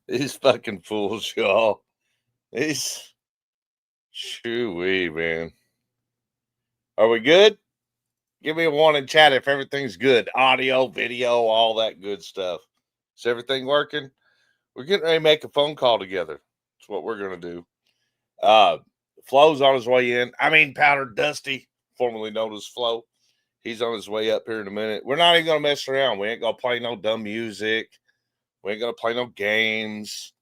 These fucking fools, y'all. These shoo-wee, man. Are we good? Give me a one in chat if everything's good. Audio, video, all that good stuff. Is everything working? We're getting ready to make a phone call together. That's what we're going to do. Flo's on his way in. Powdered Dusty, formerly known as Flo. He's on his way up here in a minute. We're not even going to mess around. We ain't going to play no dumb music. We ain't going to play no games.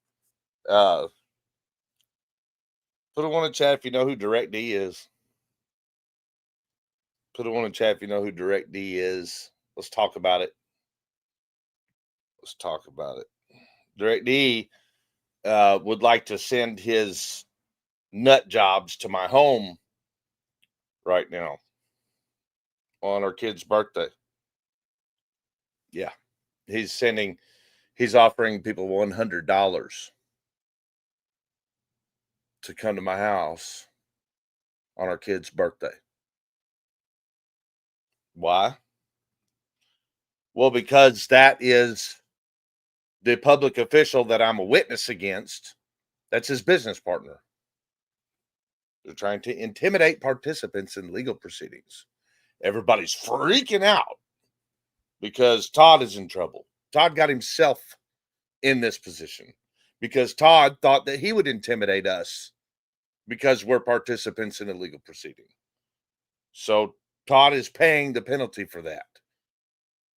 Put a one in chat if you know who Direct D is. Put a one in chat if you know who Direct D is. Let's talk about it. Direct D would like to send his nut jobs to my home right now on our kid's birthday. Yeah. He's offering people $100 to come to my house on our kid's birthday. Why? Well, because that is the public official that I'm a witness against. That's his business partner. They're trying to intimidate participants in legal proceedings. Everybody's freaking out because Todd is in trouble. Todd got himself in this position because Todd thought that he would intimidate us because we're participants in a legal proceeding. So Todd is paying the penalty for that.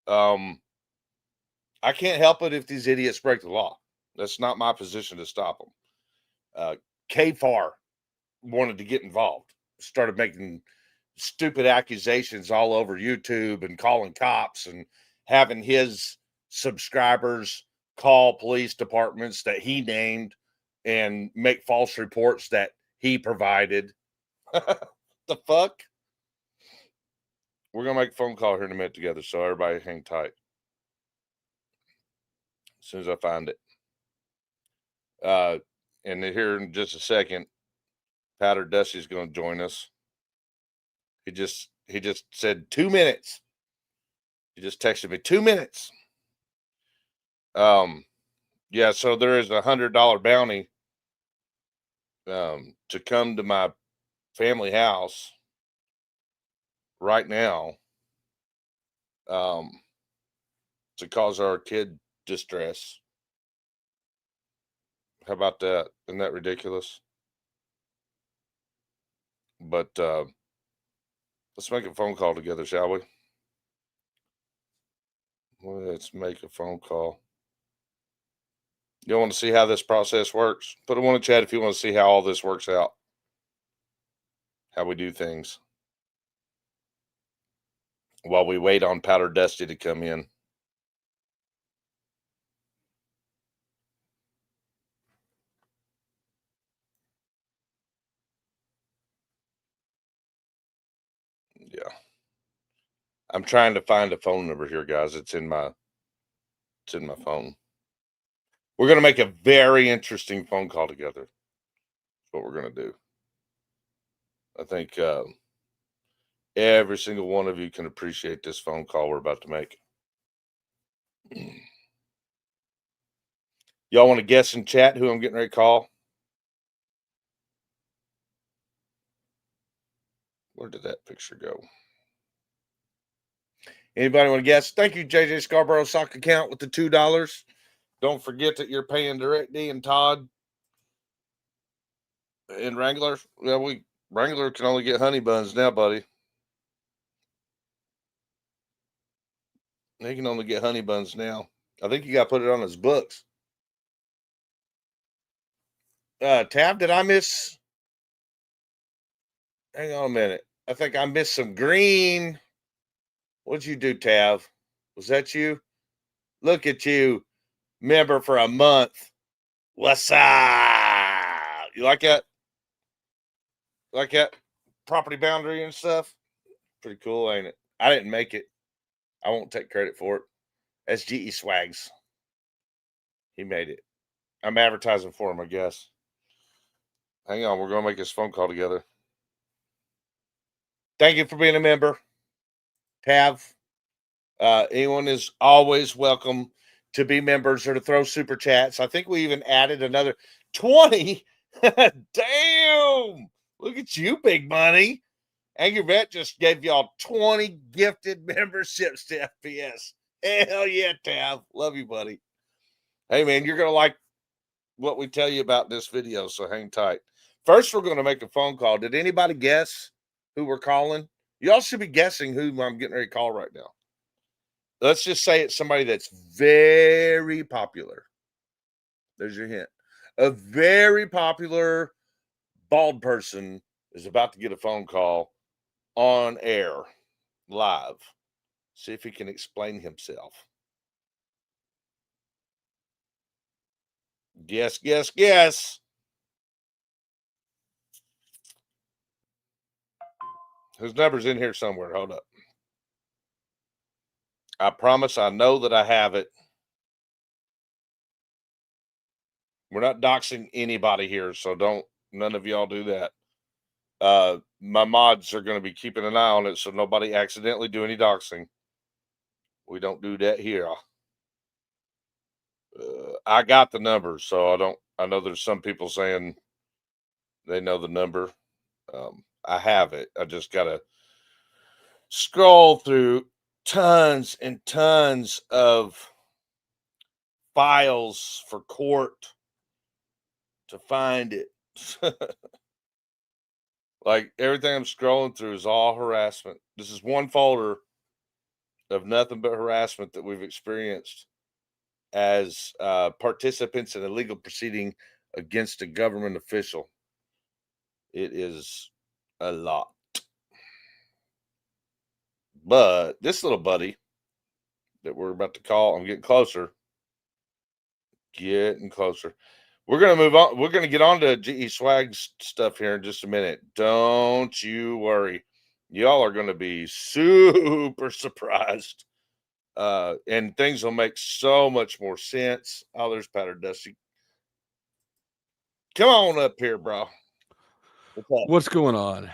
I can't help it if these idiots break the law. That's not my position to stop them. KFAR wanted to get involved, started making stupid accusations all over YouTube and calling cops and having his subscribers call police departments that he named and make false reports that he provided. The fuck? We're going to make a phone call here in a minute together, so everybody hang tight. As soon as I find it. And here in just a second, Powdered Dusty is going to join us. He just said 2 minutes. He just texted me 2 minutes. Yeah, so there is $100 bounty to come to my family house right now to cause our kid distress. How about that? Isn't that ridiculous? But let's make a phone call together, shall we? Let's make a phone call. You want to see how this process works? Put a one in chat if you want to see how all this works out. How we do things. While we wait on Powdered Dusty to come in. Yeah. I'm trying to find a phone number here, guys. It's in my phone. We're going to make a very interesting phone call together. That's what we're going to do. I think every single one of you can appreciate this phone call we're about to make. Y'all want to guess in chat who I'm getting ready to call? Where did that picture go? Anybody want to guess? Thank you, JJ Scarborough Sock Account with the $2. Don't forget that you're paying Direct D and Todd in Wrangler. Well, Wrangler can only get honey buns now, buddy. He can only get honey buns now. I think you got to put it on his books. Tab, did I miss? Hang on a minute. I think I missed some green. What'd you do, Tav? Was that you? Look at you, member for a month. What's up? You like that? Like that property boundary and stuff? Pretty cool, ain't it? I didn't make it. I won't take credit for it. That's GeSwag's. He made it. I'm advertising for him, I guess. Hang on, we're going to make this phone call together. Thank you for being a member. Tav, Anyone is always welcome to be members or to throw super chats. I think we even added another 20. Damn! Look at you, big money. Angry Vet just gave y'all 20 gifted memberships to FPS. Hell yeah, Tav. Love you, buddy. Hey, man, you're going to like what we tell you about this video, so hang tight. First, we're going to make a phone call. Did anybody guess who we're calling? Y'all should be guessing who I'm getting ready to call right now. Let's just say it's somebody that's very popular. There's your hint. A very popular bald person is about to get a phone call on air, live. See if he can explain himself. Guess, guess, guess. His number's in here somewhere. Hold up. I promise I know that I have it. We're not doxing anybody here, so none of y'all do that. My mods are going to be keeping an eye on it, so nobody accidentally do any doxing. We don't do that here. I got the number, so I know there's some people saying they know the number. I have it. I just got to scroll through tons and tons of files for court to find it. Like everything I'm scrolling through is all harassment. This is one folder of nothing but harassment that we've experienced as participants in a legal proceeding against a government official. It is a lot. But this little buddy that we're about to call, I'm getting closer. Getting closer. We're going to move on. We're going to get on to GeSwag's stuff here in just a minute. Don't you worry. Y'all are going to be super surprised. And things will make so much more sense. Oh, there's Powdered Dusty. Come on up here, bro. What's going on?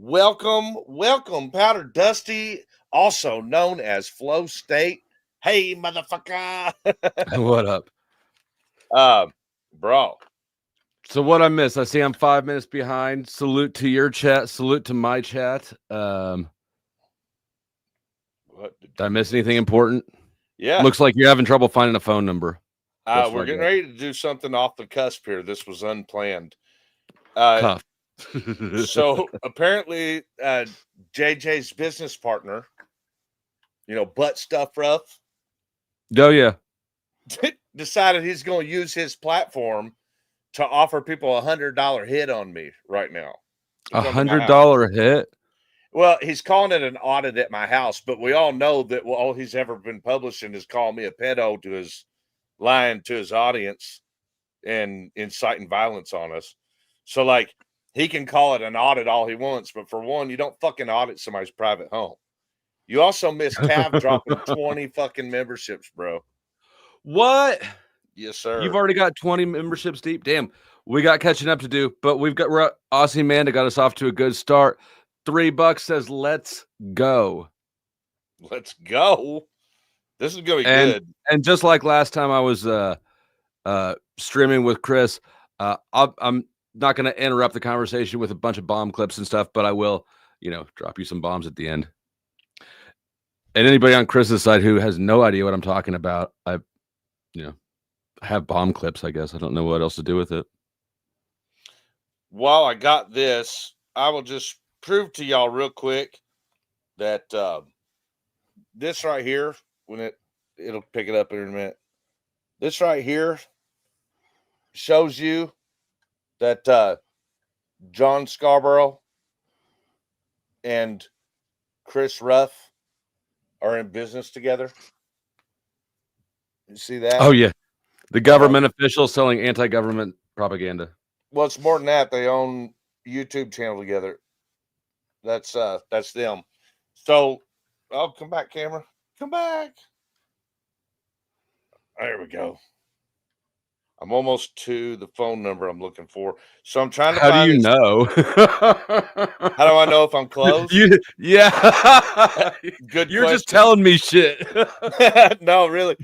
Welcome, Powdered Dusty, also known as FlowState. Hey, motherfucker. What up? Bro. So what I missed? I see I'm 5 minutes behind. Salute to your chat. Salute to my chat. What did I miss anything important? Yeah. Looks like you're having trouble finding a phone number. We're getting ready to do something off the cusp here. This was unplanned. So apparently JJ's business partner, butt stuff rough. Oh yeah. Decided he's going to use his platform to offer people $100 hit on me right now. $100 hit? Well, he's calling it an audit at my house, but we all know that all he's ever been publishing is calling me a pedo to his lying to his audience and inciting violence on us. So like he can call it an audit all he wants, but for one, you don't fucking audit somebody's private home. You also missed Tav dropping 20 fucking memberships, bro. What? Yes, sir. You've already got 20 memberships deep. Damn, we got catching up to do, but we're Aussie man that got us off to a good start. $3 says let's go. Let's go. This is gonna be good. And just like last time I was streaming with Chris, I'm not going to interrupt the conversation with a bunch of bomb clips and stuff, but I will, drop you some bombs at the end. And anybody on Chris's side who has no idea what I'm talking about, I have bomb clips, I guess. I don't know what else to do with it. While I got this, I will just prove to y'all real quick that this right here, when it'll pick it up in a minute. This right here shows you that John Scarborough and Chris Ruff are in business together. You see that? Oh yeah, the government officials selling anti-government propaganda. Well, it's more than that. They own YouTube channel together. That's them. So, come back, camera. Come back. There we go. I'm almost to the phone number I'm looking for. So I'm trying to How do find you this. know? How do I know if I'm close? Yeah. Good You're just question. telling me shit. No, really.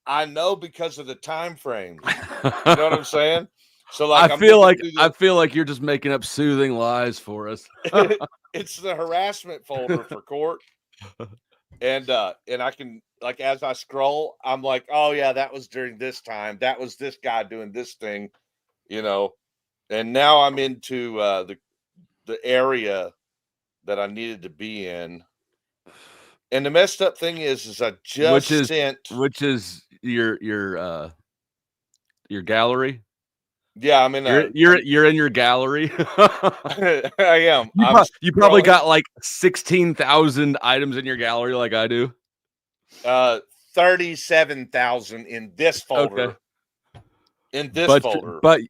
I know because of the time frames. You know what I'm saying? So like I'm looking through I feel like you're just making up soothing lies for us. it's the harassment folder for court. And I can, like, as I scroll, I'm like, oh yeah, that was during this time. That was this guy doing this thing, you know. And now I'm into the area that I needed to be in. And the messed up thing is I Which just is sent. your gallery? Yeah, I'm in a. You're in your gallery. I am. I'm You probably scrolling. got like 16,000 items in your gallery like I do. 37,000 in this Okay. folder. In this But folder. but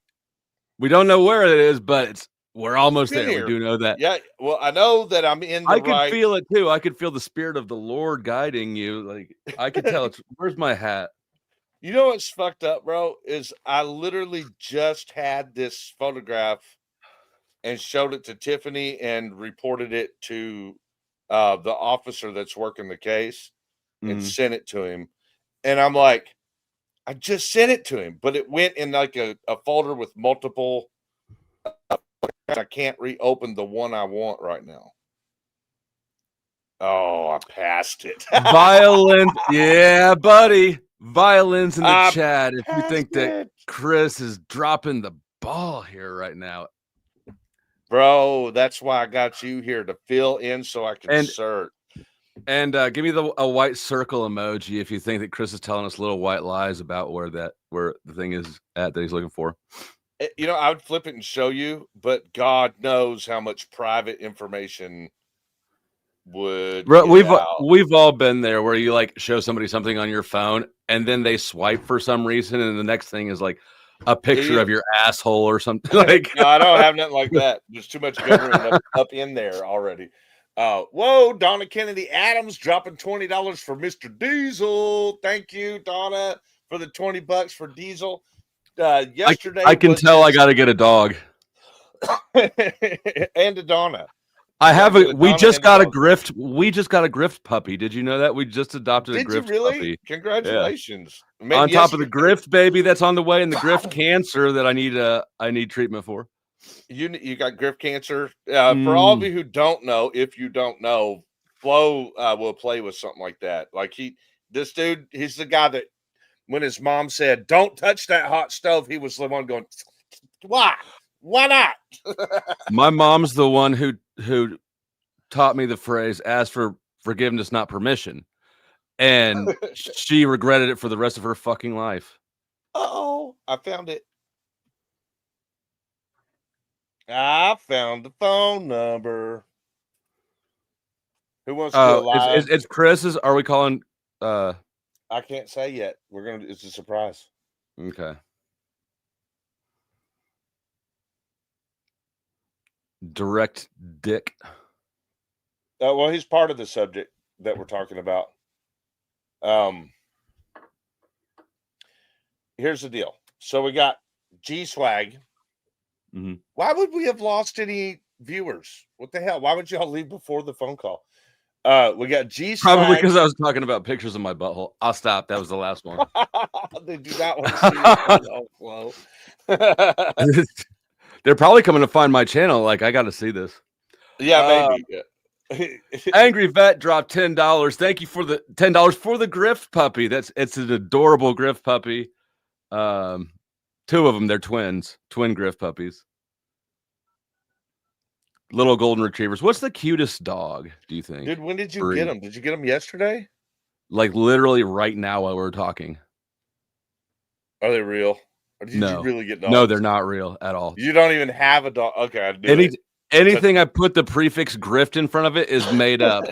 we don't know where it is, but we're almost Been there. We here. do know that. Yeah. Well, I know that I'm in the I could right. feel it too. I could feel the spirit of the Lord guiding you. Like I could tell it's where's my hat? You know what's fucked up, bro? Is I literally just had this photograph and showed it to Tiffany and reported it to the officer that's working the case and sent it to him. And I'm like, I just sent it to him, but it went in like a folder with multiple. I can't reopen the one I want right now. Oh, I passed it. Violent, yeah, buddy. Violence in the I chat. If you think that it. Chris is dropping the ball here right now, Bro, that's why I got you here to fill in so I can and search. and give me a white circle emoji if you think that Chris is telling us little white lies about where the thing is at that he's looking for. You know, I would flip it and show you, but God knows how much private information would get out. We've all been there where you like show somebody something on your phone and then they swipe for some reason and the next thing is like a picture of your asshole or something. Like No, I don't have nothing like that. There's too much government up in there already. Whoa, Donna Kennedy Adams dropping $20 for Mr. Diesel. Thank you, Donna, for the $20 for Diesel. Yesterday I can tell I got to get a dog. And a Donna. We just got a grift puppy. Did you know that? We just adopted a grift puppy. Congratulations. Yeah. On top of the grift baby that's on the way and the grift cancer that I need treatment for. You got grift cancer. For all of you who don't know, if you don't know, Flo will play with something like that. Like this dude, he's the guy that when his mom said, "Don't touch that hot stove," he was the one going, "Why? Why not?" My mom's the one who taught me the phrase "ask for forgiveness, not permission," and she regretted it for the rest of her fucking life. Oh, I found it. I found the phone number. Who wants to do a live? It's Chris's. Are we calling? I can't say yet. It's a surprise. Okay. Direct dick. Well, he's part of the subject that we're talking about. Here's the deal. So we got GeSwag. Mm-hmm. Why would we have lost any viewers? What the hell? Why would y'all leave before the phone call? We got GeSwag. Probably because I was talking about pictures of my butthole. I'll stop. That was the last one. They do not want to see it. They're probably coming to find my channel. Like, I got to see this. Yeah, maybe. Angry Vet dropped $10. Thank you for the $10 for the grift puppy. It's an adorable grift puppy. Two of them, they're twin grift puppies. Little golden retrievers. What's the cutest dog, do you think? Dude, when did you get them? Did you get them yesterday? Like literally right now while we're talking. Are they real? Or did you really get dogs? No, they're not real at all. You don't even have a dog. Okay, I do. Anything I put the prefix grift in front of it is made up.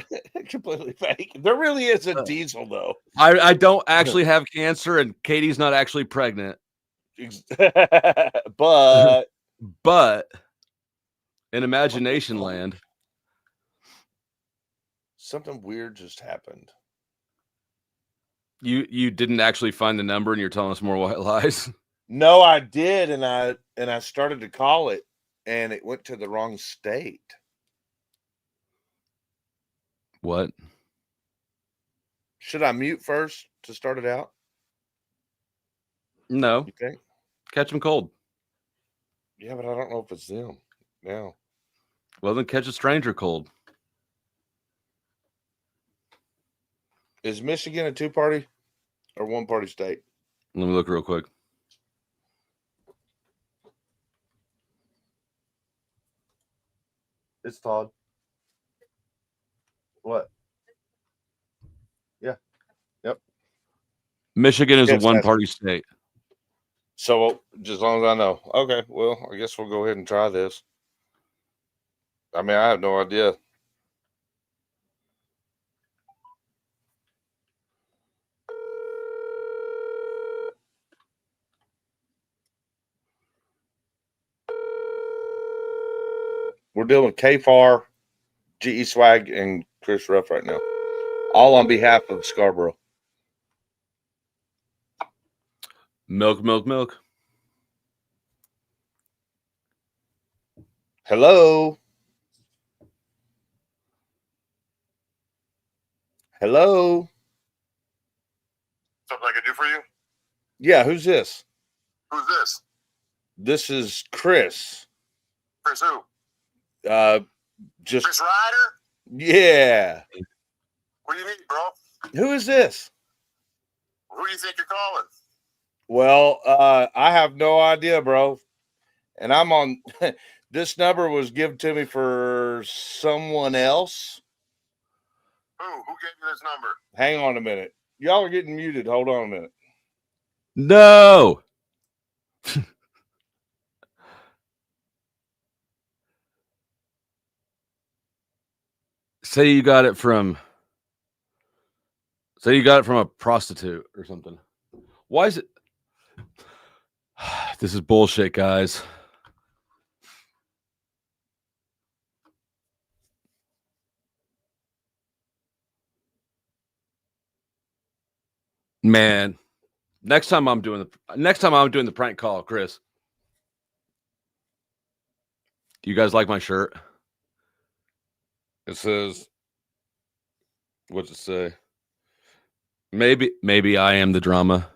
Completely fake. There really is a Diesel, though. I don't actually have cancer, and Katie's not actually pregnant. But in imagination land, something weird just happened. You didn't actually find the number, and you're telling us more white lies. No, I did, and I started to call it, and it went to the wrong state. What? Should I mute first to start it out? No. You think? Catch them cold. Yeah, but I don't know if it's them now. Well, then catch a stranger cold. Is Michigan a two-party or one-party state? Let me look real quick. It's Todd. What? Yeah. Yep. Michigan is Yes, a one-party state. So just as long as I know. Okay, well, I guess we'll go ahead and try this. I mean, I have no idea. We're dealing with KFAR, GeSwag, and Chris Ruff right now. All on behalf of Scarborough. Milk, milk, milk. Hello? Hello? Something I can do for you? Yeah, who's this? Who's this? This is Chris. Chris who? Just Chris Ryder? yeah. What do you need, bro? Who is this? Who do you think you're calling? Well, I have no idea, bro. And I'm on this number was given to me for someone else. Who gave you this number? Hang on a minute. Y'all are getting muted. Hold on a minute. No. Say you got it from a prostitute or something. Why is it? This is bullshit, guys. Man, next time I'm doing the prank call, Chris. Do you guys like my shirt? It says, what's it say? Maybe I am the drama.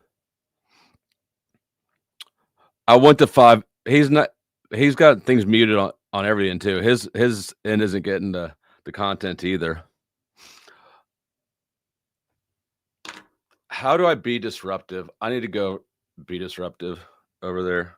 I went to 5. He's got things muted on everything too. His end isn't getting the content either. How do I be disruptive? I need to go be disruptive over there.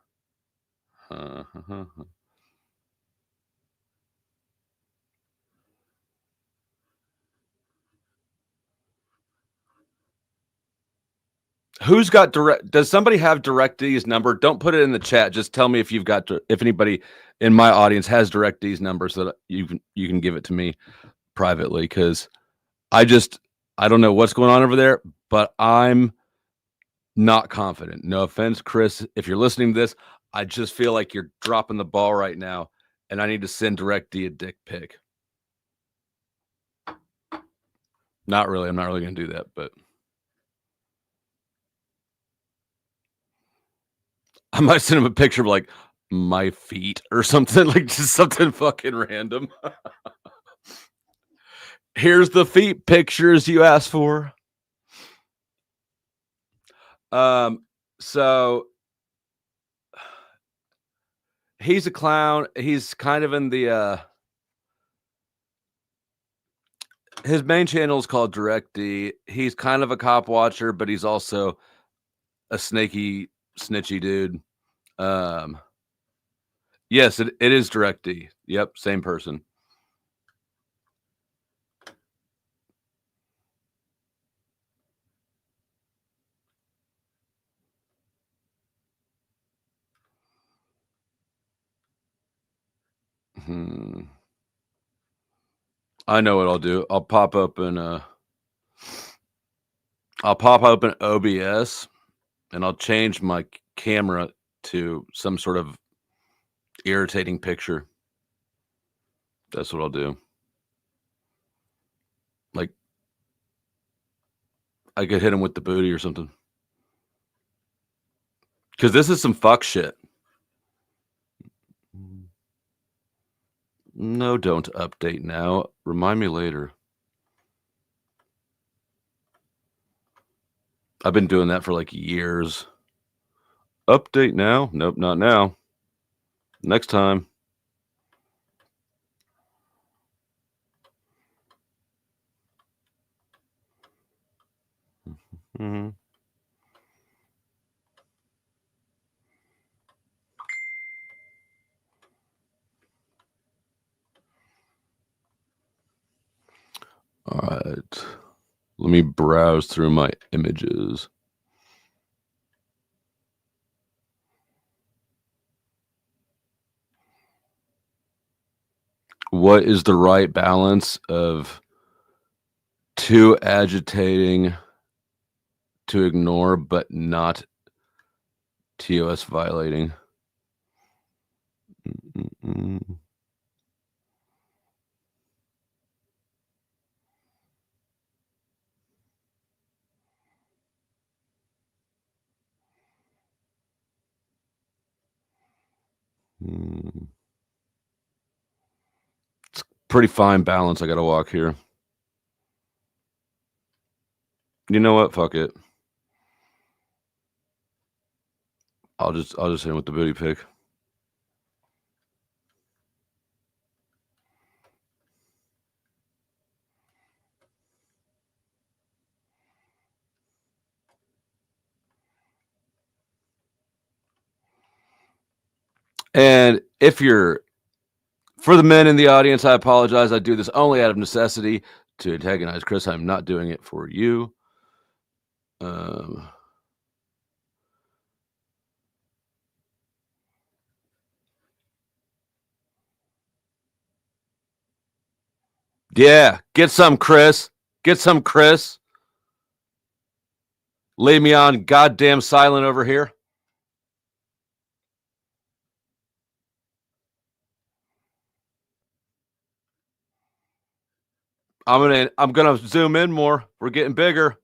Who's got direct? Does somebody have DirectD's number? Don't put it in the chat. Just tell me if you've got if anybody in my audience has DirectD's number so that you can give it to me privately, because I don't know what's going on over there, but I'm not confident. No offense, Chris. If you're listening to this, I just feel like you're dropping the ball right now, and I need to send DirectD a dick pic. Not really. I'm not really going to do that, but I might send him a picture of like my feet or something, like just something fucking random. Here's the feet pictures you asked for. So he's a clown. He's kind of in the his main channel is called DirectD. He's kind of a cop watcher, but he's also a snaky, snitchy dude. Yes, it is DirectD. Yep, same person. I know what I'll do. I'll pop open OBS and I'll change my camera to some sort of irritating picture. That's what I'll do. Like I could hit him with the booty or something. Because this is some fuck shit. No, don't update now. Remind me later. I've been doing that for like years. Update now? Nope, not now. Next time. Mm-hmm. All right. Let me browse through my images. What is the right balance of too agitating to ignore, but not TOS violating? Mm-mm. It's pretty fine balance. I got to walk here. You know what? Fuck it. I'll just hit him with the booty pick. And if you're, for the men in the audience, I apologize. I do this only out of necessity to antagonize Chris. I'm not doing it for you. Yeah, get some, Chris. Get some, Chris. Leave me on goddamn silent over here. I'm gonna zoom in more. We're getting bigger.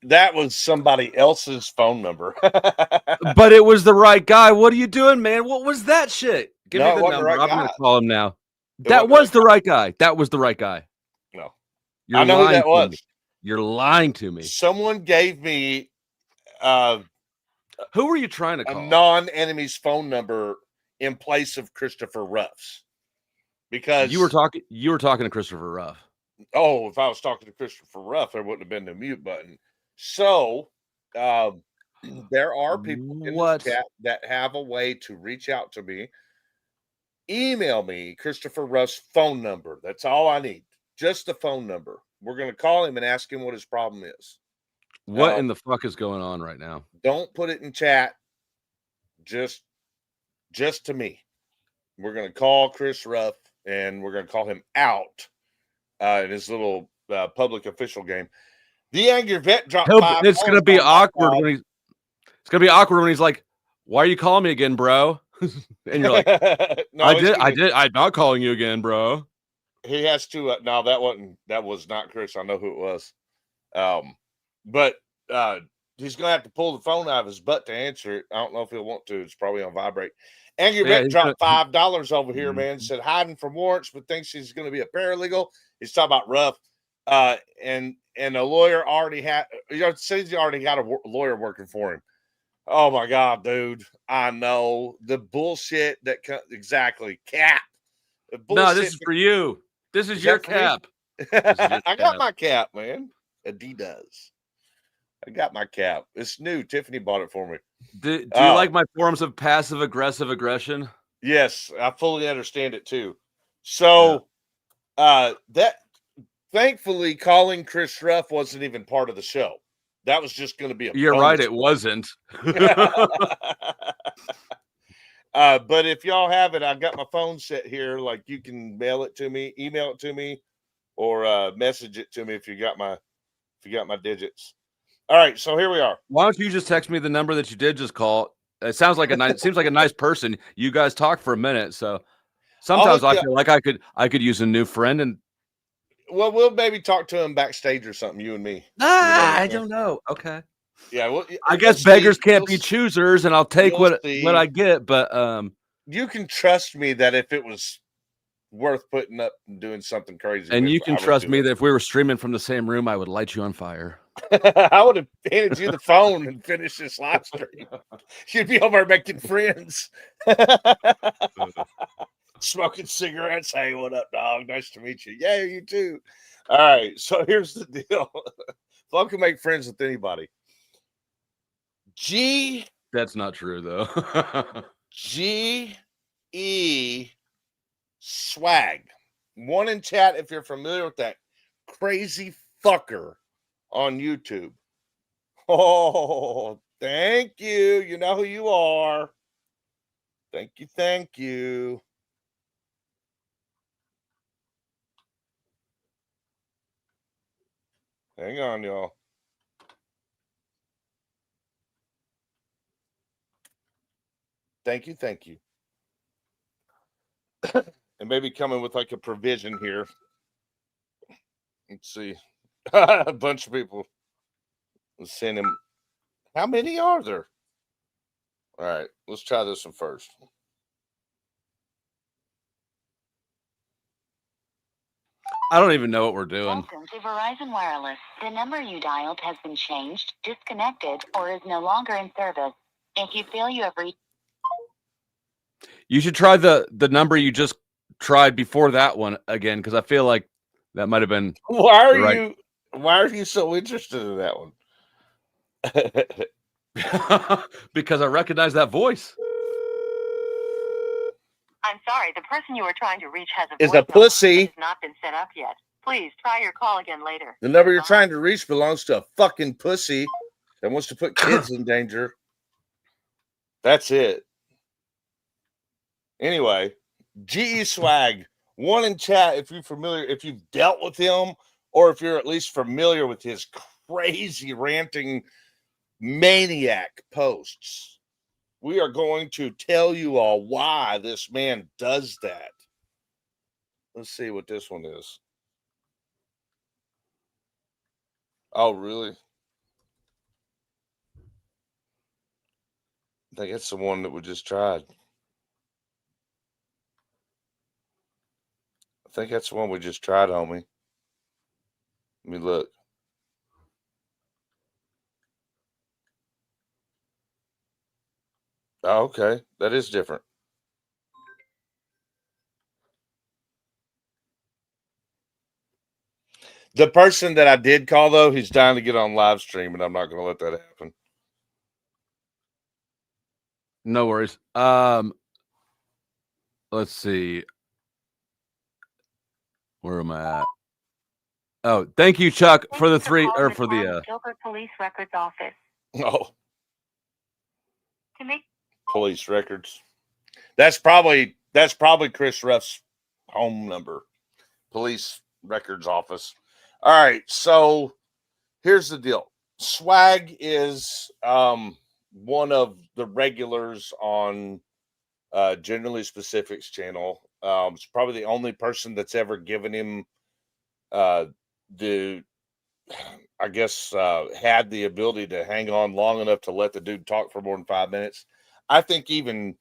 That was somebody else's phone number. But it was the right guy. What are you doing, man? What was that shit? Give me the number. I'm going to call him now. That was the right guy. That was the right guy. No. I know who that was. You're lying to me. Someone gave me who were you trying to call? A non-enemy's phone number in place of Christopher Ruff's. Because you were talking to Christopher Ruff. Oh, if I was talking to Christopher Ruff, there wouldn't have been the mute button. So there are people in the chat that have a way to reach out to me. Email me Christopher Ruff's phone number. That's all I need. Just the phone number. We're going to call him and ask him what his problem is. What in the fuck is going on right now? Don't put it in chat. Just to me. We're going to call Chris Ruff and we're going to call him out in his little public official game. The Angry Vet dropped $5. It's going to be awkward when he's. It's going to be awkward when he's like, "Why are you calling me again, bro?" And you're like, no, I'm not calling you again, bro. He has to. No, that was not Chris. I know who it was. But he's gonna have to pull the phone out of his butt to answer it. I don't know if he'll want to. It's probably on vibrate. Angry Vet dropped $5 over here, man. Said hiding from warrants, but thinks he's going to be a paralegal. He's talking about Ruff, and a lawyer already had. Says he already got a lawyer working for him. Oh my God, dude! I know the bullshit that exactly cap. No, this is for you. This is your cap. I got my cap, man. Adidas. I got my cap. It's new. Tiffany bought it for me. Do you like my forms of passive aggressive aggression? Yes, I fully understand it too. So that thankfully calling Chris Ruff wasn't even part of the show. That was just going to be a You're right, it wasn't. But if y'all have it, I've got my phone set here. Like you can mail it to me, email it to me, or message it to me if you got my digits. All right, so here we are. Why don't you just text me the number that you did just call? It sounds like seems like a nice person. You guys talked for a minute, so Sometimes hook I you feel like I could use a new friend, and Well, we'll maybe talk to him backstage or something. You and me. I don't know. Okay, Yeah, well, I we'll guess see. beggars can't You'll be s- choosers, and I'll take you'll what see. I get. But You can trust me that if it was worth putting up and doing something crazy and with, you can I would trust do me it. that if we were streaming from the same room, I would light you on fire. I would have handed you the phone and finished this live stream. You'd be over making friends, smoking cigarettes. Hey, what up, dog? Nice to meet you. Yeah, you too. All right, so here's the deal. Flo can make friends with anybody. That's not true, though. GeSwag. One in chat if you're familiar with that crazy fucker on YouTube. Oh, thank you. You know who you are. Thank you. Thank you. Hang on, y'all. Thank you. Thank you. And maybe coming with like a provision here. Let's see. A bunch of people. Let's send him. How many are there? All right, let's try this one first. I don't even know what we're doing. Welcome to Verizon Wireless. The number you dialed has been changed, disconnected, or is no longer in service. If you feel you have reached... You should try the number you just tried before that one again, because I feel like that might have been. Why are right. Why are you so interested in that one? Because I recognize that voice. I'm sorry, the person you were trying to reach has Is a pussy. has not been set up yet. Please try your call again later. The number you're trying to reach belongs to a fucking pussy that wants to put kids in danger. That's it. Anyway, GeSwag. One in chat if you're familiar, if you've dealt with him, or if you're at least familiar with his crazy ranting maniac posts. We are going to tell you all why this man does that. Let's see what this one is. Oh, really? I think it's the one that we just tried. I think that's the one we just tried, homie. Let me look. Oh, okay. That is different. The person that I did call, though, he's dying to get on live stream, and I'm not going to let that happen. No worries. Let's see. Where am I at? Oh, thank you, Chuck, for the three or for the Gilbert Police Records Office. Oh, To make police records. That's probably Chris Ruff's home number. Police records office. All right, so here's the deal. Swag is one of the regulars on Generally Specifics channel. It's probably the only person that's ever given him the I guess had the ability to hang on long enough to let the dude talk for more than 5 minutes. I think even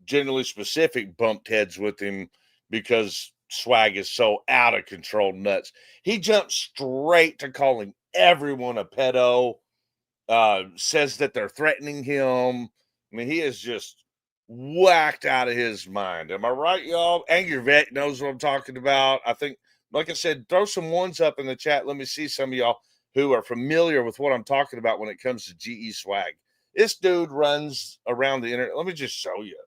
Generally Specific bumped heads with him because Swag is so out of control nuts. He jumped straight to calling everyone a pedo, says that they're threatening him. I mean, he is just whacked out of his mind. Am I right, y'all? Angry Vet knows what I'm talking about. I think, like I said, throw some ones up in the chat. Let me see some of y'all who are familiar with what I'm talking about when it comes to GeSwag. This dude runs around the internet. Let me just show you.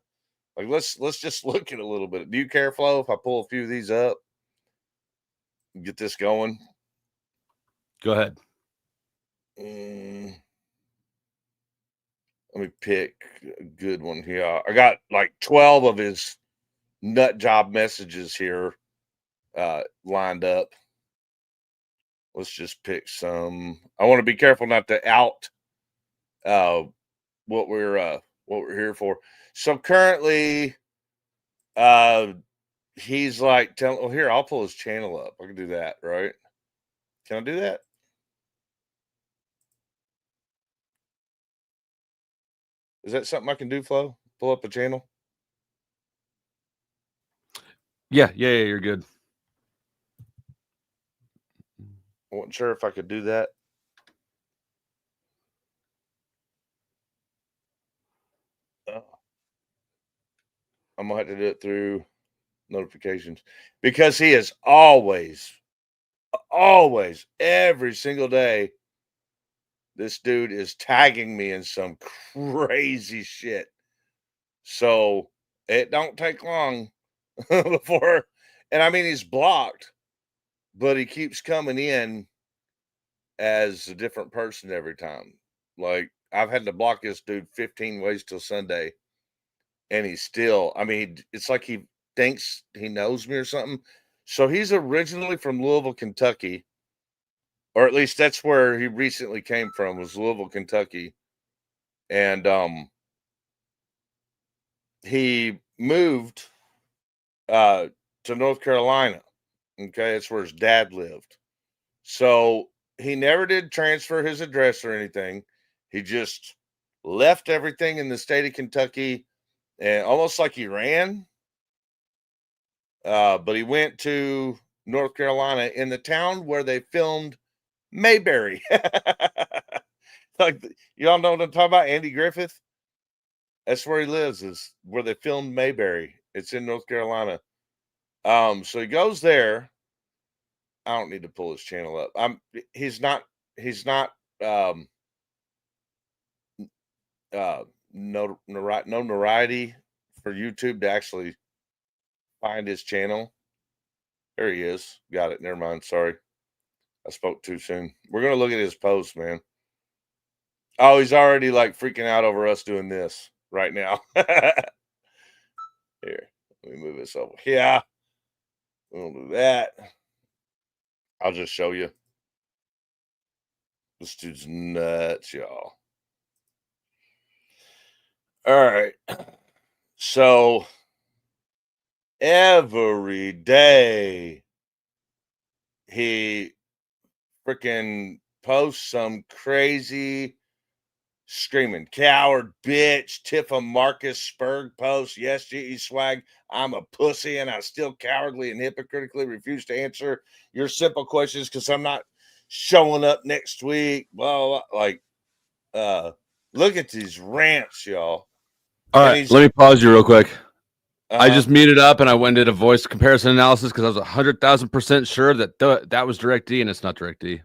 Like, let's just look at it a little bit. Do you care, Flo, if I pull a few of these up? Get this going. Go ahead. Let me pick a good one here. I got like 12 of his nut job messages here lined up. Let's just pick some. I want to be careful not to out what we're here for. So currently He's like telling, oh, here, I'll pull his channel up. I can do that, right? Can I do that? Is that something I can do, Flo? Pull up a channel? Yeah, you're good. I wasn't sure if I could do that. I'm gonna have to do it through notifications because he is always, every single day, this dude is tagging me in some crazy shit. So it don't take long before, and I mean, he's blocked, but he keeps coming in as a different person every time. Like, I've had to block this dude 15 ways till Sunday, and he's still, I mean, it's like he thinks he knows me or something. So he's originally from Louisville, Kentucky, or at least that's where he recently came from, was Louisville, Kentucky. And he moved to North Carolina. Okay, that's where his dad lived. So he never did transfer his address or anything. He just left everything in the state of Kentucky, and almost like he ran. But he went to North Carolina in the town where they filmed Mayberry. Like, y'all know what I'm talking about? Andy Griffith. That's where he lives, is where they filmed Mayberry. It's in North Carolina. So he goes there. I don't need to pull his channel up. He's not no notoriety for YouTube to actually find his channel. There he is. Got it. Never mind. Sorry. I spoke too soon. We're going to look at his post, man. Oh, he's already like freaking out over us doing this right now. Here, let me move this over. Yeah. We'll do that. I'll just show you. This dude's nuts, y'all. All right. So every day he freaking posts some crazy screaming coward bitch Tifa Marcus Spurg post. Yes, GeSwag, I'm a pussy and I still cowardly and hypocritically refuse to answer your simple questions because I'm not showing up next week. Blah, blah, blah. Like, look at these rants, y'all. All right, let me pause you real quick. I just muted up and I went into voice comparison analysis because I was 100,000% sure that that was DirectD, and it's not DirectD.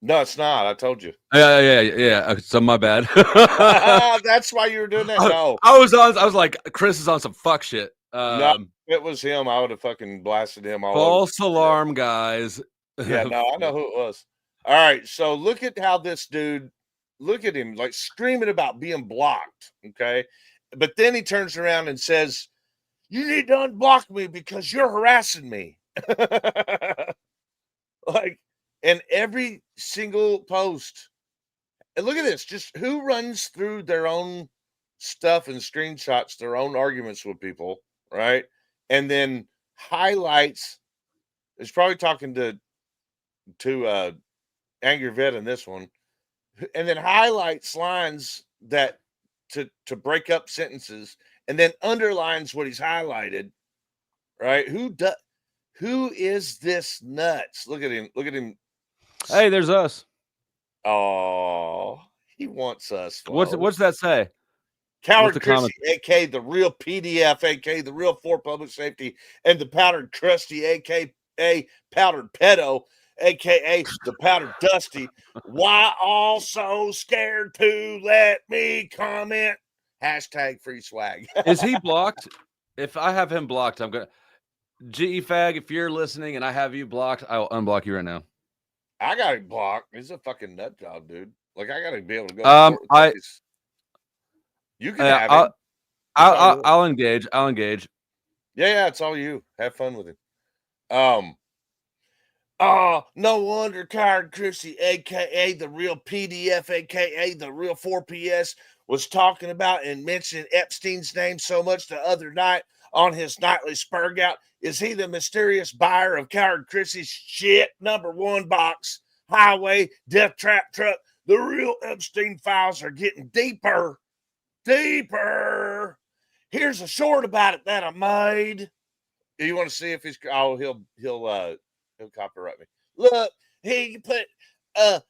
No, it's not. I told you. Yeah. So my bad. That's why you were doing that. No, I was like, Chris is on some fuck shit. No, if it was him, I would have fucking blasted him all false over. alarm, guys. Yeah, no, I know who it was. All right, so look at how this dude, look at him like screaming about being blocked. Okay, but then he turns around and says, "You need to unblock me because you're harassing me." Like, and every single post, and look at this, just who runs through their own stuff and screenshots their own arguments with people, right? And then highlights, is probably talking to Angry Vet in this one, and then highlights lines that to break up sentences, and then underlines what he's highlighted, right? Who is this nuts? Look at him. Look at him. Hey, there's us. Oh, he wants us. What's that say? Coward Christy, aka the real PDF, aka the real for public safety, and the powdered crusty, aka powdered pedo, aka the powdered dusty. Why all so scared to let me comment? Hashtag free swag. Is he blocked? If I have him blocked, I'm gonna GeFag. If you're listening and I have you blocked, I'll unblock you right now. I got him blocked. He's a fucking nut job, dude. Like, I gotta be able to go. You can have him. I'll engage. I'll engage. Yeah, it's all you. Have fun with it. Oh, no wonder Coward Chrissy, aka the real PDF, aka the real 4PS, was talking about and mentioning Epstein's name so much the other night. on his nightly spur gout? Is he the mysterious buyer of Coward Chrissy's shit #1 box, highway, death trap truck? The real Epstein files are getting deeper. Deeper. Here's a short about it that I made. You want to see if he's he'll copyright me. Look, he put a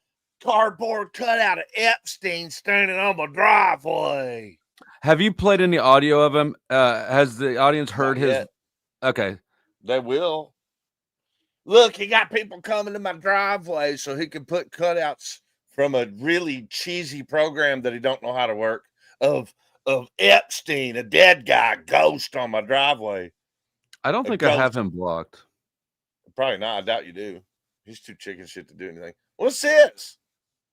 cardboard cutout of Epstein standing on my driveway. Have you played any audio of him? Has the audience heard Not his? yet. Okay, They will. Look, he got people coming to my driveway so he can put cutouts from a really cheesy program that he don't know how to work of Epstein, a dead guy, ghost on my driveway. I don't think I have him blocked. Probably not. I doubt you do. He's too chicken shit to do anything. What's this?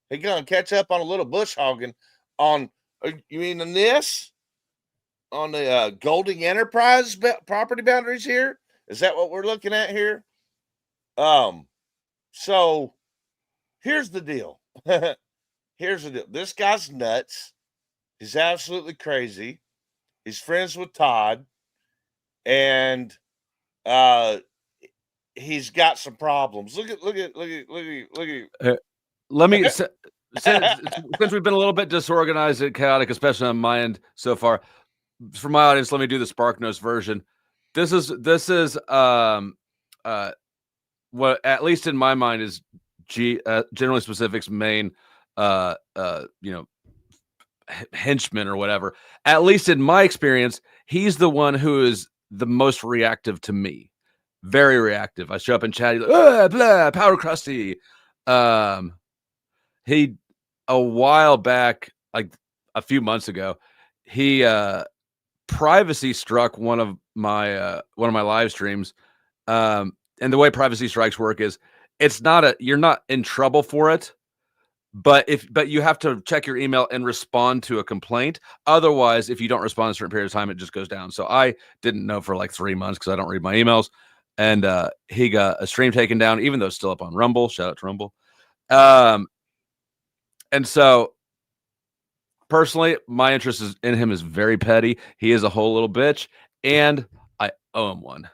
He gonna catch up on a little bush hogging on. You mean on this? On the Golding Enterprise property boundaries here? Is that what we're looking at here? So here's the deal. Here's the deal. This guy's nuts. He's absolutely crazy. He's friends with Todd, and he's got some problems. Look at. Let me since we've been a little bit disorganized and chaotic, especially on my end so far. For my audience, let me do the SparkNotes version. This is what, at least in my mind, is Generally Specific's main henchman or whatever. At least in my experience, he's the one who is the most reactive to me. Very reactive. I show up in chat, he's like, blah, powder crusty. He, a while back, like a few months ago, he privacy struck one of my live streams. And the way privacy strikes work is you're not in trouble for it, but you have to check your email and respond to a complaint. Otherwise, if you don't respond in a certain period of time, it just goes down. So I didn't know for like 3 months because I don't read my emails. And he got a stream taken down, even though it's still up on Rumble. Shout out to Rumble. And so personally, my interest in him is very petty. He is a whole little bitch, and I owe him one.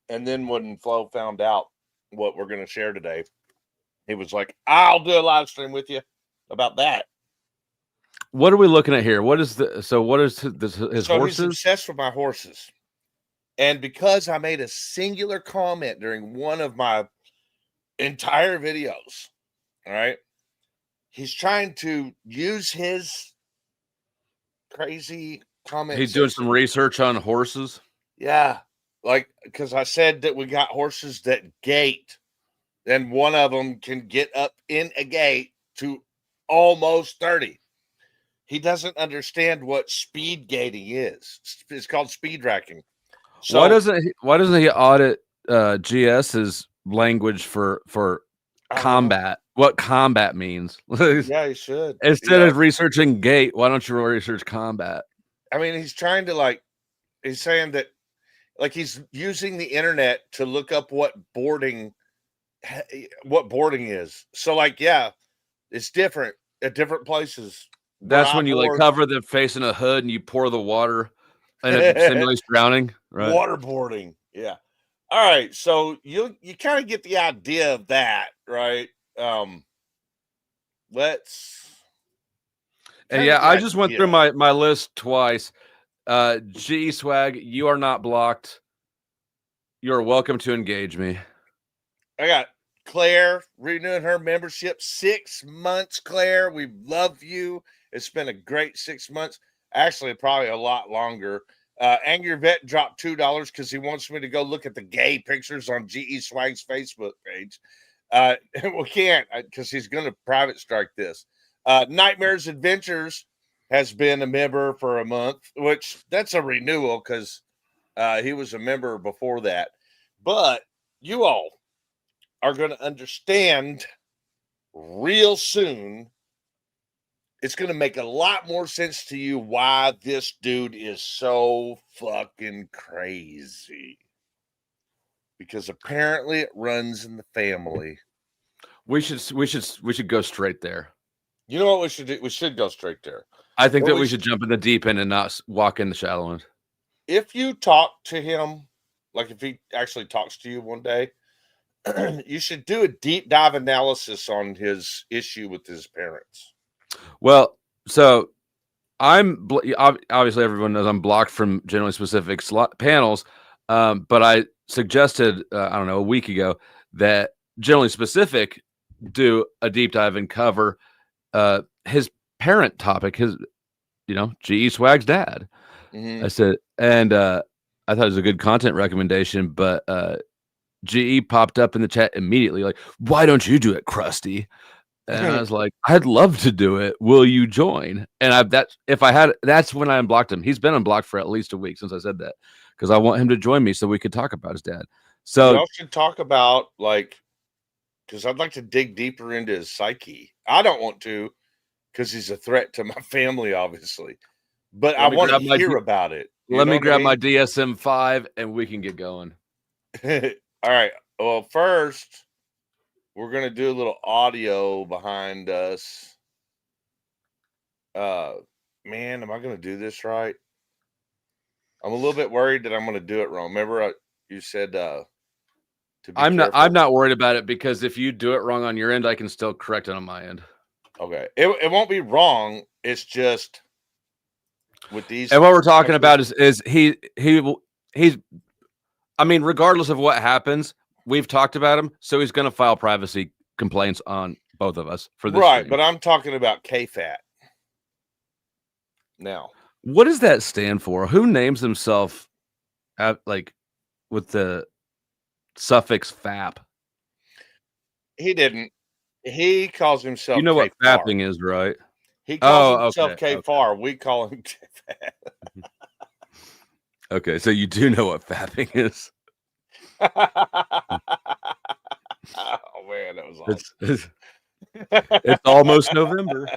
And then when Flo found out what we're going to share today, he was like, I'll do a live stream with you about that. What are we looking at here? What is his horses? He's obsessed with my horses. And because I made a singular comment during one of my entire videos, all right, he's trying to use his crazy comment. He's doing some research on horses. Yeah. Like, because I said that we got horses that gate, and one of them can get up in a gate to almost 30. He doesn't understand what speed gating is. It's called speed racking. So why doesn't he audit GS's language for combat? What combat means? Yeah, he should. Instead of researching gate, why don't you research combat? I mean, he's trying to he's saying that he's using the internet to look up what boarding is. So it's different at different places. That's when you cover the face in a hood and you pour the water and it simulates drowning, right? Waterboarding. Yeah. All right. So you kind of get the idea of that, right? I just went through my list twice. GeSwag, you are not blocked. You're welcome to engage me. I got Claire renewing her membership 6 months. Claire, we love you. It's been a great 6 months. Actually, probably a lot longer. Angry Vet dropped $2 because he wants me to go look at the gay pictures on GeSwag's Facebook page. We can't because he's going to private strike this. Nightmares Adventures has been a member for a month, which that's a renewal because he was a member before that. But you all are going to understand real soon. It's going to make a lot more sense to you why this dude is so fucking crazy. Because apparently it runs in the family. We should go straight there. You know what we should do? We should go straight there. I think that we should jump in the deep end and not walk in the shallow end. if you talk to him, like if he actually talks to you one day, you should do a deep dive analysis on his issue with his parents. Well, so obviously everyone knows I'm blocked from generally specific panels, but I suggested I don't know, a week ago that generally specific do a deep dive and cover his parent topic, his GeSwag's dad. Mhm. I said, and I thought it was a good content recommendation, but GE popped up in the chat immediately, like, why don't you do it, Krusty? And I was like, I'd love to do it. Will you join? And that's when I unblocked him. He's been unblocked for at least a week since I said that, because I want him to join me so we could talk about his dad. So y'all should talk about, like, because I'd like to dig deeper into his psyche. I don't want to, because he's a threat to my family, obviously. But I want to hear about it. Let me grab my DSM-5 and we can get going. All right. Well, first, we're going to do a little audio behind us. Man, am I going to do this right? I'm a little bit worried that I'm going to do it wrong. Remember, you said to be I'm careful? not worried about it, because if you do it wrong on your end, I can still correct it on my end. Okay. It won't be wrong. It's just with these. And what we're talking about is he's, I mean, regardless of what happens, we've talked about him, so he's going to file privacy complaints on both of us for this. Right, stream. but I'm talking about KFAT. Now, what does that stand for? Who names himself like with the suffix fap? He didn't. He calls himself. You know what fapping is, right? He calls himself K-Far. Okay. We call him KFAT. Okay, so you do know what fapping is. Oh man, that was awesome. It's almost November.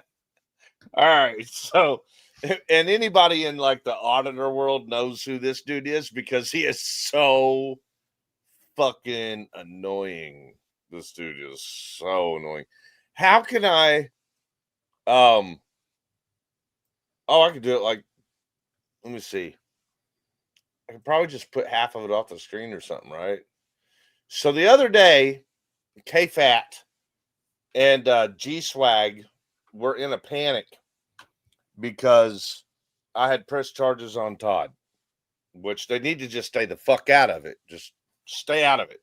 All right, so, and anybody in like the auditor world knows who this dude is, because he is so fucking annoying. This dude is so annoying. How can I oh, I could do it like, let me see. I could probably just put half of it off the screen or something, right? So the other day, KFAT and GeSwag were in a panic because I had pressed charges on Todd, which they need to just stay the fuck out of it. Just stay out of it.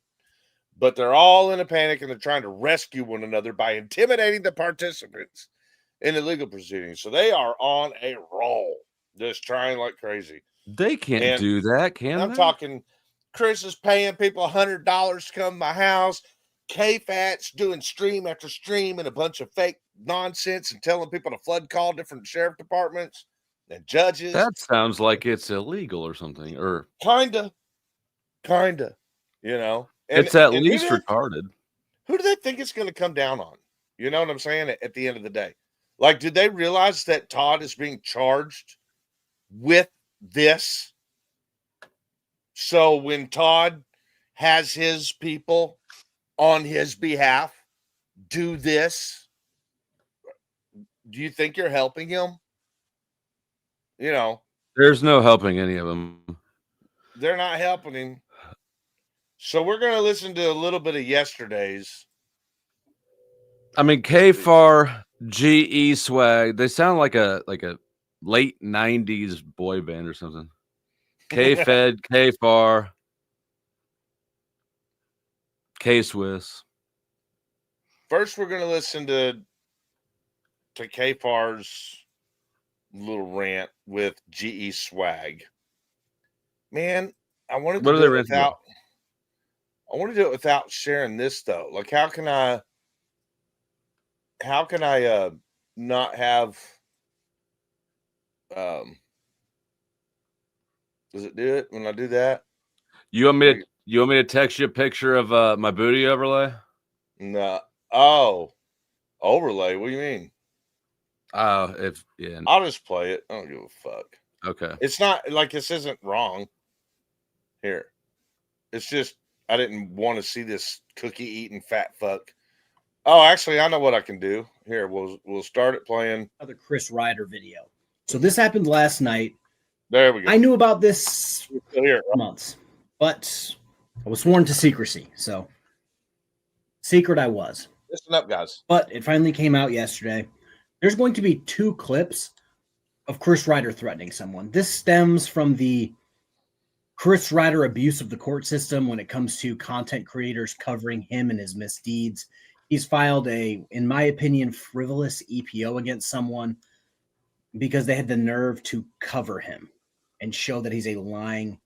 But they're all in a panic, and they're trying to rescue one another by intimidating the participants in the legal proceedings. So they are on a roll, just trying like crazy. They can't do that, can they? I'm talking, Chris is paying people $100 to come to my house. KFAT's doing stream after stream and a bunch of fake nonsense and telling people to flood call different sheriff departments and judges. That sounds like it's illegal or something, or kinda, you know. And, it's at least retarded. Who do they think it's going to come down on? You know what I'm saying? At the end of the day, like, did they realize that Todd is being charged with this? So when Todd has his people on his behalf do this, do you think you're helping him? You know, there's no helping any of them. They're not helping him. So we're going to listen to a little bit of yesterday's. I mean, KFAR, GeSwag, they sound like a late 90s boy band or something. KFed, KFAR, K-Swiss. First, we're going to listen to KFAR's little rant with GeSwag. Man, I wanted to do it without. I want to do it without sharing this though. Like, how can I not have does it do it when I do that? You want me to text you a picture of my booty overlay? No. Oh, overlay. What do you mean? Yeah. I'll just play it. I don't give a fuck. Okay. It's not like this isn't wrong. Here. It's just I didn't want to see this cookie eating fat fuck. Oh, actually, I know what I can do. Here, we'll start it playing. Another Chris Ryder video. So this happened last night. There we go. I knew about this You're still here. months, but I was sworn to secrecy. So secret I was. Listen up, guys. But it finally came out yesterday. There's going to be 2 clips of Chris Ryder threatening someone. This stems from the Chris Ryder abuse of the court system when it comes to content creators covering him and his misdeeds. He's filed a, in my opinion, frivolous EPO against someone because they had the nerve to cover him and show that he's a lying.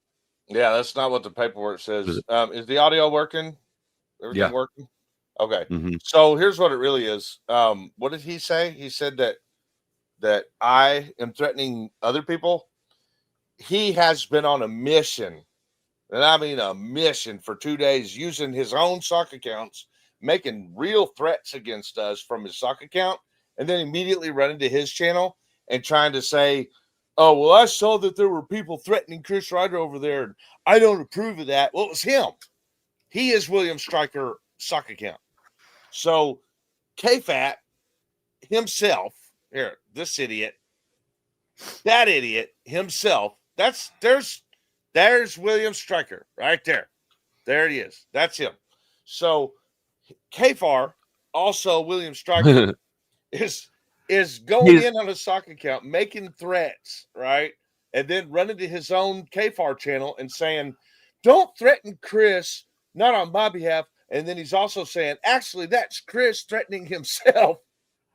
Yeah, that's not what the paperwork says. Is the audio working? Everything working? Okay. Mm-hmm. So here's what it really is. What did he say? He said that I am threatening other people. He has been on a mission, and I mean a mission for 2 days, using his own sock accounts, making real threats against us from his sock account, and then immediately running to his channel and trying to say, oh, well, I saw that there were people threatening Chris Ryder over there, and I don't approve of that. Well, it was him. He is William Stryker sock account. So K-Fat himself, here, this idiot, that idiot himself, there's William Stryker right there. There he is. That's him. So KFAR, also William Stryker, is going in on a sock account, making threats, right? And then running to his own KFAR channel and saying, don't threaten Chris, not on my behalf. And then he's also saying, actually, that's Chris threatening himself.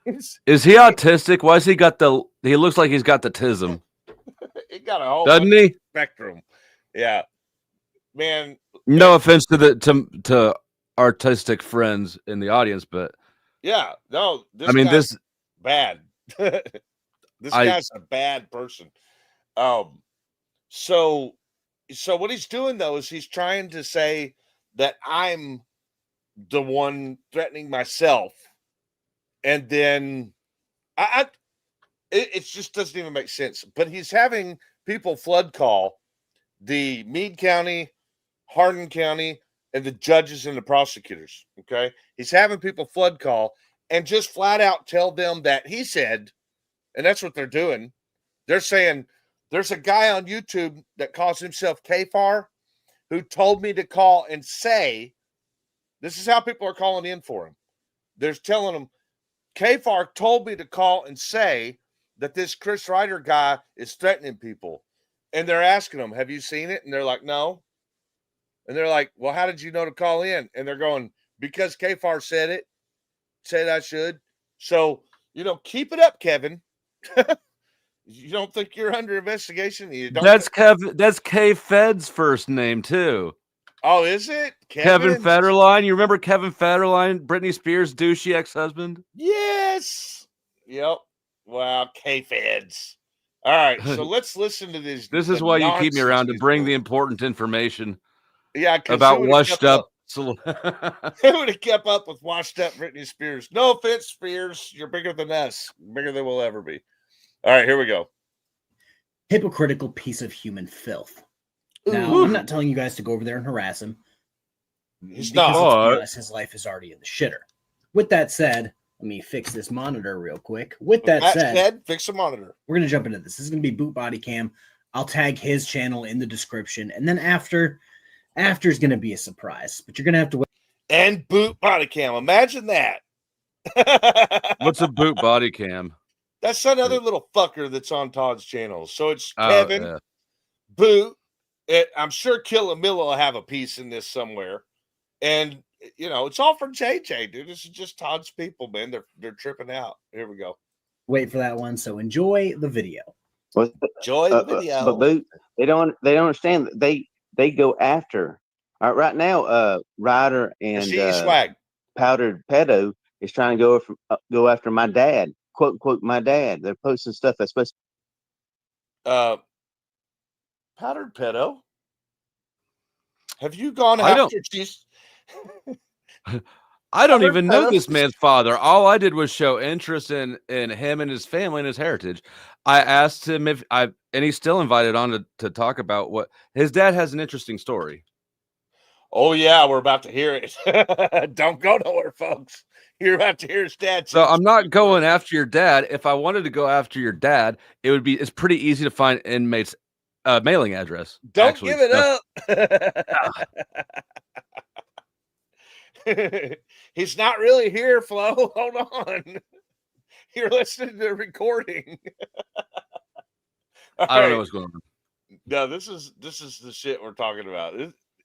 Is he autistic? Why has he got he looks like he's got the tism. He got a whole doesn't he? Spectrum. Yeah. Man. No offense to artistic friends in the audience, but yeah, no, this bad. This guy's a bad person. So what he's doing though is he's trying to say that I'm the one threatening myself, and then it just doesn't even make sense. But he's having people flood call the Meade County, Hardin County, and the judges and the prosecutors. Okay, he's having people flood call and just flat out tell them that he said, and that's what they're doing. They're saying there's a guy on YouTube that calls himself KFAR who told me to call and say, this is how people are calling in for him. They're telling him, KFAR told me to call and say that this Chris Ryder guy is threatening people. And they're asking him, have you seen it? And they're like, no. And they're like, well, how did you know to call in? And they're going, because KFAR said I should. So, keep it up, Kevin. You don't think you're under investigation? That's Kevin. That's K Fed's first name too. Oh, is it Kevin Federline? You remember Kevin Federline, Britney Spears' douchey ex-husband? Yes. Yep. Wow, K Feds. All right, so let's listen to this. This is why you keep me around, to bring the important information. Yeah, about washed up. Who would have kept up with washed up Britney Spears? No offense, Spears. You're bigger than us. Bigger than we'll ever be. All right, here we go. Hypocritical piece of human filth. Now, I'm not telling you guys to go over there and harass him. He's not. Honest, his life is already in the shitter. With that said, let me fix this monitor real quick. With that said, fix the monitor. We're going to jump into this. This is going to be Boot Body Cam. I'll tag his channel in the description. And then after is going to be a surprise. But you're going to have to wait. And Boot Body Cam. Imagine that. What's a Boot Body Cam? That's another little fucker that's on Todd's channel. So it's Kevin, Boot. I'm sure Killa Milla will have a piece in this somewhere. And, it's all for JJ, dude. This is just Todd's people, man. They're tripping out. Here we go. Wait for that one. So enjoy the video. Enjoy the video. But Boot, they don't understand. They go after. All right, right now, Ryder and GeSwag. Powdered Pedo is trying to go after my dad. Quote unquote, my dad. They're posting stuff that's supposed to. Powdered Pedo. Have you gone after Jesus? I don't even know this man's father. All I did was show interest in him and his family and his heritage. I asked him and he's still invited on to talk about what his dad has an interesting story. Oh yeah, we're about to hear it. Don't go nowhere, folks. You're about to hear his dad. So I'm not going after your dad. If I wanted to go after your dad, it's pretty easy to find inmates mailing address. Don't actually. give it up. He's not really here, Flo. Hold on. You're listening to the recording. I don't know what's going on. No, this is the shit we're talking about.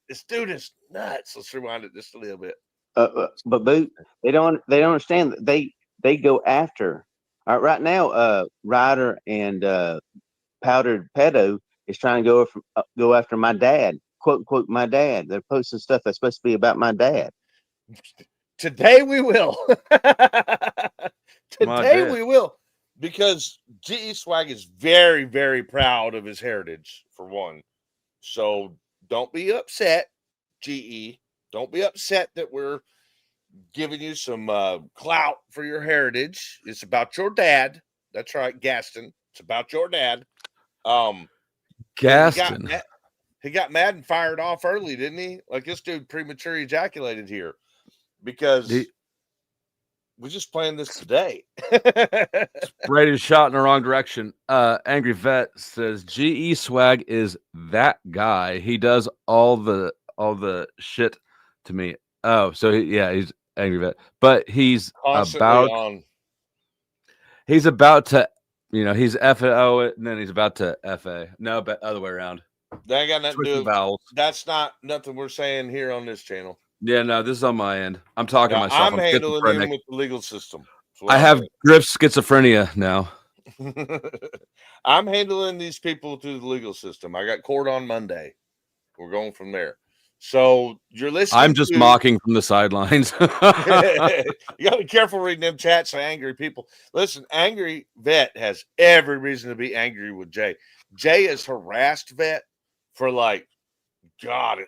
This dude is nuts. Let's rewind it just a little bit. But Boot, they don't understand that they go after. All right, right now, Ryder and Powdered Pedo is trying to go after my dad. Quote unquote my dad. They're posting stuff that's supposed to be about my dad. Today we will. Today we will. Because GeSwag is very, very proud of his heritage, for one. So don't be upset, GE. Don't be upset that we're giving you some clout for your heritage. It's about your dad. That's right, Gaston. It's about your dad. Gaston. He got mad and fired off early, didn't he? Like this dude premature ejaculated here because we're just playing this today. Sprayed his shot in the wrong direction. Angry Vet says GeSwag is that guy. He does all the shit to me. Oh, so he's Angry Vet, but he's Constantly he's about to, he's FO it, and then he's about to FA. No, but other way around. That ain't got nothing to do with vowels. That's not nothing we're saying here on this channel. Yeah, no, this is on my end. I'm talking myself. I'm handling him with the legal system. I have grip schizophrenia now. I'm handling these people through the legal system. I got court on Monday. We're going from there. So you're listening. I'm just mocking from the sidelines. You gotta be careful reading them chats of angry people. Listen, Angry Vet has every reason to be angry with Jay. Jay has harassed Vet for at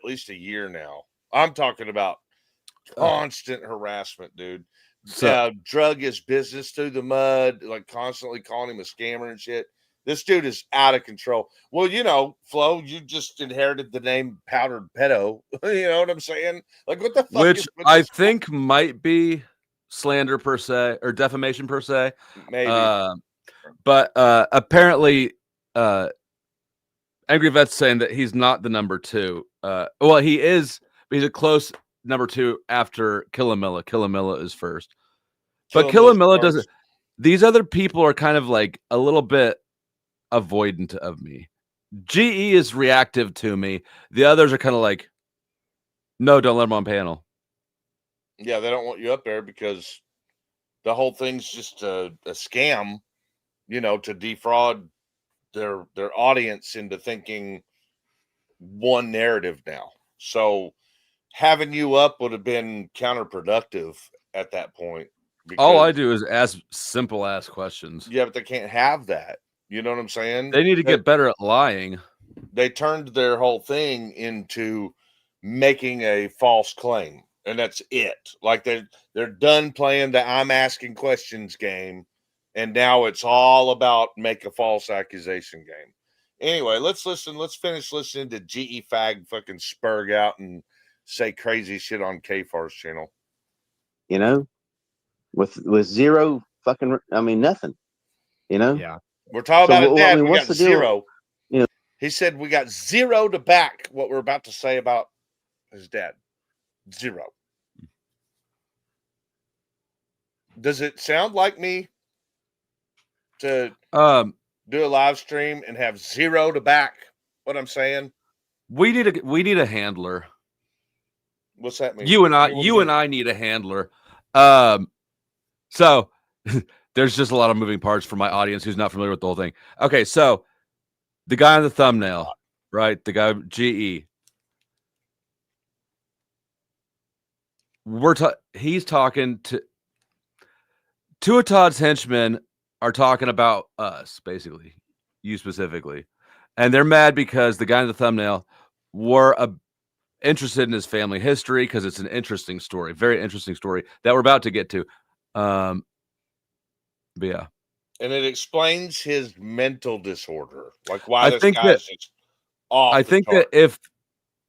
least a year now. I'm talking about constant harassment, dude. Drug his business through the mud, constantly calling him a scammer and shit. This dude is out of control. Well, Flo, you just inherited the name Powdered Pedo. You know what I'm saying? What the fuck? Which I think might be slander per se or defamation per se. Maybe. But apparently, Angry Vet's saying that he's not the number 2. Well, he is. But he's a close number 2 after Killamilla. Killamilla is first. But Killamilla doesn't. These other people are kind of a little bit avoidant of me. GE is reactive to me. The others are kind of no, don't let them on panel. Yeah, they don't want you up there because the whole thing's just a scam, to defraud their audience into thinking one narrative now. So having you up would have been counterproductive at that point. All I do is ask simple ass questions. Yeah, but they can't have that. You know what I'm saying? They need to get better at lying. They turned their whole thing into making a false claim, and that's it. They're done playing the I'm asking questions game, and now it's all about make a false accusation game. Anyway, let's listen. Let's finish listening to GE Fag fucking spurg out and say crazy shit on KFAR's channel. With zero fucking, nothing. Yeah. We're talking about it, Dad. We what's got the zero. deal? He said we got zero to back what we're about to say about his dad. Zero. Does it sound like me to do a live stream and have zero to back what I'm saying? We need a handler. What's that mean? You and I need a handler. So there's just a lot of moving parts for my audience who's not familiar with the whole thing. Okay, so the guy on the thumbnail, right? The guy GE. He's talking to Todd's henchmen are talking about us, basically, you specifically, and they're mad because the guy in the thumbnail were interested in his family history because it's an interesting story, very interesting story that we're about to get to. But yeah, and it explains his mental disorder, why I this think guy's just off. I think that if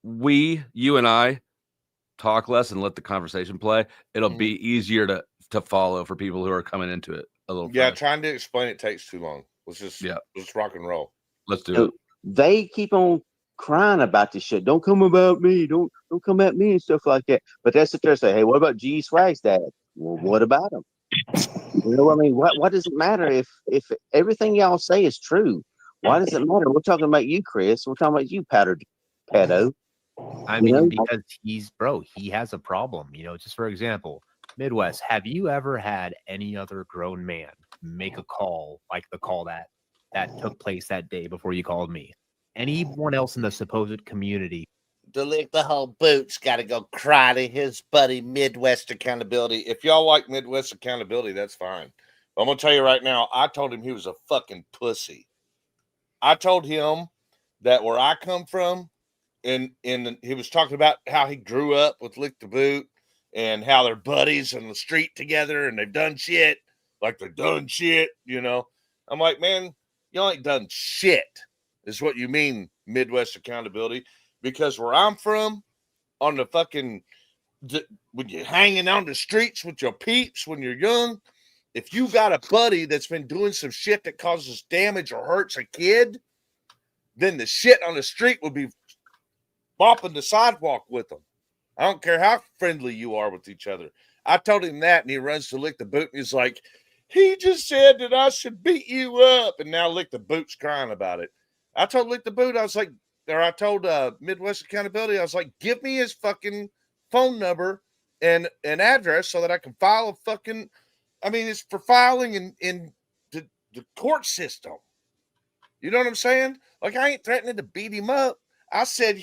you and I talk less and let the conversation play, it'll be easier to follow for people who are coming into it a little. Yeah, fresh. trying to explain it takes too long. Let's rock and roll. Let's do it. they keep on crying about this shit. Don't come about me. Don't come at me and stuff like that. But that's the say, hey, what about GeSwag's dad? Well, what about him? You know what I mean? What does it matter if everything y'all say is true? Why does it matter? We're talking about you, Chris. We're talking about you, powdered pedo. I mean, because he has a problem. Just for example, Midwest, have you ever had any other grown man make a call like the call that took place that day before you called me? Anyone else in the supposed community? To lick the whole boot's got to go cry to his buddy Midwest Accountability. If y'all like Midwest Accountability, that's fine. But I'm going to tell you right now, I told him he was a fucking pussy. I told him that where I come from, and he was talking about how he grew up with Lick the Boot and how they're buddies on the street together and they've done shit. Like they're done shit, I'm like, man, y'all ain't done shit, is what you mean, Midwest Accountability. Because where I'm from, on the fucking, when you're hanging on the streets with your peeps when you're young, if you got a buddy that's been doing some shit that causes damage or hurts a kid, then the shit on the street would be bopping the sidewalk with them. I don't care how friendly you are with each other. I told him that, and he runs to Lick the Boot, and he's like, he just said that I should beat you up. And now Lick the Boot's crying about it. I told Lick the Boot, I told Midwest Accountability, I was like, give me his fucking phone number and an address so that I can file a fucking, it's for filing in the court system. You know what I'm saying? Like, I ain't threatening to beat him up. I said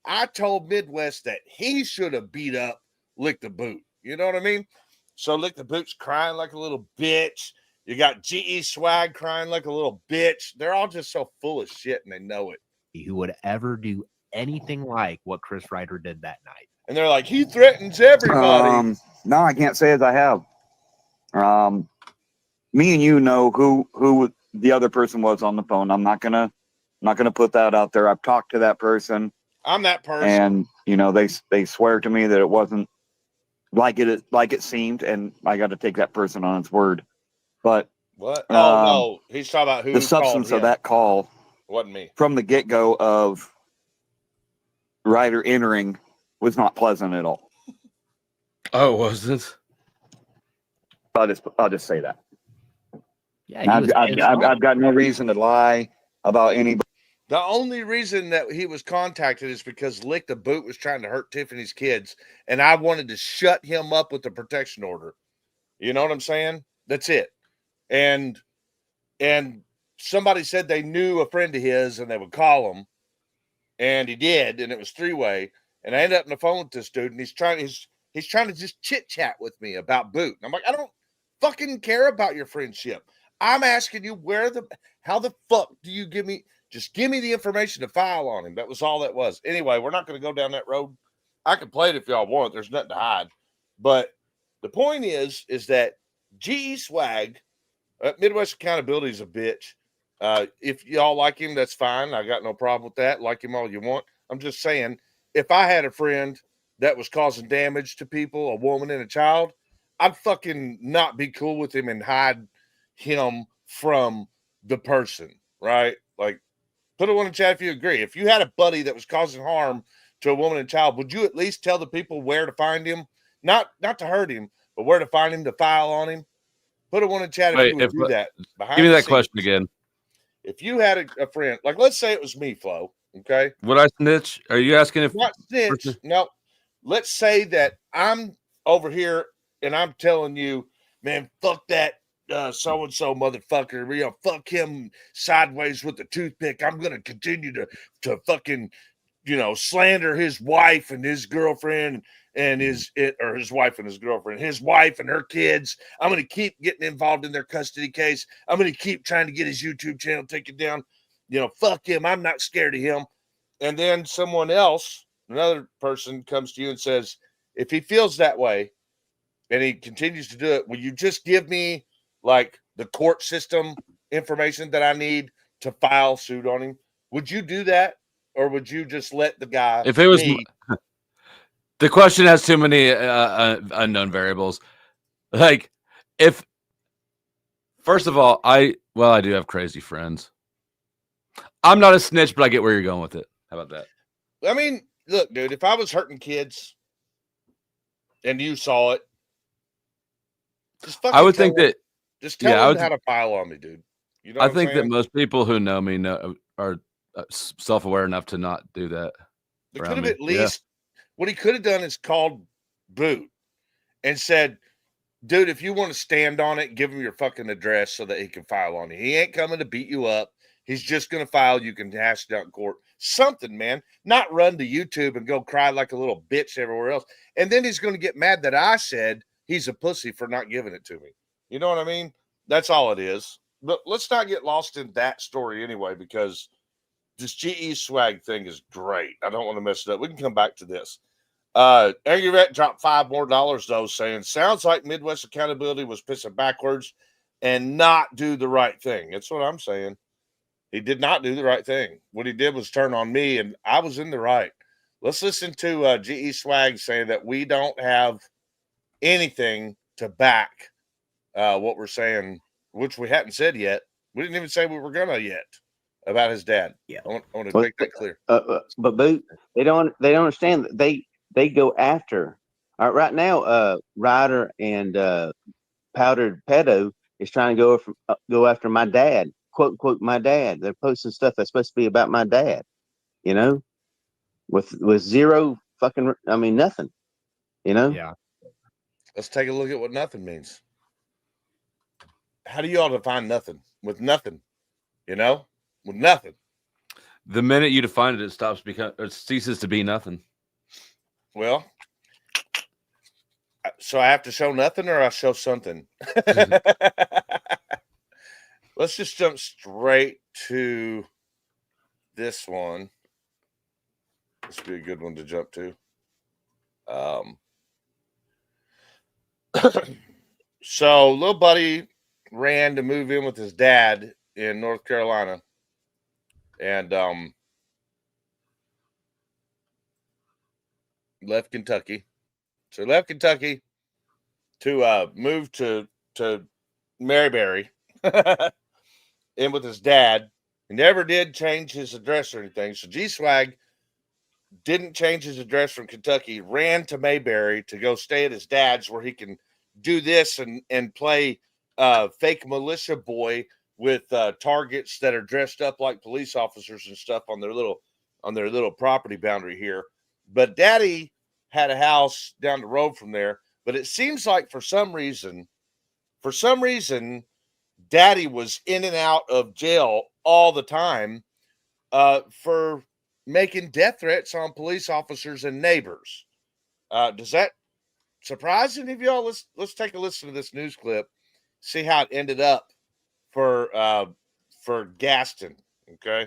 I told Midwest that he should have beat up Lick the Boot. You know what I mean? So Lick the Boot's crying like a little bitch. You got GeSwag crying like a little bitch. They're all just so full of shit, and they know it. Who would ever do anything like what Chris Ryder did that night? And they're like, he threatens everybody. No, I can't say as I have. Me and you know who the other person was on the phone. I'm not gonna put that out there. I've talked to that person. I'm that person, and they swear to me that it wasn't like it seemed, and I got to take that person on its word. But what? No, he's talking about who the substance of that call. Wasn't me. From the get-go of Ryder entering was not pleasant at all. Oh, wasn't? I'll just say that. Yeah, I've got no reason to lie about anybody. The only reason that he was contacted is because Lick the Boot was trying to hurt Tiffany's kids, and I wanted to shut him up with the protection order. You know what I'm saying? That's it. And somebody said they knew a friend of his and they would call him, and he did, and it was three-way. And I ended up on the phone with this dude, and he's trying to just chit-chat with me about Boot. And I'm like, I don't fucking care about your friendship. I'm asking you how the fuck do you give me the information to file on him. That was all that was. Anyway, we're not going to go down that road. I can play it if y'all want. There's nothing to hide. But the point is that GeSwag, Midwest Accountability is a bitch. If y'all like him, that's fine. I got no problem with that. Like him all you want. I'm just saying, if I had a friend that was causing damage to people, a woman and a child, I'd fucking not be cool with him and hide him from the person, right? Like, put a one in chat if you agree. If you had a buddy that was causing harm to a woman and child, would you at least tell the people where to find him? Not to hurt him, but where to find him, to file on him? Put a one in chat if you would do that. Give me that question again. If you had a friend, like let's say it was me, Flo, okay? Would I snitch? Are you asking if... Not snitch. No. Let's say that I'm over here and I'm telling you, man, fuck that so-and-so motherfucker. Fuck him sideways with the toothpick. I'm going to continue to fucking, slander his wife and his girlfriend and his wife and his girlfriend, his wife and her kids. I'm going to keep getting involved in their custody case. I'm going to keep trying to get his YouTube channel taken down. Fuck him. I'm not scared of him. And then someone else, another person comes to you and says, if he feels that way and he continues to do it, will you just give me like the court system information that I need to file suit on him? Would you do that? Or would you just let the guy? If it was the question has too many unknown variables. Like, first of all, I do have crazy friends. I'm not a snitch, but I get where you're going with it. How about that? I mean, look, dude, if I was hurting kids and you saw it, just fucking I would tell think them, that. just tell Yeah, I them would. how to file on me, dude. You know I what I'm think that saying? most people who know me are self-aware enough to not do that. They around could have me. at least, what he could have done is called Boot and said, dude, if you want to stand on it, give him your fucking address so that he can file on you. He ain't coming to beat you up. He's just going to file. You can hash it out in court. Something, man. Not run to YouTube and go cry like a little bitch everywhere else. And then he's going to get mad that I said he's a pussy for not giving it to me. You know what I mean? That's all it is. But let's not get lost in that story anyway, because this GeSwag thing is great. I don't want to mess it up. We can come back to this. Angry Vet dropped $5 more though, saying sounds like Midwest Accountability was pissing backwards and not do the right thing. That's what I'm saying. He did not do the right thing. What he did was turn on me, and I was in the right. Let's listen to GeSwag saying that we don't have anything to back what we're saying, which we hadn't said yet. We didn't even say we were gonna yet about his dad. Yeah, I want to make that clear. But Boot, they don't understand that they go after. All right, right now, Ryder and Powdered Pedo is trying to go after my dad, quote unquote my dad. They're posting stuff that's supposed to be about my dad, you know, with zero fucking, I mean, nothing, you know. Yeah. Let's take a look at what nothing means. How do you all define nothing? With nothing, you know, with nothing. The minute you define it, it ceases to be nothing. Well, so I have to show nothing, or I show something. Let's just jump straight to this one. This would be a good one to jump to. So little buddy ran to move in with his dad in North Carolina, and left Kentucky. So he left Kentucky to move to Maryberry in with his dad. He never did change his address or anything. So GeSwag didn't change his address from Kentucky, ran to Mayberry to go stay at his dad's where he can do this and play fake militia boy with targets that are dressed up like police officers and stuff on their little property boundary here. But Daddy had a house down the road from there. But it seems like for some reason, Daddy was in and out of jail all the time for making death threats on police officers and neighbors. Does that surprise any of y'all? Let's take a listen to this news clip, see how it ended up for Gaston. Okay,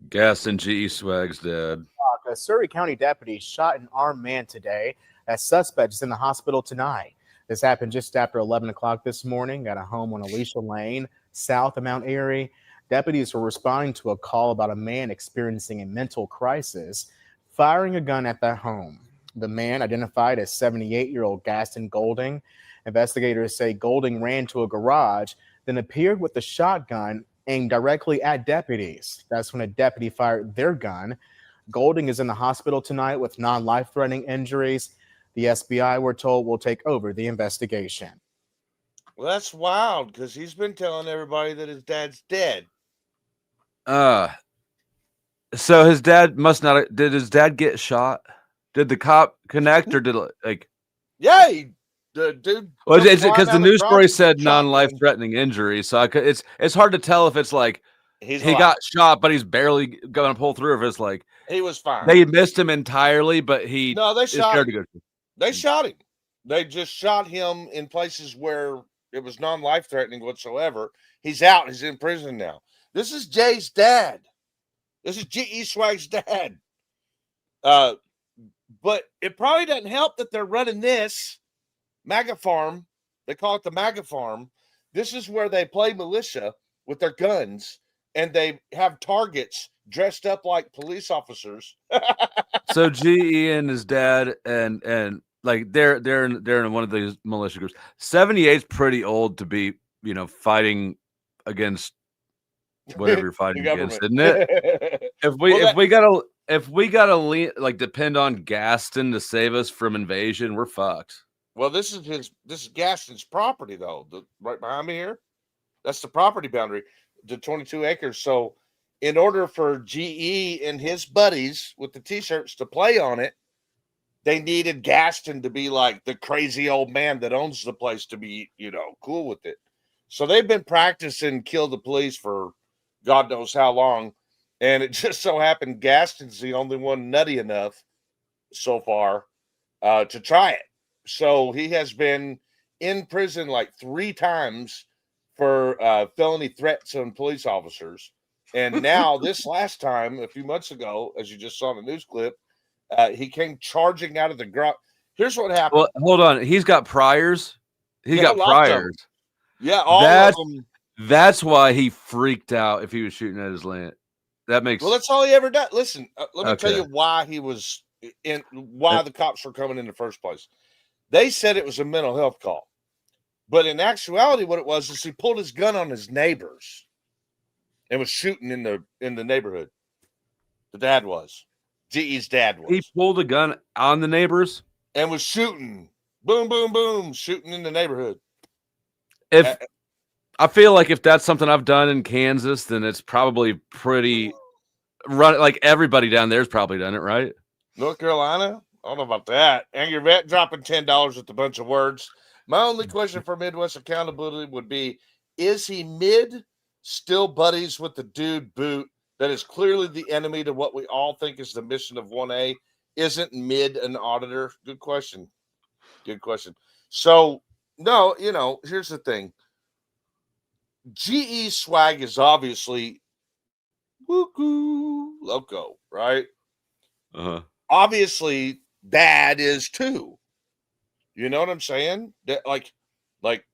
Gaston GeSwag's dad. A Surrey County deputy shot an armed man today. That suspect is in the hospital tonight. This happened just after 11 o'clock this morning at a home on Alicia Lane, south of Mount Airy. Deputies were responding to a call about a man experiencing a mental crisis, firing a gun at that home. The man, identified as 78-year-old Gaston Golding. Investigators say Golding ran to a garage, then appeared with a shotgun aimed directly at deputies. That's when a deputy fired their gun. Golding is in the hospital tonight with non-life-threatening injuries. The SBI, we're told, will take over the investigation. well, that's wild because he's been telling everybody that his dad's dead. So his dad must not. Did his dad get shot? Did the cop connect, or did Yeah, the dude. Well, is it because the news story said shotgun. non-life-threatening injury? So it's hard to tell if it's like He got shot, but he's barely going to pull through. If it's like he was fine. they missed him entirely, but he No, they is shot scared him. to go. They shot him. They just shot him in places where it was non-life threatening whatsoever. He's out. He's in prison now. This is Jay's dad. This is GeSwag's dad. But it probably doesn't help that they're running this MAGA farm. They call it the MAGA farm. This is where they play militia with their guns, and they have targets dressed up like police officers. So GE and his dad and like they're in one of these militia groups. 78 is pretty old to be fighting against whatever you're fighting The against, government. isn't it? If we gotta like depend on Gaston to save us from invasion, we're fucked. Well, this is Gaston's property though. Right behind me here. That's the property boundary, the 22 acres. So in order for GE and his buddies with the t-shirts to play on it, they needed Gaston to be like the crazy old man that owns the place to be, cool with it. So they've been practicing kill the police for God knows how long. And it just so happened Gaston's the only one nutty enough so far to try it. So he has been in prison like 3 times for felony threats on police officers. And now this last time, a few months ago, as you just saw in the news clip, he came charging out of the garage. Here's what happened. Well, hold on. He's got priors. He's got priors. Yeah, all of them. That's why he freaked out if he was shooting at his land. That makes Well, that's all he ever done. Listen, let me tell you why he was why the cops were coming in the first place. They said it was a mental health call. But in actuality, what it was is he pulled his gun on his neighbors and was shooting in the neighborhood. The dad was. GE's dad was. He pulled a gun on the neighbors and was shooting. Boom, boom, boom, shooting in the neighborhood. If I feel like if that's something I've done in Kansas, then it's probably pretty like everybody down there's probably done it, right? North Carolina? I don't know about that. Angry vet dropping $10 with a bunch of words. My only question for Midwest accountability would be, is he still buddies with the dude Boot that is clearly the enemy to what we all think is the mission of 1A? Isn't Mid an auditor? Good question. Good question. So, no, here's the thing. GeSwag is obviously woo-hoo, loco, right? Uh-huh. Obviously, Dad is too. You know what I'm saying? That like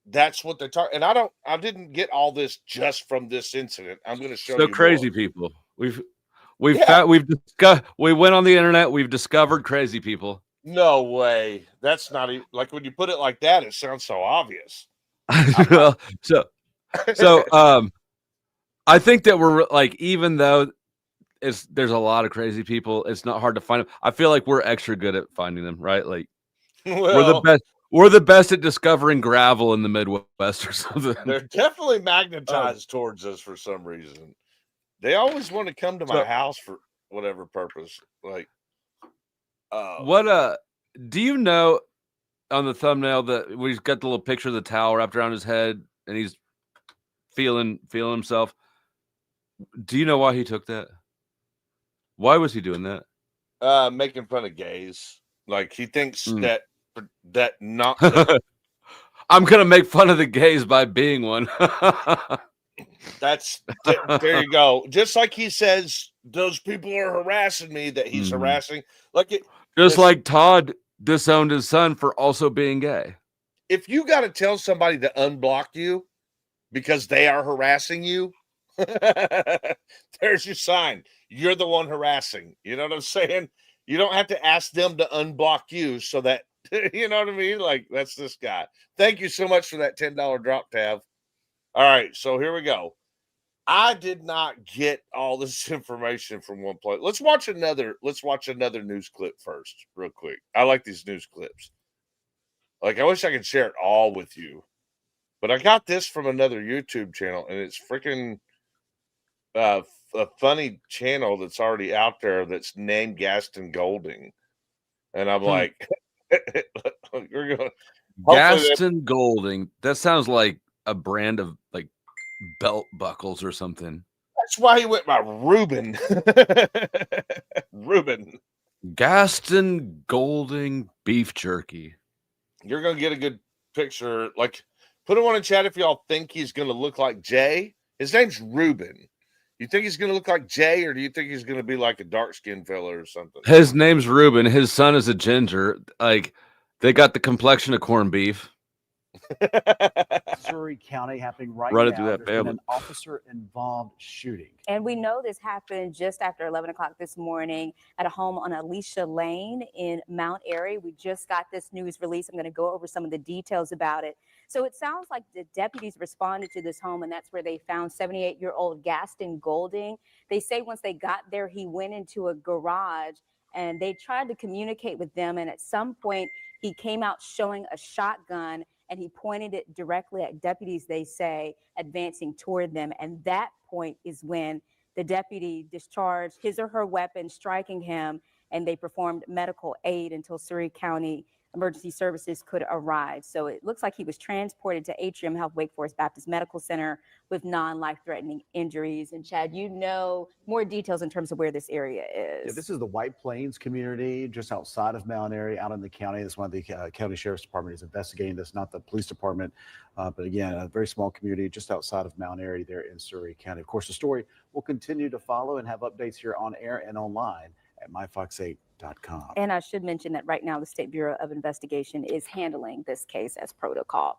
that's what they're talking. And I didn't get all this just from this incident. I'm going to show you. So crazy more. people. We went on the internet. We've discovered crazy people. No way. That's not even like when you put it like that. It sounds so obvious. Well, so I think that we're like, even though there's a lot of crazy people, it's not hard to find them. I feel like we're extra good at finding them, right? Like we're the best at discovering gravel in the Midwest or something. They're definitely magnetized towards us for some reason. They always want to come to my house for whatever purpose. Like, do you know on the thumbnail that we've got the little picture of the towel wrapped around his head and he's feeling himself? Do you know why he took that? Why was he doing that? Making fun of gays. Like he thinks that not. I'm gonna make fun of the gays by being one. There you go. Just like he says, those people are harassing me. That he's harassing. Like Todd disowned his son for also being gay. If you got to tell somebody to unblock you because they are harassing you, there's your sign. You're the one harassing. You know what I'm saying? You don't have to ask them to unblock you so that, you know what I mean? Like, that's this guy. Thank you so much for that $10 drop tab. All right, so here we go. I did not get all this information from one place. Let's watch another news clip first, real quick. I like these news clips. Like, I wish I could share it all with you. But I got this from another YouTube channel, and it's freaking a funny channel that's already out there that's named Gaston Golding. And I'm like, we're going Gaston Golding. That sounds like a brand of like belt buckles or something. That's why he went by Reuben. Reuben. Gaston Golding beef jerky. You're going to get a good picture. Like, put it on in chat if y'all think he's going to look like Jay. His name's Reuben. You think he's going to look like Jay, or do you think he's going to be like a dark-skinned fella or something? His name's Reuben. His son is a ginger. Like, they got the complexion of corned beef. Surrey County happening right Run now. it through that There's been family. an officer-involved shooting. And we know this happened just after 11 o'clock this morning at a home on Alicia Lane in Mount Airy. We just got this news release. I'm going to go over some of the details about it. So it sounds like the deputies responded to this home, and that's where they found 78-year-old Gaston Golding. They say once they got there, he went into a garage and they tried to communicate with them. And at some point, he came out showing a shotgun and he pointed it directly at deputies, they say, advancing toward them. And that point is when the deputy discharged his or her weapon, striking him, and they performed medical aid until Surrey County Emergency Services could arrive. So it looks like he was transported to Atrium Health Wake Forest Baptist Medical Center with non-life-threatening injuries. And Chad, you know more details in terms of where this area is. Yeah, this is the White Plains community just outside of Mount Airy, out in the county. This is one of the county sheriff's department is investigating this, not the police department. But again, a very small community just outside of Mount Airy there in Surrey County. Of course, the story will continue to follow and have updates here on air and online at myfox8.com. And I should mention that right now the State Bureau of Investigation is handling this case as protocol.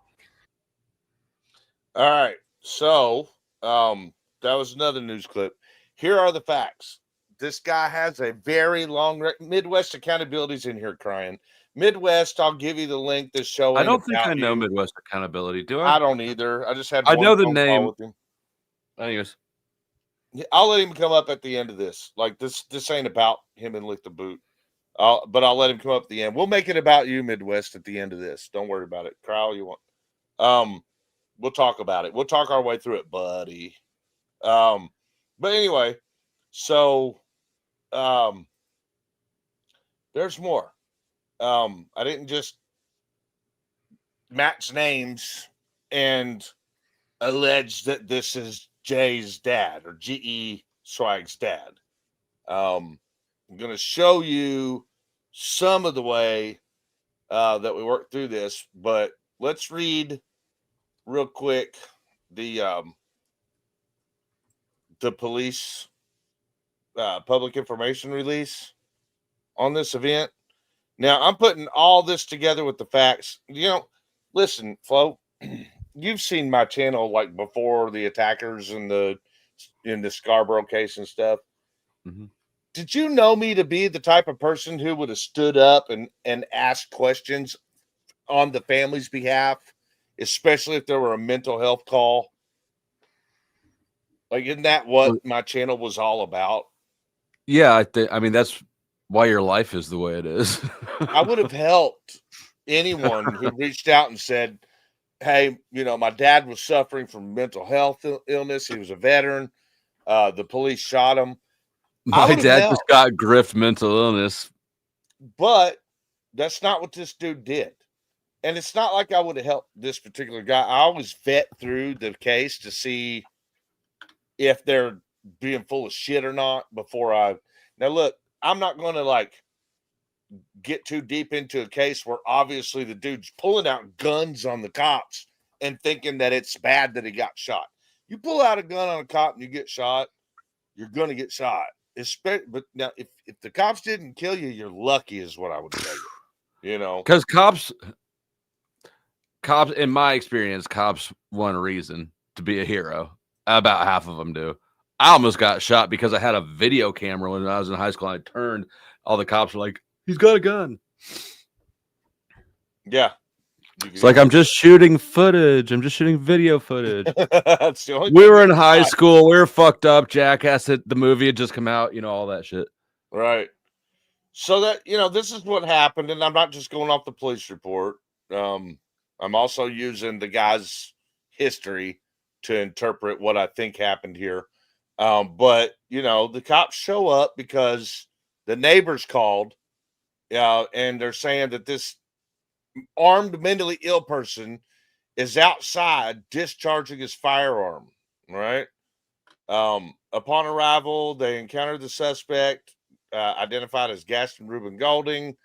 All right. So that was another news clip. Here are the facts. This guy has a very long Midwest Accountability's in here crying. Midwest, I'll give you the link this show. I don't think I know Midwest Accountability, do I I? don't either. I just had I one know the phone call name. with him. Anyways. I'll let him come up at the end of this. Like this ain't about him and Lick the Boot. But I'll let him come up at the end. We'll make it about you, Midwest, at the end of this. Don't worry about it. Cry all you want. We'll talk about it. We'll talk our way through it, buddy. But anyway, so there's more. I didn't just match names and allege that this is Jay's dad or GeSwag's dad. I'm going to show you some of the way that we work through this, but let's read real quick the police public information release on this event. Now, I'm putting all this together with the facts. You know, listen, Flo, you've seen my channel like before the attackers in the Scarborough case and stuff. Mm-hmm. Did you know me to be the type of person who would have stood up and asked questions on the family's behalf, especially if there were a mental health call? Like, isn't that what my channel was all about? Yeah, I mean, that's why your life is the way it is. I would have helped anyone who reached out and said, hey, you know, my dad was suffering from mental health illness. He was a veteran. The police shot him. My dad just got grift mental illness. But that's not what this dude did. And it's not like I would have helped this particular guy. I always vet through the case to see if they're being full of shit or not before I. Now, look, I'm not going to like get too deep into a case where obviously the dude's pulling out guns on the cops and thinking that it's bad that he got shot. You pull out a gun on a cop and you get shot, you're going to get shot. But now, if the cops didn't kill you, you're lucky, is what I would tell you. You know, because cops, in my experience, cops want a reason to be a hero. About half of them do. I almost got shot because I had a video camera when I was in high school. And I turned. All the cops were like, "He's got a gun." Yeah. It's like, I'm just shooting footage. I'm just shooting video footage. That's the only we were in high school. We were fucked up. Jackass, the movie had just come out. You know, all that shit. Right. So that, you know, this is what happened. And I'm not just going off the police report. I'm also using the guy's history to interpret what I think happened here. But, you know, the cops show up because the neighbors called. And they're saying that this armed, mentally ill person is outside discharging his firearm, right? Upon arrival, they encountered the suspect, identified as Gaston Reuben Golding.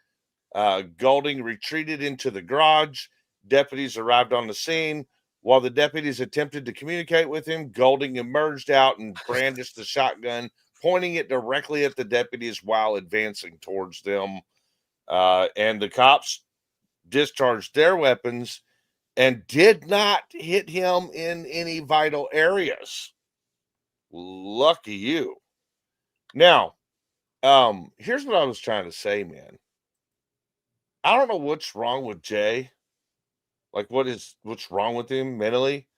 Golding retreated into the garage. Deputies arrived on the scene. While the deputies attempted to communicate with him, Golding emerged out and brandished the shotgun, pointing it directly at the deputies while advancing towards them. And the cops discharged their weapons and did not hit him in any vital areas. Lucky you. Now, here's what I was trying to say, man. I don't know what's wrong with Jay. Like, what's wrong with him mentally?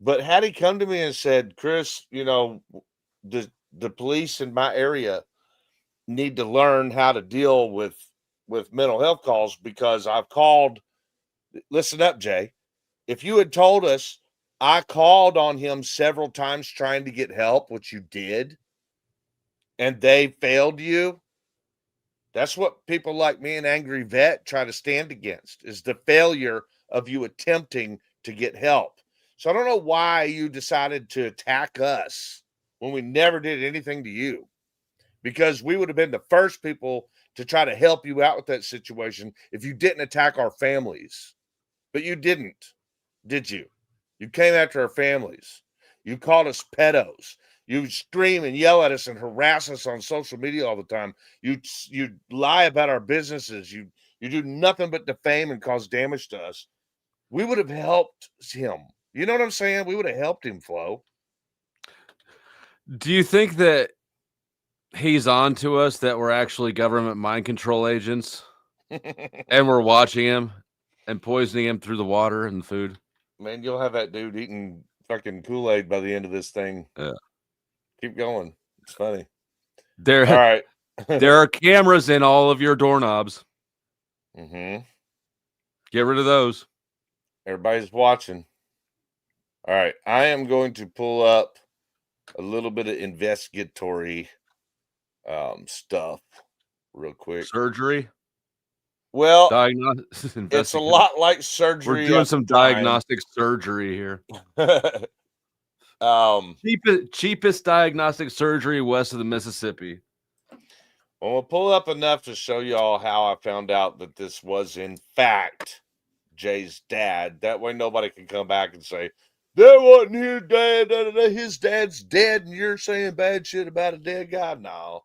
But had he come to me and said, Chris, the police in my area need to learn how to deal with mental health calls because I've called. Listen up, Jay. If you had told us I called on him several times trying to get help, which you did, and they failed you, that's what people like me and Angry Vet try to stand against, is the failure of you attempting to get help. So I don't know why you decided to attack us when we never did anything to you, because we would have been the first people to try to help you out with that situation if you didn't attack our families. But you didn't, did you? You came after our families. You called us pedos. You scream and yell at us and harass us on social media all the time. You lie about our businesses. You do nothing but defame and cause damage to us. We would have helped him. You know what I'm saying? We would have helped him, Flo. Do you think that he's on to us, that we're actually government mind control agents and we're watching him and poisoning him through the water and the food? Man, you'll have that dude eating fucking Kool-Aid by the end of this thing. Yeah. Keep going. It's funny. All right. There are cameras in all of your doorknobs. Mm-hmm. Get rid of those. Everybody's watching. All right. I am going to pull up a little bit of investigatory stuff real quick. Surgery? Well, it's a lot like surgery. We're doing some diagnostic surgery here. Cheapest diagnostic surgery west of the Mississippi. Well, we'll pull up enough to show y'all how I found out that this was in fact Jay's dad. That way nobody can come back and say, that wasn't his dad. His dad's dead and you're saying bad shit about a dead guy. No.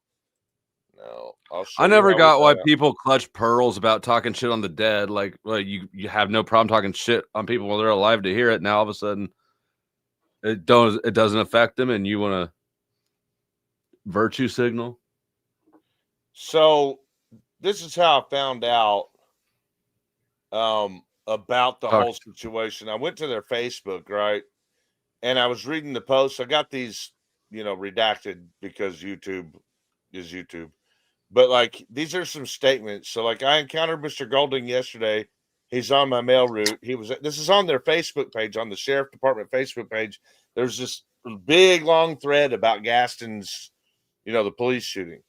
I never got why people clutch pearls about talking shit on the dead. Like you have no problem talking shit on people while they're alive to hear it. Now all of a sudden it doesn't affect them and you want to virtue signal. So this is how I found out about the whole situation. I went to their Facebook, right? And I was reading the posts. I got these, redacted because YouTube is YouTube. But like, these are some statements. So like, I encountered Mr. Golding yesterday. He's on my mail route. This is on their Facebook page, on the sheriff department Facebook page. There's this big long thread about Gaston's, the police shooting.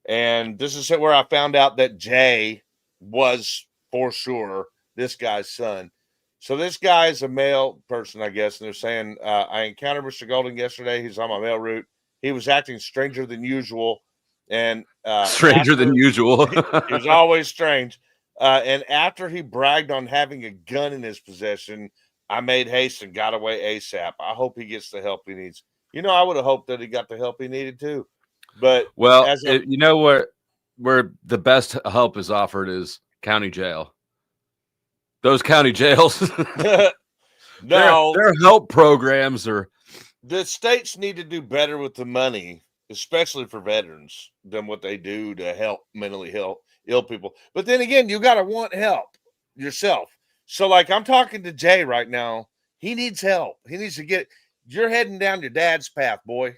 And this is where I found out that Jay was for sure this guy's son. So this guy is a male person, I guess. And they're saying, I encountered Mr. Golding yesterday. He's on my mail route. He was acting stranger than usual. And stranger than usual. He was always strange. And after he bragged on having a gun in his possession, I made haste and got away ASAP. I hope he gets the help he needs. I would have hoped that he got the help he needed too. But where the best help is offered is county jail. Those county jails, their help programs are. The states need to do better with the money, especially for veterans, than what they do to help mentally ill people. But then again, you got to want help yourself. So like, I'm talking to Jay right now. He needs help. He needs to you're heading down your dad's path, boy.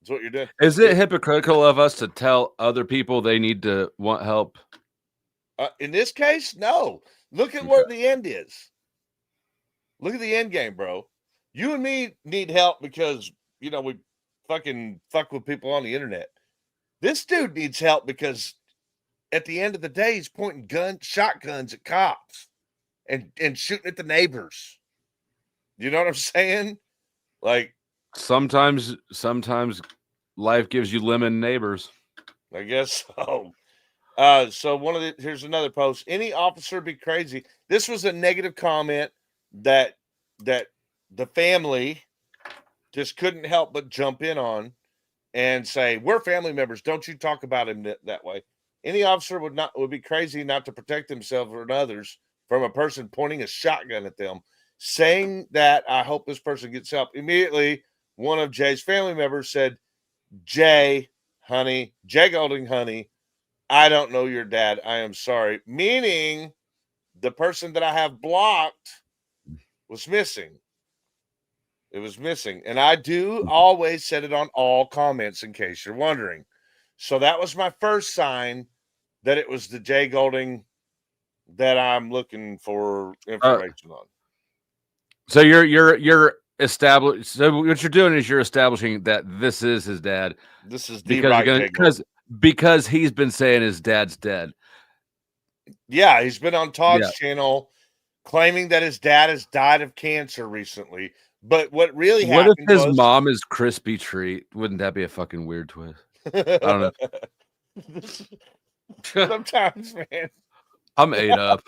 That's what you're doing. Is it hypocritical of us to tell other people they need to want help? In this case, no. Look at where the end is. Look at the end game, bro. You and me need help because, we fucking fuck with people on the internet. This dude needs help because at the end of the day, he's pointing shotguns at cops and shooting at the neighbors. You know what I'm saying? Like, sometimes life gives you lemon neighbors. I guess so. So here's another post. Any officer be crazy. This was a negative comment that the family just couldn't help but jump in on and say, we're family members. Don't you talk about him that way. Any officer would be crazy not to protect themselves or others from a person pointing a shotgun at them. Saying that, I hope this person gets help. Immediately, one of Jay's family members said, Jay Golding, honey, I don't know your dad. I am sorry. Meaning the person that I have blocked was missing. It was missing. And I do always set it on all comments in case you're wondering. So that was my first sign that it was the Jay Golding that I'm looking for information on. So you're established. So what you're doing is you're establishing that this is his dad. This is the right Jay Golding. Because he's been saying his dad's dead. Yeah, he's been on Todd's channel claiming that his dad has died of cancer recently. But what really happened What if his mom is Crispy Treat? Wouldn't that be a fucking weird twist? I don't know. Sometimes, man. I'm ate up.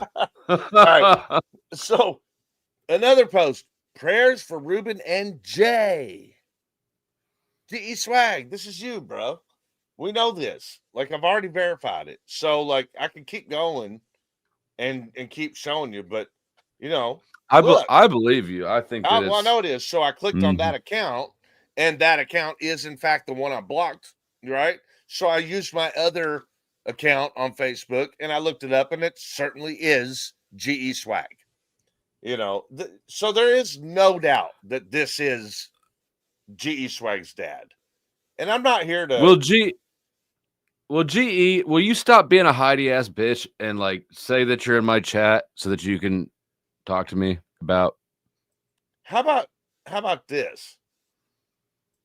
All right. So another post. Prayers for Ruben and Jay. GeSwag, this is you, bro. We know this. Like, I've already verified it. So, like, I can keep going and keep showing you, but you know, I believe you. I think that I know it is. So I clicked on that account, and that account is in fact the one I blocked, right? So I used my other account on Facebook and I looked it up, and it certainly is GeSwag. You know, so there is no doubt that this is GeSwag's dad. And I'm not here to will you stop being a hidey ass bitch and like say that you're in my chat so that you can talk to me about? How about this?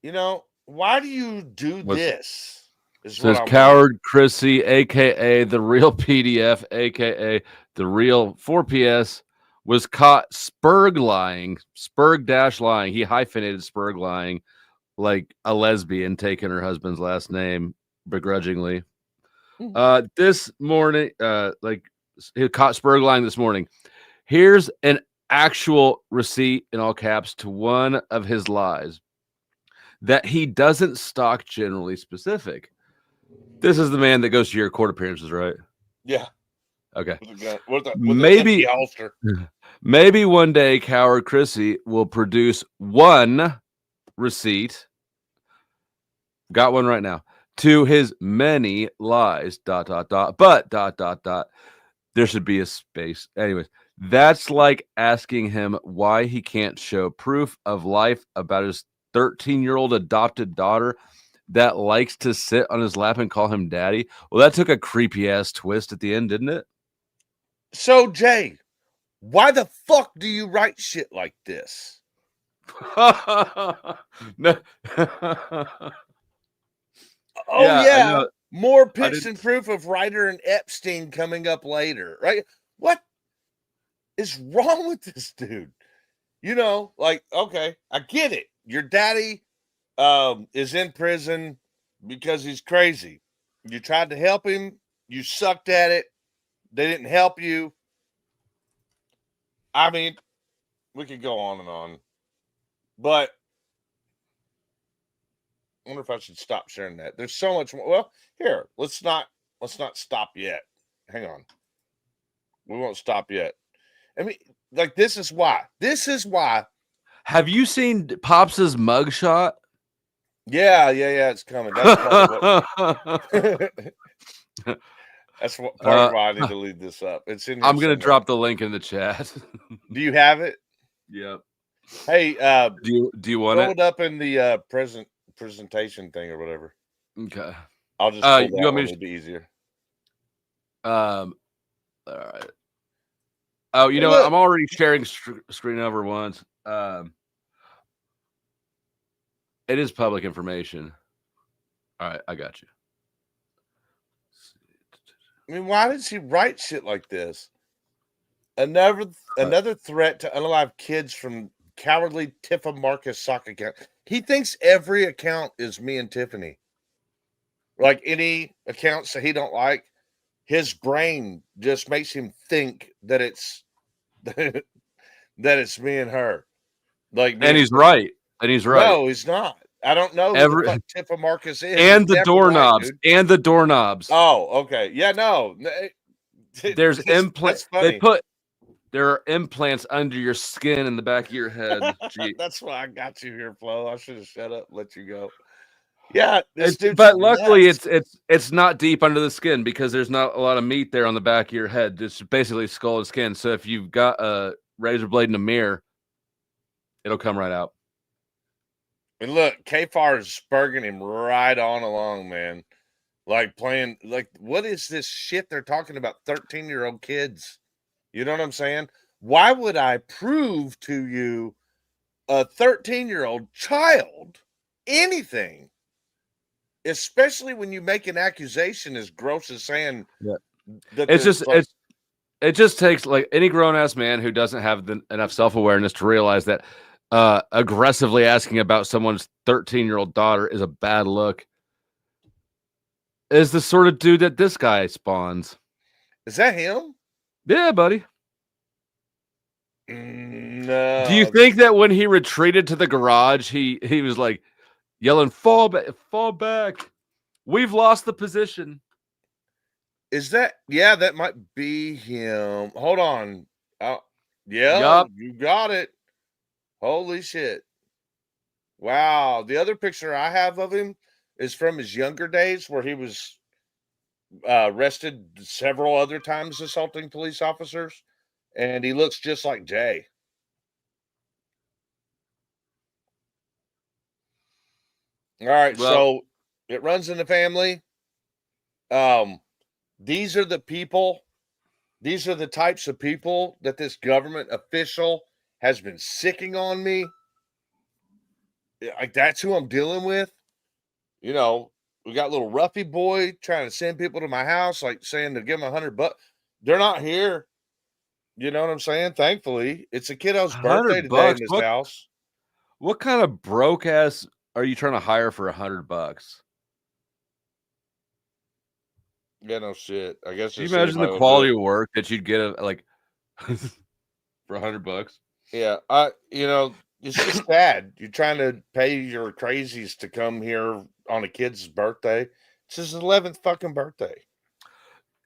You know, why do you do this? Says Coward Chrissy, aka the real PDF, aka the real 4PS, was caught Spurg lying. He hyphenated Spurg lying like a lesbian taking her husband's last name begrudgingly. This morning, like he caught Spurg lying this morning. Here's an actual receipt in all caps to one of his lies that he doesn't stock generally specific. This is the man that goes to your court appearances, right? Yeah. Okay. With the maybe holster. Maybe one day Coward Chrissy will produce one receipt. Got one right now. To his many lies. ... But ... There should be a space. Anyways, that's like asking him why he can't show proof of life about his 13-year-old adopted daughter that likes to sit on his lap and call him daddy. Well, that took a creepy ass twist at the end, didn't it? So, Jay, why the fuck do you write shit like this? No. Oh, yeah. More pics and proof of Ryder and Epstein coming up later, right? What is wrong with this dude? You know, like, okay, I get it. Your daddy is in prison because he's crazy. You tried to help him. You sucked at it. They didn't help you. I mean, we could go on and on. But I wonder if I should stop sharing that. There's so much more. Well, here, let's not stop yet. Hang on. We won't stop yet. I mean, like, this is why. Have you seen Pops's mugshot? Yeah, it's coming. That's part of why I need to lead this up. It's in. I'm going to drop the link in the chat. Do you have it? Yep. Hey, do you want throw it up in the presentation thing or whatever? Okay. I'll just pull that you want me to be easier. All right. Oh, you know what? I'm already sharing screen over once. It is public information. All right, I got you. I mean, why did she write shit like this? Another threat to unalive kids from cowardly Tifa Marcus sock account. He thinks every account is me and Tiffany. Like any accounts that he don't like, his brain just makes him think that it's that it's me and her. Like, and he's right. No, he's not. I don't know who the fuck Tifa Marcus is. And the doorknobs. Oh, okay. Yeah, no. There's implants. There are implants under your skin in the back of your head. That's why I got you here, Flo. I should have shut up, let you go. Yeah, but luckily it's not deep under the skin because there's not a lot of meat there on the back of your head. It's basically skull and skin. So if you've got a razor blade and a mirror, It'll come right out. And look, K-Far is spurging him right on along, man. Like playing, like, what is this shit they're talking about? 13-year-old kids. You know what I'm saying? Why would I prove to you, a 13-year-old child, anything? Especially when you make an accusation as gross as saying that It's there's, just like, it just takes like any grown ass man who doesn't have enough self awareness to realize that aggressively asking about someone's 13-year-old daughter is a bad look. Is the sort of dude that this guy spawns. Is that him? Yeah, buddy. No. Do you think that when he retreated to the garage, he was like yelling, fall back. We've lost the position. Is that, yeah, that might be him. Hold on. Yeah, Yup. You got it. Holy shit. Wow. The other picture I have of him is from his younger days where he was arrested several other times assaulting police officers, and he looks just like Jay. All right, Well- so it runs in the family. These are the people, these are the types of people that this government official has been sicking on me. Like, that's who I'm dealing with. You know, we got little Ruffy boy trying to send people to my house, like saying to give them $100. They're not here. You know what I'm saying? Thankfully, it's a kiddo's birthday today in this house. What kind of broke ass are you trying to hire for $100? Yeah, no shit. I guess. Can you imagine the quality of work that you'd get like for $100? Yeah, you know, it's just sad. You're trying to pay your crazies to come here on a kid's birthday. It's his 11th fucking birthday.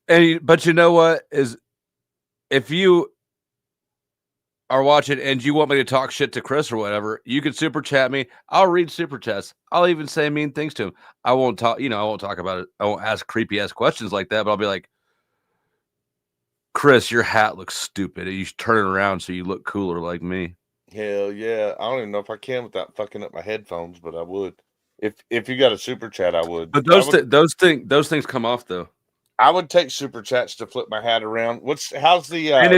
But you know what is, if you are watching and you want me to talk shit to Chris or whatever, you can super chat me. I'll read super chats. I'll even say mean things to him. I won't talk, I won't talk about it. I won't ask creepy ass questions like that, but I'll be like, Chris, your hat looks stupid. You should turn it around so you look cooler like me. Hell yeah. I don't even know if I can without fucking up my headphones, but I would. If you got a super chat, I would. But those things come off though. I would take super chats to flip my hat around. How's the and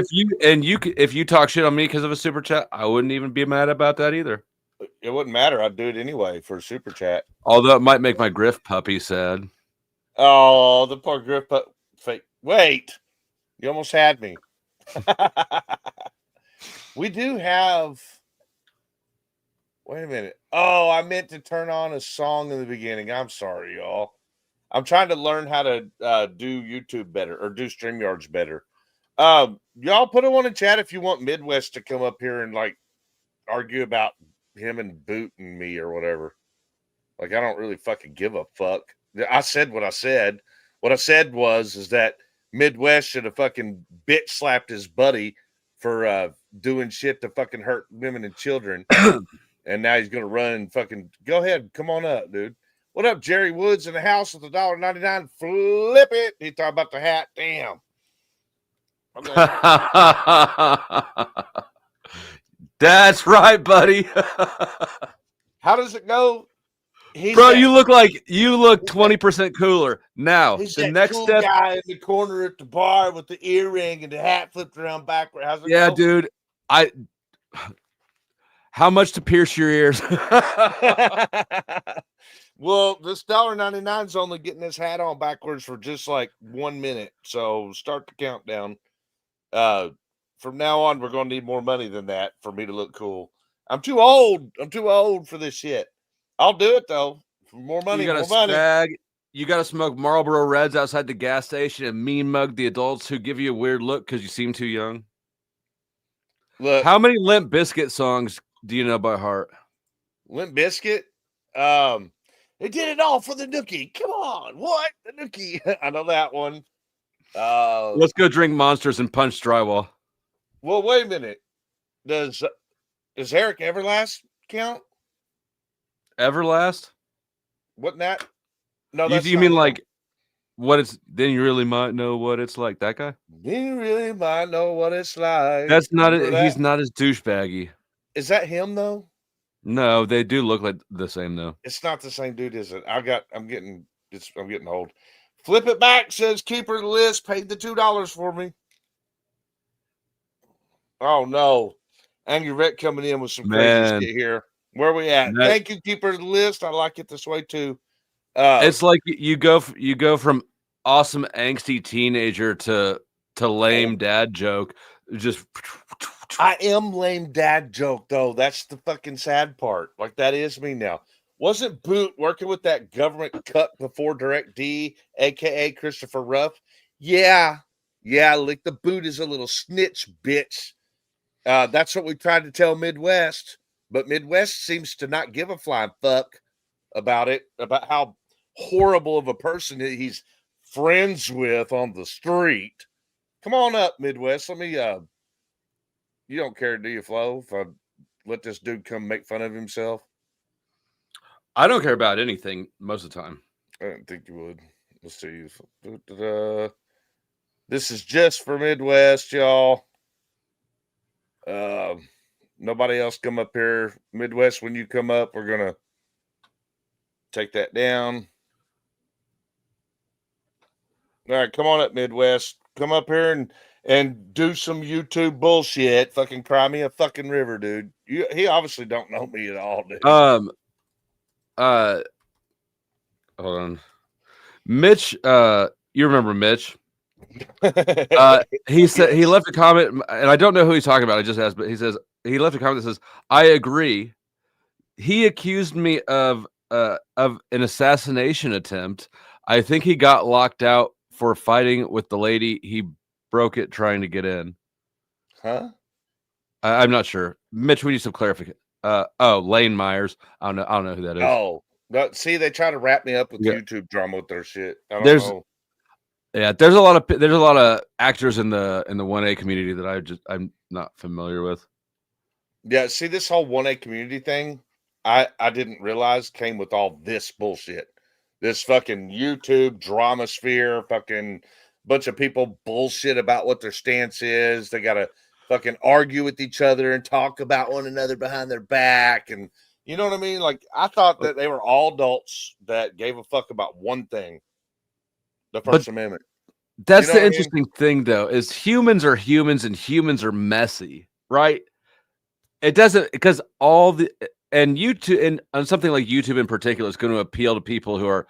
if you talk shit on me because of a super chat, I wouldn't even be mad about that either. It wouldn't matter. I'd do it anyway for a super chat. Although it might make my Griff puppy sad. Oh, the poor Griff fake. Wait, you almost had me. We do have. Wait a minute. Oh, I meant to turn on a song in the beginning. I'm sorry, y'all. I'm trying to learn how to do YouTube better or do StreamYards better. Y'all put it on in chat if you want Midwest to come up here and like argue about him and Boot and me or whatever. Like, I don't really fucking give a fuck. I said what I said. What I said is that Midwest should have fucking bitch slapped his buddy for doing shit to fucking hurt women and children. And now he's gonna run and fucking go ahead. Come on up, dude. What up, Jerry Woods in the house with $1.99? Flip it. He talking about the hat. Damn. That's right, buddy. How does it go? Bro, you look 20% cooler. Now, He's the that next cool step guy in the corner at the bar with the earring and the hat flipped around backward. How's it yeah, go? dude. How much to pierce your ears? Well, this $1.99 is only getting this hat on backwards for just like 1 minute. So start the countdown. From now on, we're going to need more money than that for me to look cool. I'm too old. I'm too old for this shit. I'll do it though. For more money, You more gotta money. You got to smoke Marlboro Reds outside the gas station and mean mug the adults who give you a weird look because you seem too young. Look, how many Limp Bizkit songs do you know by heart? Limp Bizkit? They did it all for the nookie. Come on, what? The nookie. I know that one. Let's go drink monsters and punch drywall. Well, wait a minute. Does Eric Everlast count? Everlast? Wasn't that? No, You mean like what it's then you really might know what it's like? That guy? You really might know what it's like. That's not Remember it. He's that? not as douchebaggy. Is that him though? No, they do look like the same though. It's not the same dude, is it? I'm getting old. Flip it back, says keeper of the list, paid the $2 for me. Oh no. Angry Rhett coming in with some crazy shit here. Where we at? Thank you, keeper of the list. I like it this way too. It's like you go from awesome angsty teenager to lame dad joke. Just I am lame dad joke though. That's the fucking sad part. Like that is me now. Wasn't Boot working with that government cut before Direct D, aka Christopher Ruff? Yeah. Like the Boot is a little snitch, bitch. That's what we tried to tell Midwest, but Midwest seems to not give a flying fuck about it, about how horrible of a person he's friends with on the street. Come on up, Midwest. Let me, you don't care, do you, Flo, if I let this dude come make fun of himself? I don't care about anything most of the time. I didn't think you would. Let's see. This is just for Midwest, y'all. Nobody else come up here. Midwest, when you come up, we're gonna take that down. All right, come on up, Midwest. Come up here and do some YouTube bullshit. Fucking cry me a fucking river, dude. He obviously don't know me at all, dude. Hold on. Mitch, you remember Mitch? He said he left a comment, and I don't know who he's talking about. I just asked, but he says he left a comment that says, "I agree. He accused me of an assassination attempt. I think he got locked out for fighting with the lady. He broke it trying to get in." Huh? I'm not sure. Mitch, we need some clarification. Lane Myers. I don't know who that is. Oh, no, see, they try to wrap me up with YouTube drama with their shit. I don't know. Yeah, there's a lot of actors in the 1A community that I'm not familiar with. Yeah, see, this whole 1A community thing, I didn't realize came with all this bullshit. This fucking YouTube drama sphere, fucking bunch of people bullshit about what their stance is. They gotta fucking argue with each other and talk about one another behind their back, and you know what I mean? Like, I thought that they were all adults that gave a fuck about one thing. The First Amendment. That's the interesting thing, though, is humans are humans and humans are messy, right? It doesn't, because and YouTube, and something like YouTube in particular is going to appeal to people who are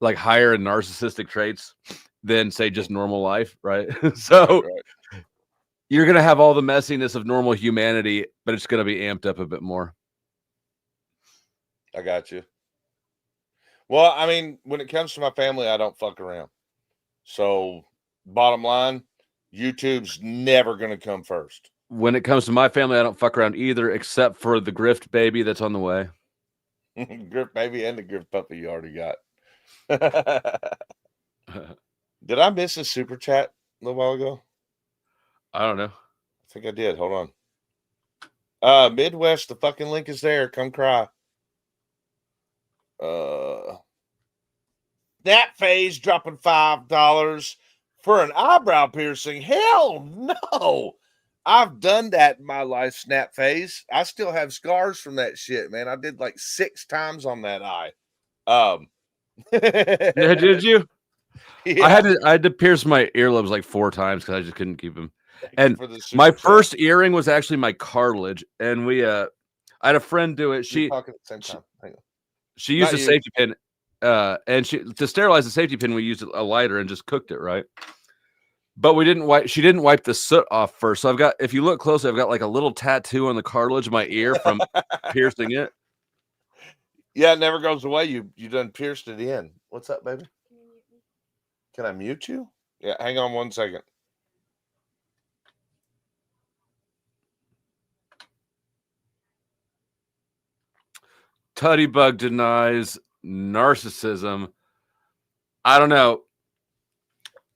like higher in narcissistic traits than, say, just normal life, right? So you're going to have all the messiness of normal humanity, but it's going to be amped up a bit more. I got you. Well, I mean, when it comes to my family, I don't fuck around. So, bottom line, YouTube's never going to come first. When it comes to my family, I don't fuck around either, except for the grift baby that's on the way. Grift baby and the grift puppy you already got. Did I miss a super chat a little while ago? I don't know. I think I did. Hold on. Midwest, the fucking link is there. Come cry. That phase dropping $5 for an eyebrow piercing. Hell no. I've done that in my life, Snap Phase. I still have scars from that shit, man. I did like 6 times on that eye. Yeah, did you? Yeah. I had to pierce my earlobes like 4 times because I just couldn't keep them. And my first earring was actually my cartilage. And I had a friend do it. She talking at the same time. Hang on. She used a safety pin, and to sterilize the safety pin, we used a lighter and just cooked it, right? But we didn't wipe. She didn't wipe the soot off first. So I've got, if you look closely, I've got like a little tattoo on the cartilage of my ear from piercing it. Yeah, it never goes away. You done pierced it in. What's up, baby? Can I mute you? Yeah, hang on 1 second. Tutty Bug denies narcissism. I don't know.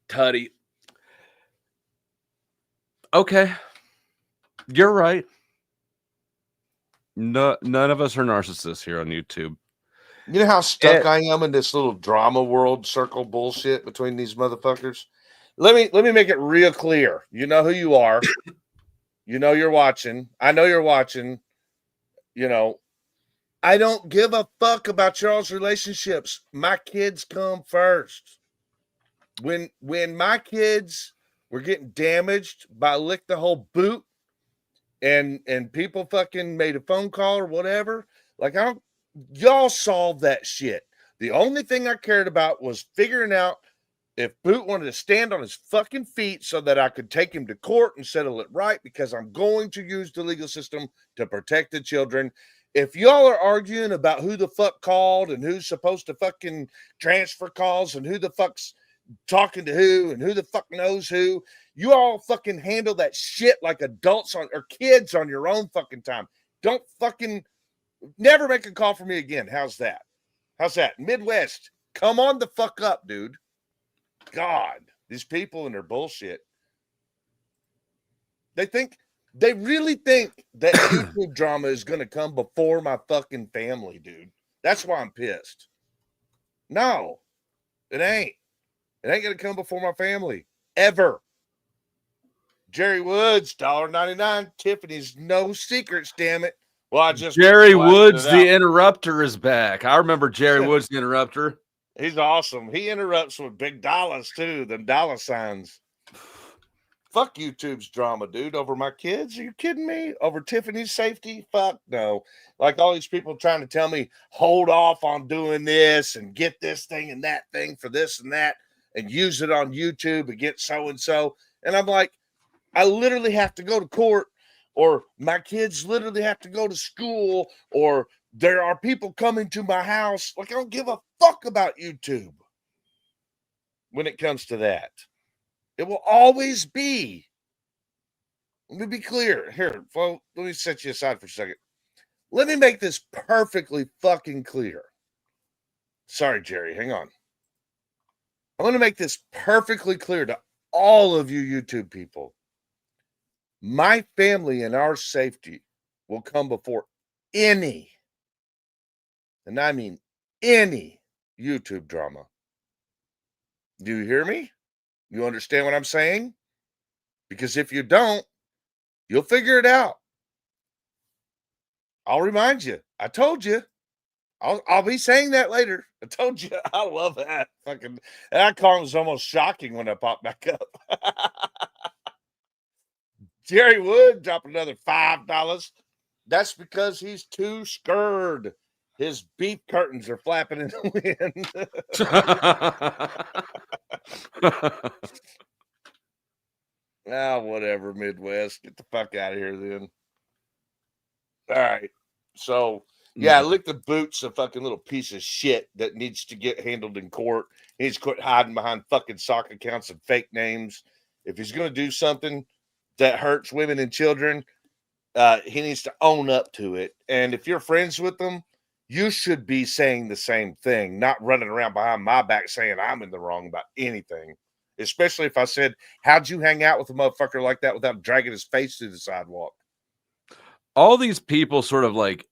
Tutty. Okay. You're right. No, none of us are narcissists here on YouTube. You know how stuck I am in this little drama world circle bullshit between these motherfuckers? Let me make it real clear. You know who you are. You know you're watching. I know you're watching. you know, I don't give a fuck about y'all's relationships. My kids come first. When my kids were getting damaged by lick the whole boot, and people fucking made a phone call or whatever, like y'all solved that shit. The only thing I cared about was figuring out if Boot wanted to stand on his fucking feet so that I could take him to court and settle it right, because I'm going to use the legal system to protect the children. If y'all are arguing about who the fuck called and who's supposed to fucking transfer calls and who the fuck's talking to who and who the fuck knows who, you all fucking handle that shit like adults or kids on your own fucking time. Don't fucking never make a call for me again. How's that? Midwest, come on the fuck up, dude. God, these people and their bullshit. They really think that YouTube drama is going to come before my fucking family, dude. That's why I'm pissed. No, it ain't. It ain't going to come before my family. Ever. Jerry Woods, $1.99. Tiffany's no secrets, damn it. Well, I just Jerry Woods, the interrupter, is back. I remember Jerry Woods, the interrupter. He's awesome. He interrupts with big dollars, too. Them dollar signs. Fuck YouTube's drama, dude. Over my kids? Are you kidding me? Over Tiffany's safety? Fuck no. Like all these people trying to tell me, hold off on doing this and get this thing and that thing for this and that and use it on YouTube against so-and-so. And I'm like, I literally have to go to court, or my kids literally have to go to school, or there are people coming to my house. Like, I don't give a fuck about YouTube when it comes to that. It will always be. Let me be clear. Here, let me set you aside for a second. Let me make this perfectly fucking clear. Sorry, Jerry, hang on. I want to make this perfectly clear to all of you YouTube people. My family and our safety will come before any, and I mean any, YouTube drama. Do you hear me? You understand what I'm saying? Because if you don't, you'll figure it out. I'll remind you. I told you. I'll be saying that later. I told you. I love that. Fucking that comment was almost shocking when I popped back up. Jerry Wood dropped another $5. That's because he's too scared. His beef curtains are flapping in the wind. Whatever, Midwest. Get the fuck out of here then. All right. So, yeah, lick the boot's a fucking little piece of shit that needs to get handled in court. He needs to quit hiding behind fucking sock accounts and fake names. If he's going to do something that hurts women and children, he needs to own up to it. And if you're friends with them, you should be saying the same thing, not running around behind my back saying I'm in the wrong about anything. Especially if I said, how'd you hang out with a motherfucker like that without dragging his face through the sidewalk? All these people sort of like,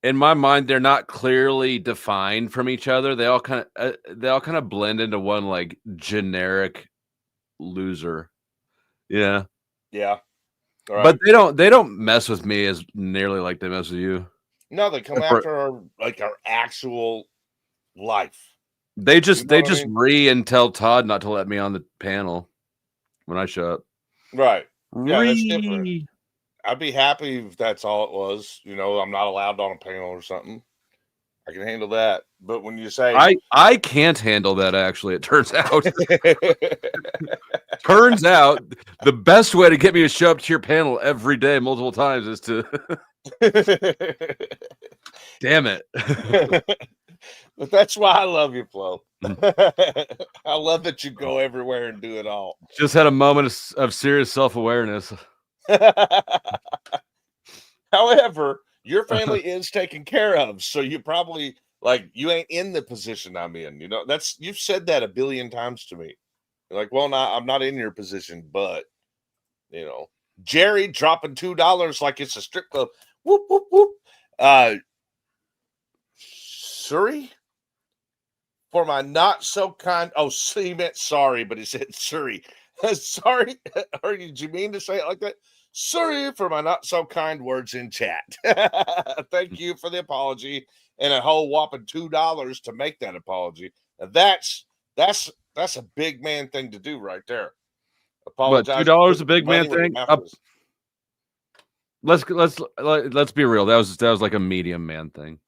in my mind, they're not clearly defined from each other. They all kind of blend into one like generic loser. Yeah. Yeah. Right. But they don't mess with me as nearly like they mess with you. No, they come after our actual life. They just re and tell Todd not to let me on the panel when I show up. Right. Yeah, that's different. I'd be happy if that's all it was. You know, I'm not allowed on a panel or something. I can handle that. But when you say I can't handle that, actually, it turns out. Turns out the best way to get me to show up to your panel every day, multiple times, is to damn it. But that's why I love you, Flo. I love that you go everywhere and do it all. Just had a moment of serious self-awareness. However, your family is taken care of, so you probably you ain't in the position I'm in. You know, you've said that a billion times to me. You're like, well, I'm not in your position, but you know, Jerry dropping $2 like it's a strip club. Whoop whoop whoop. Surrey, for my not so kind. Oh, he meant sorry, but he said Surrey. Sorry, or did you mean to say it like that? Sorry for my not so kind words in chat. Thank you for the apology and a whole whopping $2 to make that apology. Now that's a big man thing to do right there. But Apologize. $2 a big man Money where your thing? mouth is. Let's be real. That was like a medium man thing.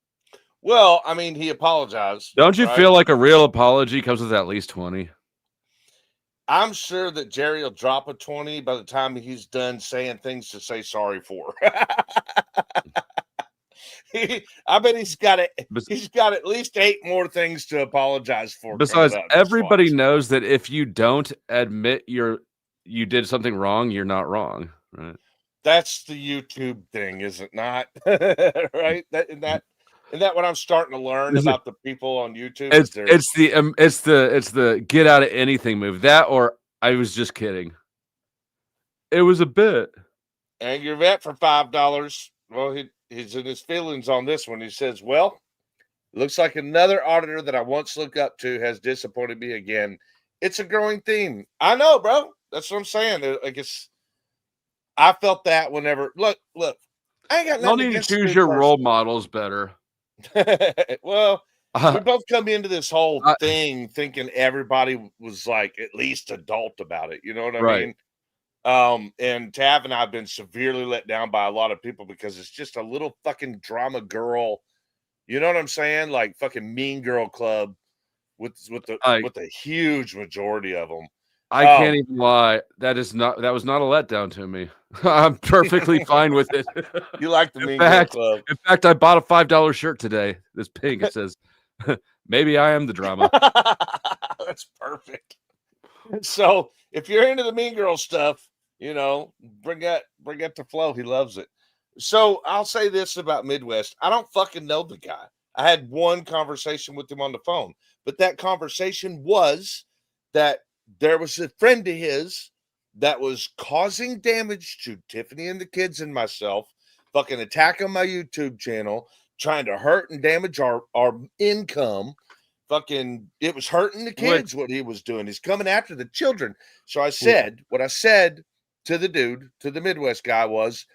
Well, I mean, he apologized. Don't you right? feel like a real apology comes with at least 20? I'm sure that Jerry will drop a 20 by the time he's done saying things to say sorry for. I bet he's got it. He's got at least 8 more things to apologize for. Besides, everybody knows that if you don't admit you did something wrong, you're not wrong, right? That's the YouTube thing, is it not? Right? Isn't that what I'm starting to learn about the people on YouTube? It's the get out of anything move. That or I was just kidding. It was a bit. Angry Vet for $5. Well, he's in his feelings on this one. He says, well, looks like another auditor that I once looked up to has disappointed me again. It's a growing theme. I know, bro. That's what I'm saying. I felt that whenever look, I ain't got nothing. You need to choose your role models better. Well, we both come into this whole thing thinking everybody was like at least adult about it. You know what I mean? And Tav and I have been severely let down by a lot of people because it's just a little fucking drama girl. You know what I'm saying? Like fucking Mean Girl Club with the huge majority of them. I can't even lie. That was not a letdown to me. I'm perfectly fine with it. You like the Mean Girl Club. In fact, I bought a $5 shirt today. This pink. It says, maybe I am the drama. That's perfect. So if you're into the Mean Girl stuff, you know, bring that to Flo. He loves it. So I'll say this about Midwest. I don't fucking know the guy. I had one conversation with him on the phone, but that conversation was that there was a friend of his that was causing damage to Tiffany and the kids and myself, fucking attacking my YouTube channel, trying to hurt and damage our income. Fucking, it was hurting the kids what he was doing. He's coming after the children. So I said, what I said to the dude, to the Midwest guy was,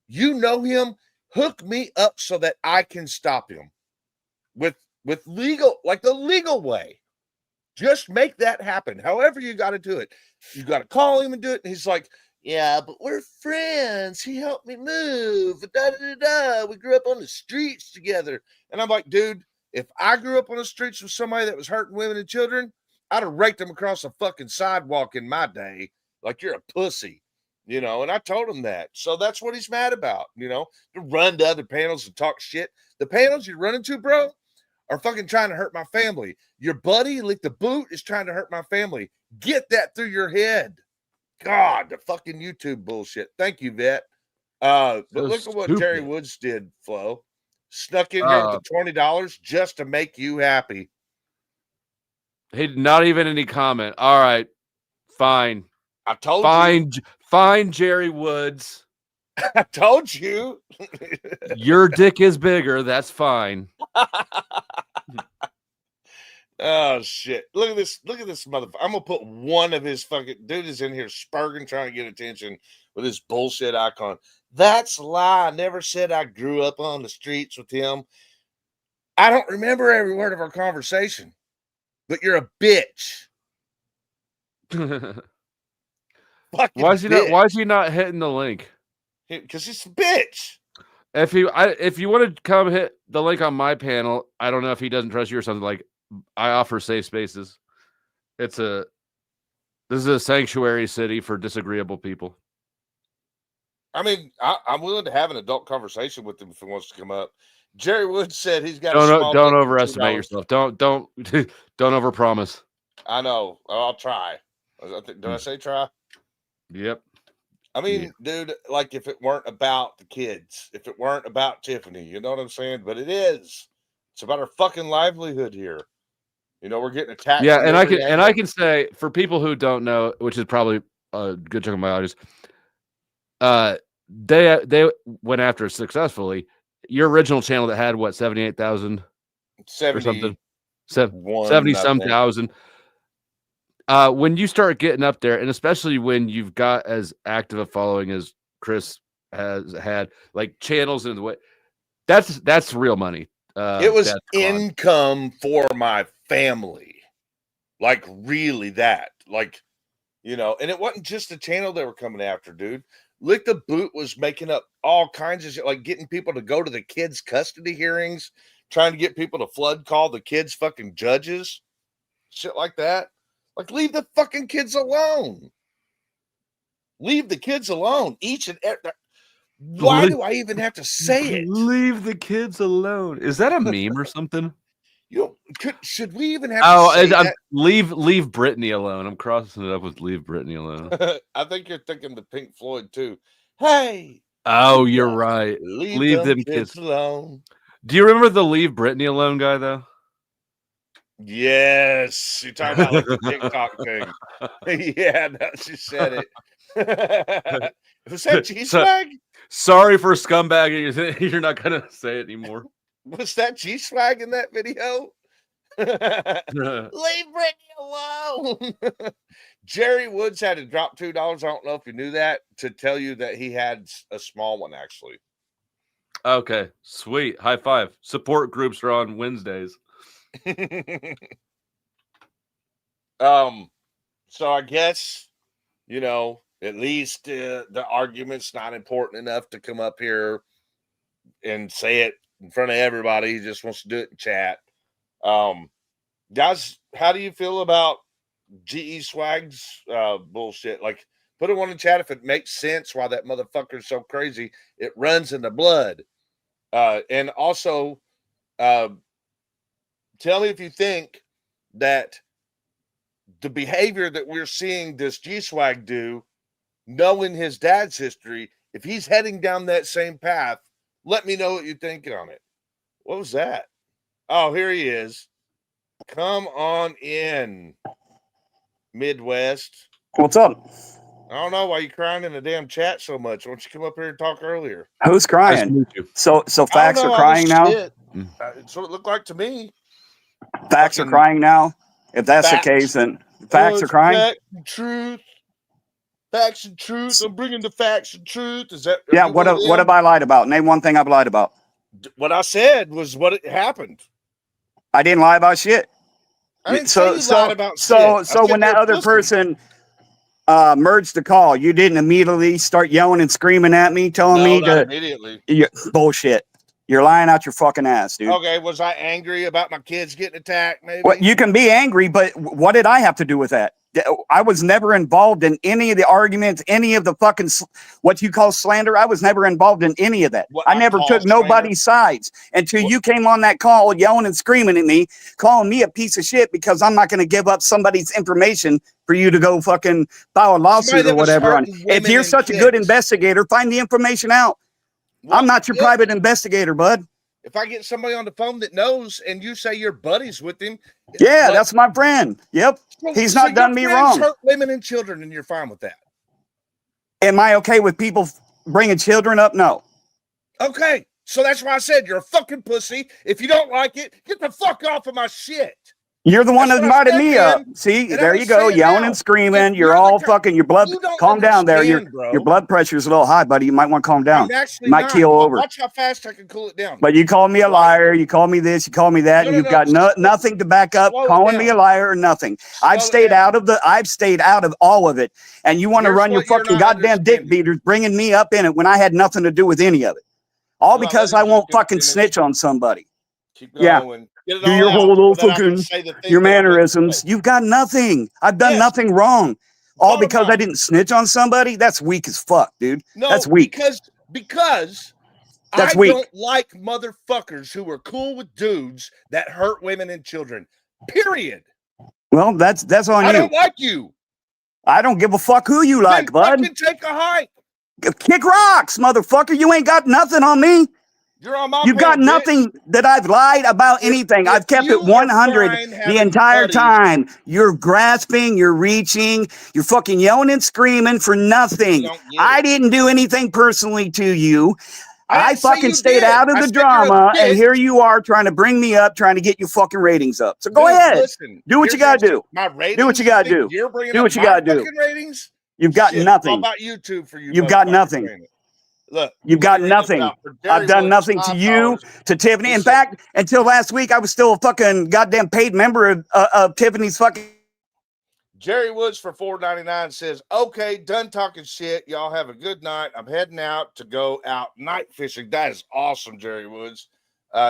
you know him, hook me up so that I can stop him with legal, like the legal way. Just make that happen. However you got to do it. You got to call him and do it. And he's like, yeah, but we're friends. He helped me move. We grew up on the streets together. And I'm like, dude, if I grew up on the streets with somebody that was hurting women and children, I'd have raked them across a fucking sidewalk in my day. Like you're a pussy, you know? And I told him that. So that's what he's mad about, you know? To run to other panels and talk shit. The panels you're running to, bro, are fucking trying to hurt my family. Your buddy, Lick the Boot, is trying to hurt my family. Get that through your head. God, the fucking YouTube bullshit. Thank you, Vet. But look at what Terry Woods did, Flo. Snuck in here with the $20 just to make you happy. He not even any comment. All right, fine. I told you. Fine, Jerry Woods. I told you. Your dick is bigger. That's fine. Oh shit! Look at this motherfucker. I'm gonna put one of his fucking dude is in here spurging, trying to get attention with his bullshit icon. That's a lie. I never said I grew up on the streets with him. I don't remember every word of our conversation, but you're a bitch. Why is he not hitting the link? Because he's a bitch. If you want to come hit the link on my panel, I don't know if he doesn't trust you or something. Like, I offer safe spaces. This is a sanctuary city for disagreeable people. I mean, I'm willing to have an adult conversation with him if he wants to come up. Jerry Wood said he's got. Don't overestimate yourself. Don't overpromise. I know. I'll try. Did I say try? Yep. I mean, dude, like if it weren't about the kids, if it weren't about Tiffany, you know what I'm saying? But it is. It's about our fucking livelihood here. You know, we're getting attacked. Yeah, and I can say for people who don't know, which is probably a good chunk of my audience, they went after it successfully. Your original channel that had what 78,000 or something, 70-some thousand. When you start getting up there, and especially when you've got as active a following as Chris has had, like channels in the way. That's real money. It was that's gone. income for my family. Like really that. Like, you know, and it wasn't just the channel they were coming after, dude. Lick the Boot was making up all kinds of shit, like getting people to go to the kids' custody hearings, trying to get people to flood call the kids' fucking judges, shit like that. Like, leave the fucking kids alone. Leave the kids alone. Each and every. Why do I even have to say it? Leave the kids alone. Is that a meme or something? Should we even have to say that? Leave Brittany alone. I'm crossing it up with leave Brittany alone. I think you're thinking the Pink Floyd too. Hey. Oh, you're right. Leave them kids alone. Do you remember the leave Brittany alone guy though? Yes. You're talking about like the TikTok thing. Yeah, no, she said it. Was that GeSwag? Sorry for scumbagging. You're not gonna say it anymore. Was that GeSwag in that video? Leave Brittany alone. Jerry Woods had to drop $2. I don't know if you knew that, to tell you that he had a small one actually. Okay, sweet. High five. Support groups are on Wednesdays. So I guess, you know, at least the argument's not important enough to come up here and say it in front of everybody. He just wants to do it in chat. Guys, how do you feel about GeSwag's bullshit? Like, put it one in chat if it makes sense why that motherfucker's so crazy. It runs in the blood. And also, tell me if you think that the behavior that we're seeing this GeSwag do, knowing his dad's history, if he's heading down that same path, let me know what you think on it. What was that? Oh, here he is. Come on in, Midwest. What's up? I don't know why you crying in the damn chat so much. Why don't you come up here and talk earlier? Who's crying? So facts are crying now? It's what it looked like to me. Facts are crying now? If that's the case, then facts are crying? Facts and truth. Facts and truth. I'm bringing the facts and truth. Is that? Yeah, what have I lied about? Name one thing I've lied about. What I said was what it happened. I didn't lie about shit. I didn't say you lied about shit. So when that other person merged the call, you didn't immediately start yelling and screaming at me, telling me to immediately. Bullshit. You're lying out your fucking ass, dude. Okay, was I angry about my kids getting attacked? Maybe. Well, you can be angry, but what did I have to do with that? I was never involved in any of the arguments, any of the fucking what you call slander. I was never involved in any of that. I never took nobody's sides until you came on that call yelling and screaming at me, calling me a piece of shit because I'm not going to give up somebody's information for you to go fucking file a lawsuit or whatever. If you're such a good investigator, find the information out. Well, I'm not your private investigator, bud. If I get somebody on the phone that knows and you say you're buddies with him. Yeah, that's my friend. Yep. He's not done me wrong. Hurt women and children and you're fine with that. Am I okay with people bringing children up? No. Okay. So that's why I said you're a fucking pussy. If you don't like it, get the fuck off of my shit. You're the one that invited me up. See, there you go, yelling and screaming. You're all fucking, your blood, calm down there. Your blood pressure is a little high, buddy. You might want to calm down. You might keel over. Watch how fast I can cool it down. But you called me a liar. You called me this. You called me that. And you've got nothing to back up calling me a liar or nothing. I've stayed out of all of it. And you want to run your fucking goddamn dick beaters bringing me up in it when I had nothing to do with any of it. All because I won't fucking snitch on somebody. Yeah. Do your whole little fucking your mannerisms. You've got nothing. I've done nothing wrong. All because I didn't snitch on somebody. That's weak as fuck, dude. No, that's weak. Because that's I weak. Don't like motherfuckers who are cool with dudes that hurt women and children. Period. Well, that's on you. I don't like you. I don't give a fuck who you like, bud. Fucking take a hike. Kick rocks, motherfucker. You ain't got nothing on me. You're on my You've got nothing that I've lied about anything. I've kept it 100 the entire time. You're grasping, you're reaching, you're fucking yelling and screaming for nothing. I didn't do anything personally to you. I fucking stayed out of the drama, and here you are trying to bring me up, trying to get your fucking ratings up. So go ahead. Do what you got to do. Do what you got to do. Do what you got to do. Ratings? You've got nothing. How about YouTube for you? You've got nothing. look, You've got check this nothing. out. For Jerry I've done Woods, nothing to you, $5. to Tiffany. He In said- fact, until last week, I was still a fucking goddamn paid member of Tiffany's fucking. Jerry Woods for $4.99 says, okay, done talking shit. Y'all have a good night. I'm heading out to go out night fishing. That is awesome, Jerry Woods.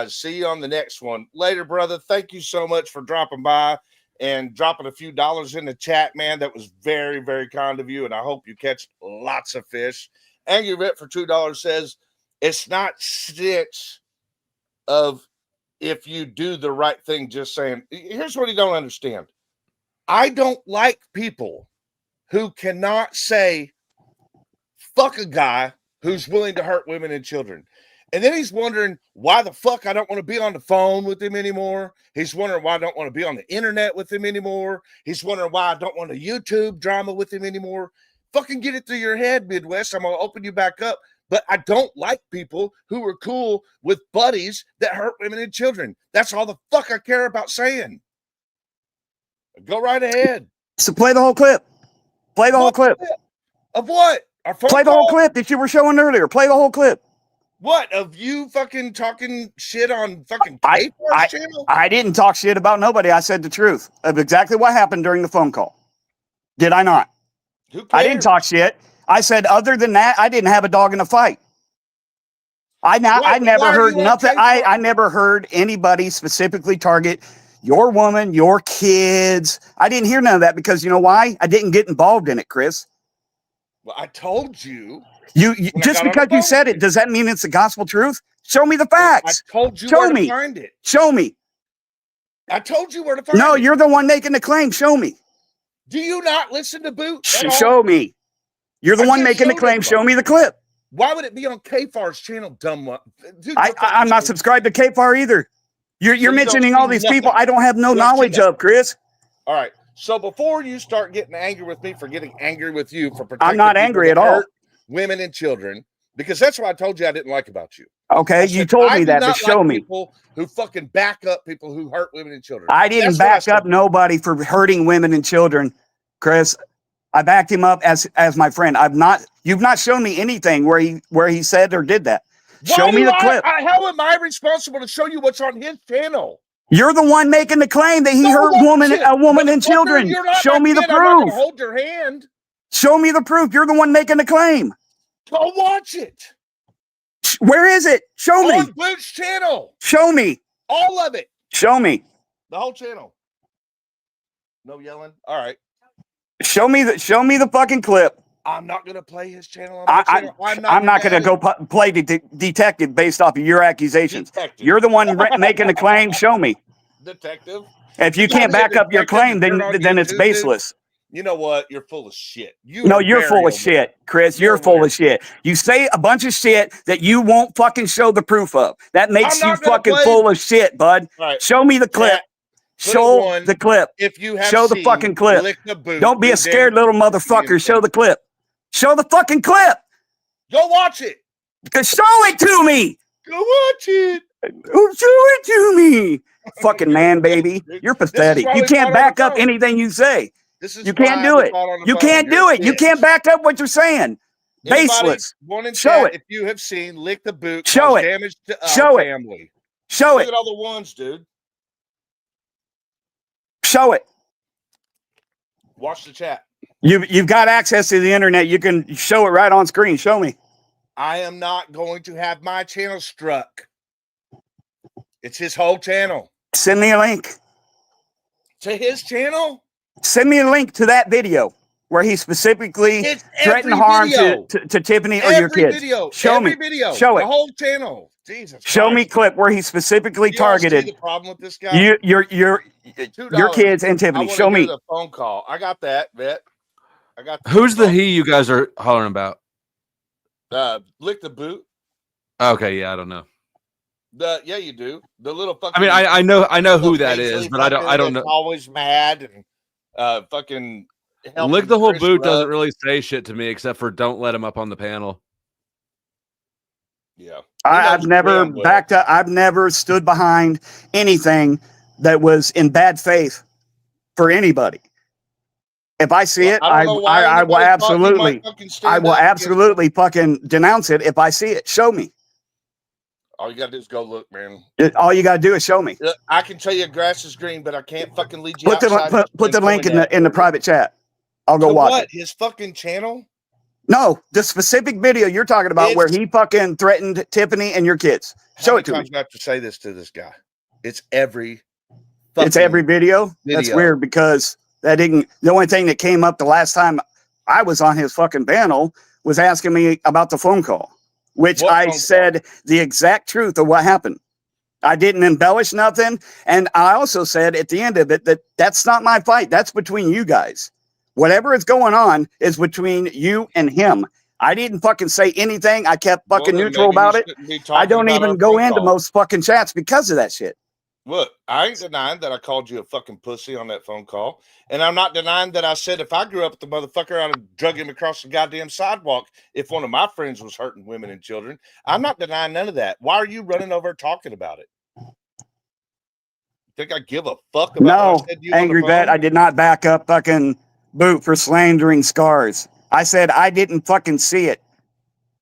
See you on the next one. Later, brother. Thank you so much for dropping by and dropping a few dollars in the chat, man. That was very, very kind of you, and I hope you catch lots of fish. Angry Vet for $2 says, it's not sense of if you do the right thing, just saying. Here's what you don't understand. I don't like people who cannot say, fuck a guy who's willing to hurt women and children. And then he's wondering why the fuck I don't want to be on the phone with him anymore. He's wondering why I don't want to be on the internet with him anymore. He's wondering why I don't want a YouTube drama with him anymore. Fucking get it through your head, Midwest. I'm going to open you back up. But I don't like people who are cool with buddies that hurt women and children. That's all the fuck I care about saying. Go right ahead. So play the whole clip. Play the whole clip. Of what? Our phone Play the whole call? clip that you were showing earlier. Play the whole clip. What? Of you fucking talking shit on fucking K-Force channel? I didn't talk shit about nobody. I said the truth of exactly what happened during the phone call. Did I not? Who cares? I didn't talk shit. I said, other than that, I didn't have a dog in the fight. I never heard nothing. I never heard anybody specifically target your woman, your kids. I didn't hear none of that because you know why? I didn't get involved in it, Chris. Well, I told you. You just because you said it, does that mean it's the gospel truth? Show me the facts. I told you Show where me. to find it. Show me. I told you where to find it. No, you're the one making the claim. Show me. Do you not listen to Boot? Show me. You're the one making the claim. Show me the clip. Why would it be on K-Far's channel, dumb one? Dude, I'm not subscribed to KFAR either. You're mentioning all these people I don't have no knowledge of, Chris. All right. So before you start getting angry with me for getting angry with you for protecting I'm not people angry that at all. hurt women and children, because that's what I told you I didn't like about you. Okay, you told me that, but show me. People who fucking back up people who hurt women and children. I didn't back up nobody for hurting women and children, Chris. I backed him up as my friend. You've not shown me anything where he said or did that. Show me the clip. How am I responsible to show you what's on his channel? You're the one making the claim that he hurt a woman and children. Show me the I'm not gonna proof. hold your hand. Show me the proof. You're the one making the claim. Go watch it. Where is it? Show me. On Boot's channel. Show me. All of it. Show me. The whole channel. No yelling. All right. Show me the fucking clip. I'm not gonna play his channel. On my channel. I'm not going to go play detective based off of your accusations. Detective. You're the one making the claim. Show me. Detective. If you can't back up your claim, then it's baseless. You know what? You're full of shit. You're full of shit, Chris. You're full of shit. You say a bunch of shit that you won't fucking show the proof of. That makes you fucking full of shit, bud. Right. Show me the clip. Show the clip. If you have show the fucking clip. Don't be a scared little motherfucker. Show the clip. Show the fucking clip. Go watch it. Show it to me. Go watch it. Show it to me. Fucking man, baby. You're pathetic. You can't back up anything you say. You can't do it. You can't do it. You can't back up what you're saying. Baseless. Show it. If you have seen Lick the Boot, show it. Damage to show it. Family. Show Look it. at all the ones, dude. Show it. Watch the chat. You've got access to the internet. You can show it right on screen. Show me. I am not going to have my channel struck. It's his whole channel. Send me a link. To his channel? Send me a link to that video where he specifically threatened harm to Tiffany or your kids. Show me. Video. Show it. The whole channel. Jesus. Show me clip where he specifically targeted the problem with this guy? your kids and Tiffany. Show me the phone call. I got that, Vet. I got. Who's the he you guys are hollering about? Lick the Boot. Okay, yeah, I don't know. Yeah, you do. The little fucking. I mean, I know who that is, but I don't know. Always mad and fucking. Lick the whole boot doesn't really say shit to me except for don't let him up on the panel. Yeah, I've never backed up. I've never stood behind anything that was in bad faith for anybody. If I see it, I don't know why I will anybody thought you might absolutely, fucking stand I will up against absolutely fucking denounce it if I see it. Show me. All you gotta do is go look, man. All you gotta do is show me. I can tell you grass is green, but I can't fucking lead you Put outside. the link in the the private chat. I'll go to watch what? it. His fucking channel? No, the specific video you're talking about where he fucking threatened Tiffany and your kids. Show it to me. How many times do I have to say this to this guy? It's every video. That's weird because the only thing that came up the last time I was on his fucking panel was asking me about the phone call, which I said the exact truth of what happened. I didn't embellish nothing. And I also said at the end of it that that's not my fight. That's between you guys. Whatever is going on is between you and him. I didn't fucking say anything. I kept fucking neutral about it. I don't even go into most fucking chats because of that shit. Look, I ain't denying that I called you a fucking pussy on that phone call. And I'm not denying that I said if I grew up with the motherfucker, I'd have drug him across the goddamn sidewalk if one of my friends was hurting women and children. I'm not denying none of that. Why are you running over talking about it? Think I give a fuck about what I said to you Angry on the phone? Vet, I did not back up fucking Boot for slandering scars. I said I didn't fucking see it.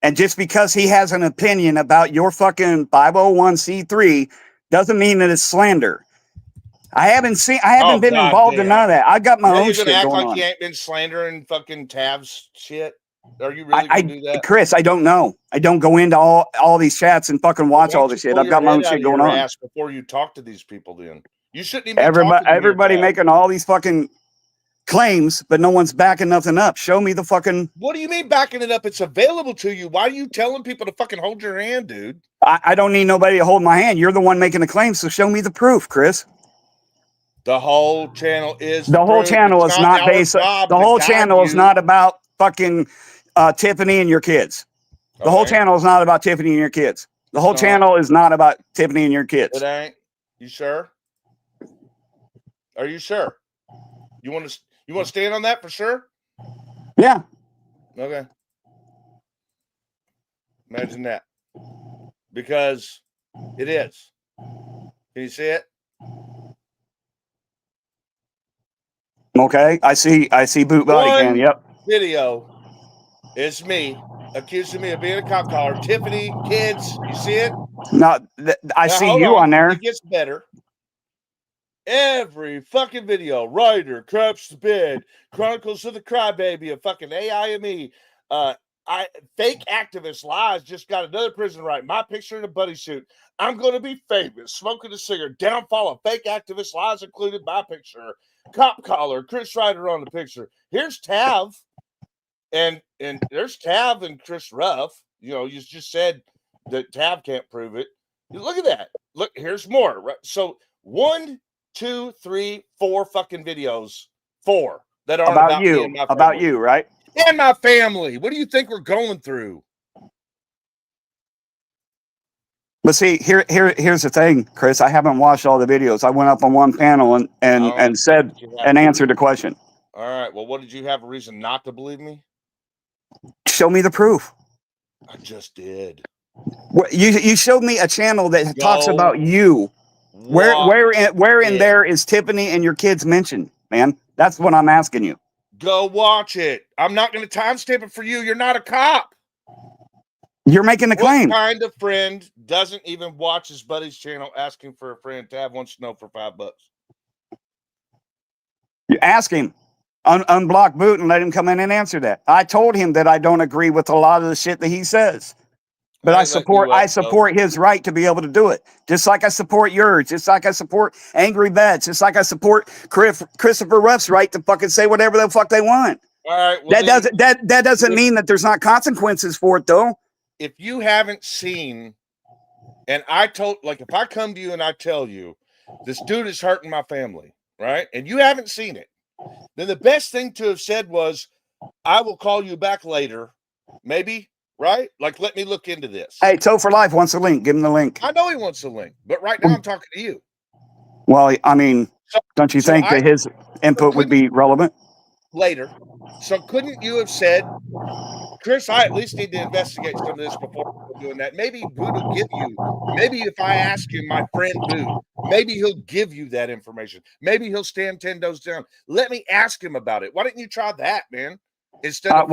And just because he has an opinion about your fucking 501c3 doesn't mean that it's slander. I haven't been involved in none of that. I got my own shit act going like on. you ain't been slandering fucking Tav's shit. Are you really gonna do that? Chris, I don't know. I don't go into all these chats and fucking watch all this shit. I've got my own shit going on. Before you talk to these people, then you shouldn't even. Everybody making all these fucking claims, but no one's backing nothing up. Show me the fucking. What do you mean backing it up? It's available to you. Why are you telling people to fucking hold your hand, dude? I don't need nobody to hold my hand. You're the one making the claim, so show me the proof, Chris. The whole channel is the whole channel is not based. The whole channel is not about fucking Tiffany and your kids. The whole channel is not about Tiffany and your kids. The whole channel is not about Tiffany and your kids. It ain't. You sure? Are you sure? You want to stand on that for sure? Yeah. Okay. Imagine that. Because it is. Can you see it? Okay. I see boot body cam. Yep. Video is me accusing me of being a cop caller. Tiffany, kids, you see it? No, I see you on there. It gets better. Every fucking video, Ryder craps the bed, Chronicles of the Crybaby, a fucking AIME, fake activist lies. Just got another prison right. My picture in a buddy suit. I'm going to be famous. Smoking a cigarette. Downfall of fake activist lies included my picture. Cop collar. Chris Ryder on the picture. Here's Tav, and there's Tav and Chris Ruff. You know, you just said that Tav can't prove it. Look at that. Look, here's more. Right? So 1, 2, 3, 4 fucking videos. 4 that are about you. Me and my family. About you, right? And my family. What do you think we're going through? But see, here's the thing, Chris. I haven't watched all the videos. I went up on one panel and said and answered the question. All right. Well, what did you have a reason not to believe me? Show me the proof. I just did. You showed me a channel that talks about you. Where in there is Tiffany and your kids mentioned, man? That's what I'm asking you. Go watch it. I'm not going to timestamp it for you. You're not a cop. You're making the claim. What kind of friend doesn't even watch his buddy's channel asking for a friend? Tab wants to know for $5. You ask him. Unblock Boot and let him come in and answer that. I told him that I don't agree with a lot of the shit that he says. But I support his right to be able to do it. Just like I support yours. Just like I support Angry Vets. Just like I support Christopher Ruff's right to fucking say whatever the fuck they want. All right. Well, that doesn't mean that there's not consequences for it, though. If you haven't seen, and if I come to you and I tell you this dude is hurting my family, right? And you haven't seen it, then the best thing to have said was, I will call you back later. Maybe. Right? Like, let me look into this. Hey, Toe for Life wants a link. Give him the link. I know he wants a link, but right now I'm talking to you. Well, I mean, don't you think that his input would be relevant? later. So couldn't you have said, Chris, I at least need to investigate some of this before doing that. Maybe Boot will give you, maybe if I ask him, my friend Boot, maybe he'll give you that information. Maybe he'll stand 10 toes down. Let me ask him about it. Why didn't you try that, man? Instead of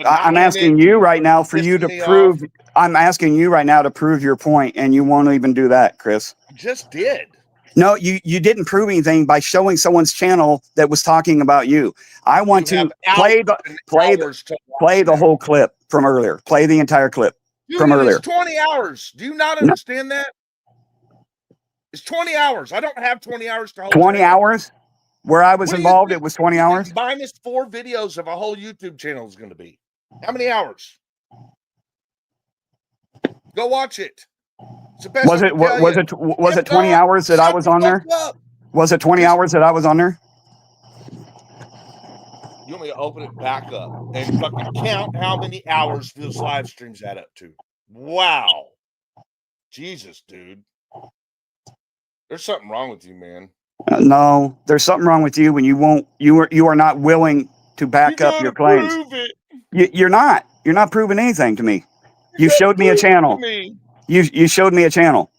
I'm asking you right now for you to prove. I'm asking you right now to prove your point, and you won't even do that, Chris. I just did. No, you didn't prove anything by showing someone's channel that was talking about you. I want to play the whole clip from earlier. Play the entire clip from earlier. It's 20 hours. Do you not understand that? It's 20 hours. I don't have 20 hours to hold 20 hours? Where I was involved, it was 20 hours? Minus 4 videos of a whole YouTube channel is going to be. How many hours? Go watch it. Was it 20 hours that I was on there? Was it 20 hours that I was on there? You want me to open it back up and fucking count how many hours those live streams add up to? Wow. Jesus, dude. There's something wrong with you, man. No, there's something wrong with you when you are not willing to back up your claims. You're not proving anything to me. You showed me a channel. You showed me a channel.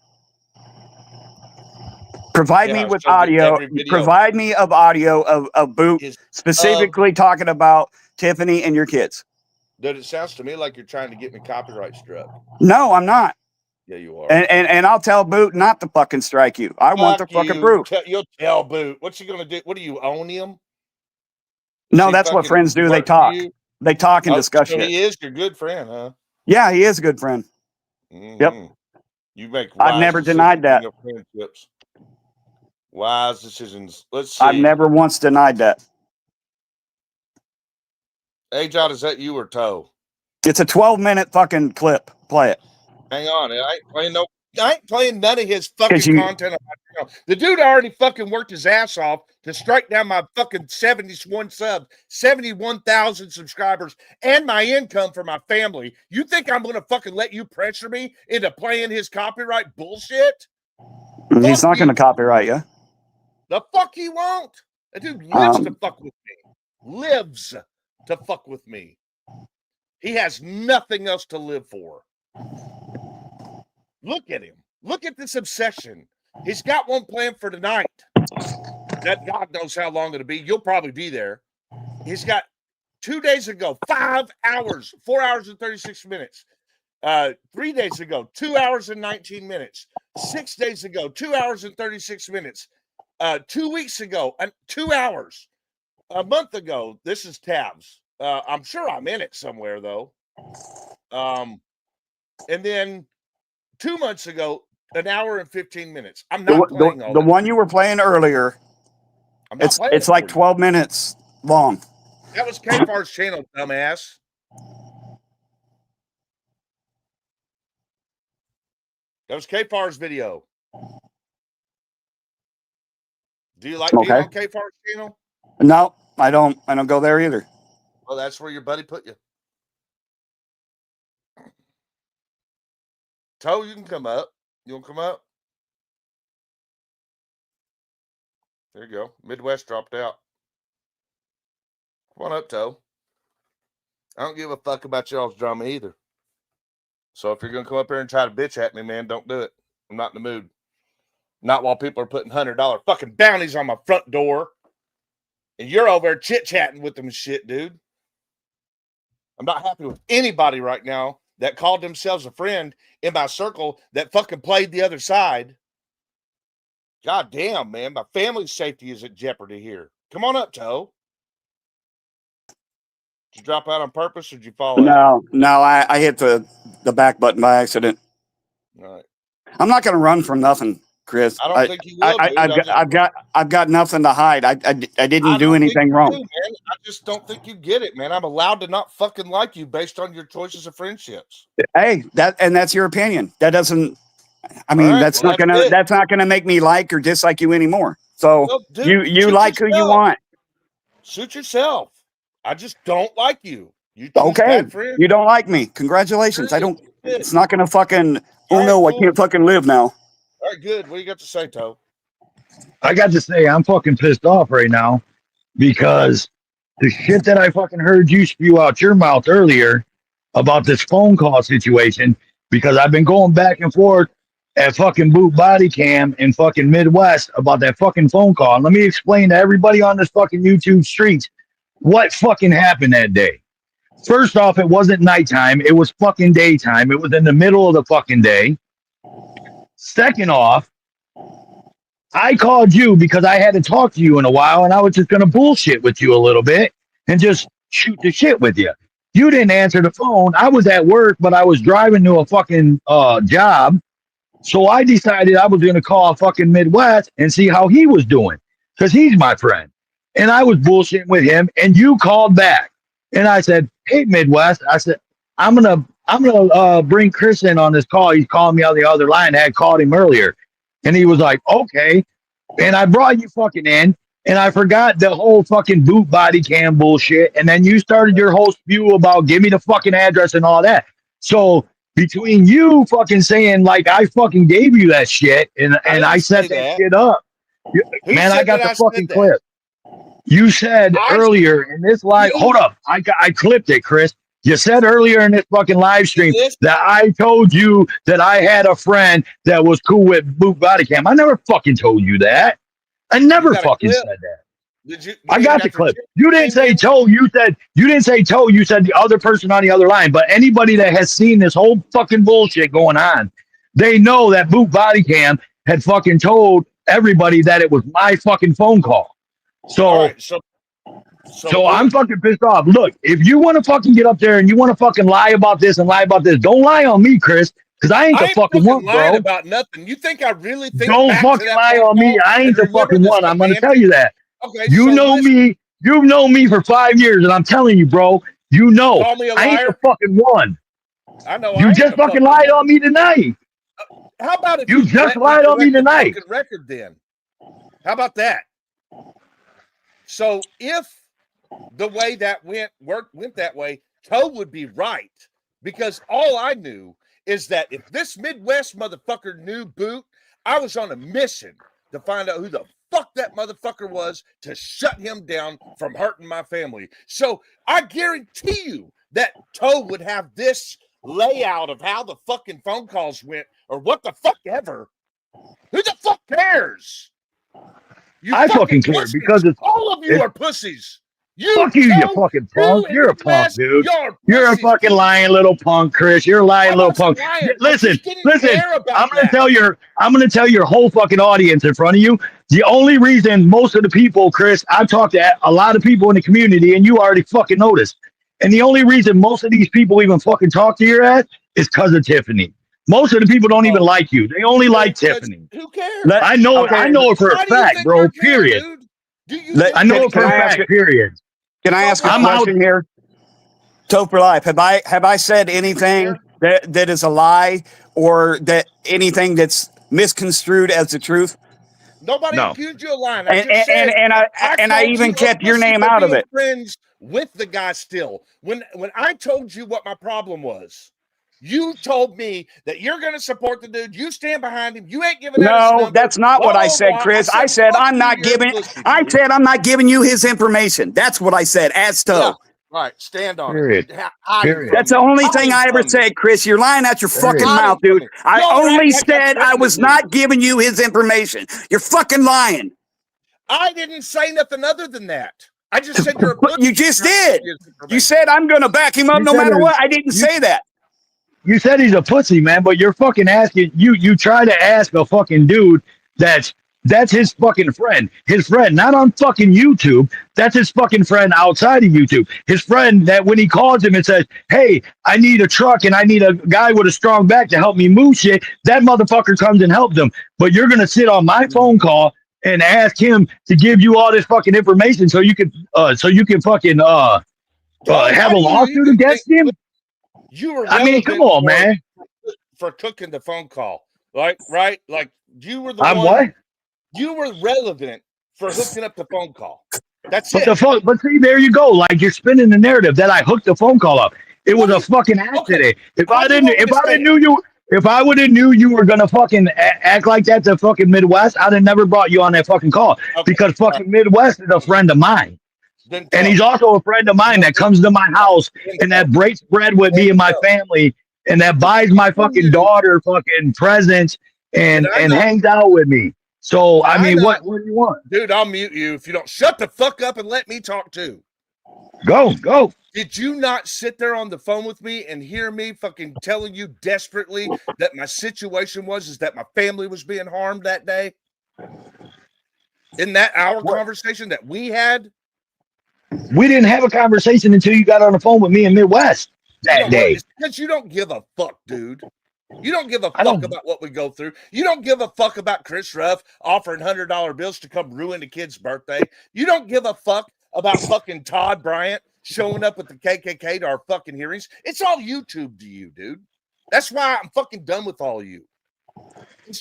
Provide me with audio. Provide me of audio of Boot specifically talking about Tiffany and your kids. Dude, it sounds to me like you're trying to get me copyright struck. No, I'm not. Yeah, you are. And I'll tell Boot not to fucking strike you. I want the fucking proof. You'll tell Boot. What's he gonna do? What do you own him? No, that's what friends do. They talk. They talk and discuss shit. He is your good friend, huh? Yeah, he is a good friend. Mm-hmm. Yep. You make. I've never denied that. Wise decisions. Let's see. I've never once denied that. Hey, John, is that you or Toe? It's a 12-minute fucking clip. Play it. Hang on. I ain't playing none of his fucking content on my channel. The dude already fucking worked his ass off to strike down my fucking 71 subs, 71,000 subscribers, and my income for my family. You think I'm going to fucking let you pressure me into playing his copyright bullshit? He's not going to copyright you. The fuck he won't. That dude lives to fuck with me. Lives to fuck with me. He has nothing else to live for. Look at him. Look at this obsession. He's got one planned for tonight. That God knows how long it'll be. You'll probably be there. He's got 2 days ago, 5 hours, 4 hours and 36 minutes. 3 days ago, 2 hours and 19 minutes. 6 days ago, 2 hours and 36 minutes. 2 weeks ago, 2 hours. A month ago, this is tabs. I'm sure I'm in it somewhere, though. And then 2 months ago, 1 hour and 15 minutes. I'm not playing all the one you were playing earlier. It's like 12 minutes long. That was K-Far's channel, dumbass. That was K-Far's video. Do you like being on K-Far's channel? No, I don't. I don't go there either. Well, that's where your buddy put you. Toe, you can come up. You want to come up? There you go. Midwest dropped out. Come on up, Toe. I don't give a fuck about y'all's drama either. So if you're going to come up here and try to bitch at me, man, don't do it. I'm not in the mood. Not while people are putting $100 fucking bounties on my front door. And you're over there chit-chatting with them and shit, dude. I'm not happy with anybody right now that called themselves a friend in my circle that fucking played the other side. God damn, man. My family's safety is at jeopardy here. Come on up, Toe. Did you drop out on purpose or did you fall out? No, I hit the back button by accident. All right. I'm not going to run from nothing, Chris. I don't think you will. I've got nothing to hide. I didn't do anything wrong. Man. I just don't think you get it, man. I'm allowed to not fucking like you based on your choices of friendships. Hey, that's your opinion. That doesn't. I mean, that's not gonna make me like or dislike you anymore. So you like who you want. Suit yourself. I just don't like you. You You don't like me. Congratulations. I don't. It's not gonna fucking. Oh no, I can't fucking live now. All right, good. What do you got to say, Toe? I got to say, I'm fucking pissed off right now because the shit that I fucking heard you spew out your mouth earlier about this phone call situation, because I've been going back and forth at fucking Boot Body Cam in fucking Midwest about that fucking phone call. And let me explain to everybody on this fucking YouTube streets what fucking happened that day. First off, it wasn't nighttime. It was fucking daytime. It was in the middle of the fucking day. Second off, I called you because I hadn't talked to you in a while, and I was just going to bullshit with you a little bit and just shoot the shit with you. You didn't answer the phone. I was at work, but I was driving to a fucking job. So I decided I was going to call fucking Midwest and see how he was doing, because he's my friend. And I was bullshitting with him, and you called back. And I said, hey, Midwest, I said, I'm gonna bring Chris in on this call. He's calling me on the other line. I had called him earlier. And he was like, okay. And I brought you fucking in, and I forgot the whole fucking Boot Body Cam bullshit. And then you started your whole spew about give me the fucking address and all that. So between you fucking saying like I fucking gave you that shit and I set that shit up, man, I got the fucking clip. You said earlier in this live, hold up, I clipped it, Chris. You said earlier in this fucking live stream that I told you that I had a friend that was cool with Boot Body Cam. I never fucking told you that. I never fucking said that. Did you? I got the clip. You didn't say Toe. You didn't say Toe. You said the other person on the other line. But anybody that has seen this whole fucking bullshit going on, they know that Boot Body Cam had fucking told everybody that it was my fucking phone call. So I'm fucking pissed off. Look, if you want to fucking get up there and you want to fucking lie about this and lie about this, don't lie on me, Chris, because I ain't the fucking one, lying bro. about nothing. You think I really think? Don't fucking lie on me. I ain't the fucking one. I'm gonna tell you that. Okay, you know me. You've known me for 5 years, and I'm telling you, bro. You know, Call me a I ain't the liar? fucking one. I know. You just fucking lied on me tonight. How about if You just lied on me tonight? Record then. How about that? So if the way that went that way, Toe would be right, because all I knew is that if this Midwest motherfucker knew Boot, I was on a mission to find out who the fuck that motherfucker was to shut him down from hurting my family. So I guarantee you that Toe would have this layout of how the fucking phone calls went or what the fuck ever. Who the fuck cares? I fucking care pussies. because it's all of you are pussies. Fuck you, you fucking punk. You're a punk, dude. You're a fucking lying little punk, Chris. You're a lying little punk. Listen. I'm gonna tell your whole fucking audience in front of you. The only reason most of the people, Chris, I've talked to a lot of people in the community, and you already fucking noticed. And the only reason most of these people even fucking talk to your ass is because of Tiffany. Most of the people don't even like you. They only like Tiffany. Who cares? I know it for a fact, bro. Period. I know it for a fact. Period. Can I ask a question here? Toe for life. Have I said anything that is a lie or that anything that's misconstrued as the truth? Nobody accused you of lying. I even kept your name out of it. Friends with the guy still. When I told you what my problem was, you told me that you're going to support the dude. You stand behind him. You ain't giving out his number. That's not what I said, Chris. I said I'm not giving you his information. That's what I said. As Toe. Yeah. Right, stand on it. That's the only thing I ever said, Chris. You're lying out your fucking mouth, dude. I only said I was not giving you his information. You're fucking lying. I didn't say nothing other than that. I just said you're a pussy. You just did. You said I'm going to back him up no matter what. I didn't say that. You said he's a pussy, man, but you're fucking asking. You try to ask a fucking dude that's his fucking friend. His friend, not on fucking YouTube. That's his fucking friend outside of YouTube. His friend that when he calls him and says, hey, I need a truck and I need a guy with a strong back to help me move shit, that motherfucker comes and helps him. But you're going to sit on my phone call and ask him to give you all this fucking information so you can fucking have a lawsuit against him? You were come on, man. For cooking the phone call. Right? Like you were the one. What? You were relevant for hooking up the phone call. That's it. But see, there you go. Like you're spinning the narrative that I hooked the phone call up. It was a fucking accident. If I would have knew you were gonna fucking act like that to fucking Midwest, I'd have never brought you on that fucking call because fucking Midwest is a friend of mine. Then And he's also a friend of mine that comes to my house and that breaks bread with me and my family and that buys my fucking daughter fucking presents and hangs out with me. So I mean, what do you want? Dude, I'll mute you if you don't shut the fuck up and let me talk too. Go. Did you not sit there on the phone with me and hear me fucking telling you desperately that my situation is that my family was being harmed that day? In that hour conversation that we had? We didn't have a conversation until you got on the phone with me in Midwest that day. It's because you don't give a fuck, dude. You don't give a fuck about what we go through. You don't give a fuck about Chris Ruff offering $100 bills to come ruin the kid's birthday. You don't give a fuck about fucking Todd Bryant showing up with the KKK to our fucking hearings. It's all YouTube to you, dude. That's why I'm fucking done with all of you.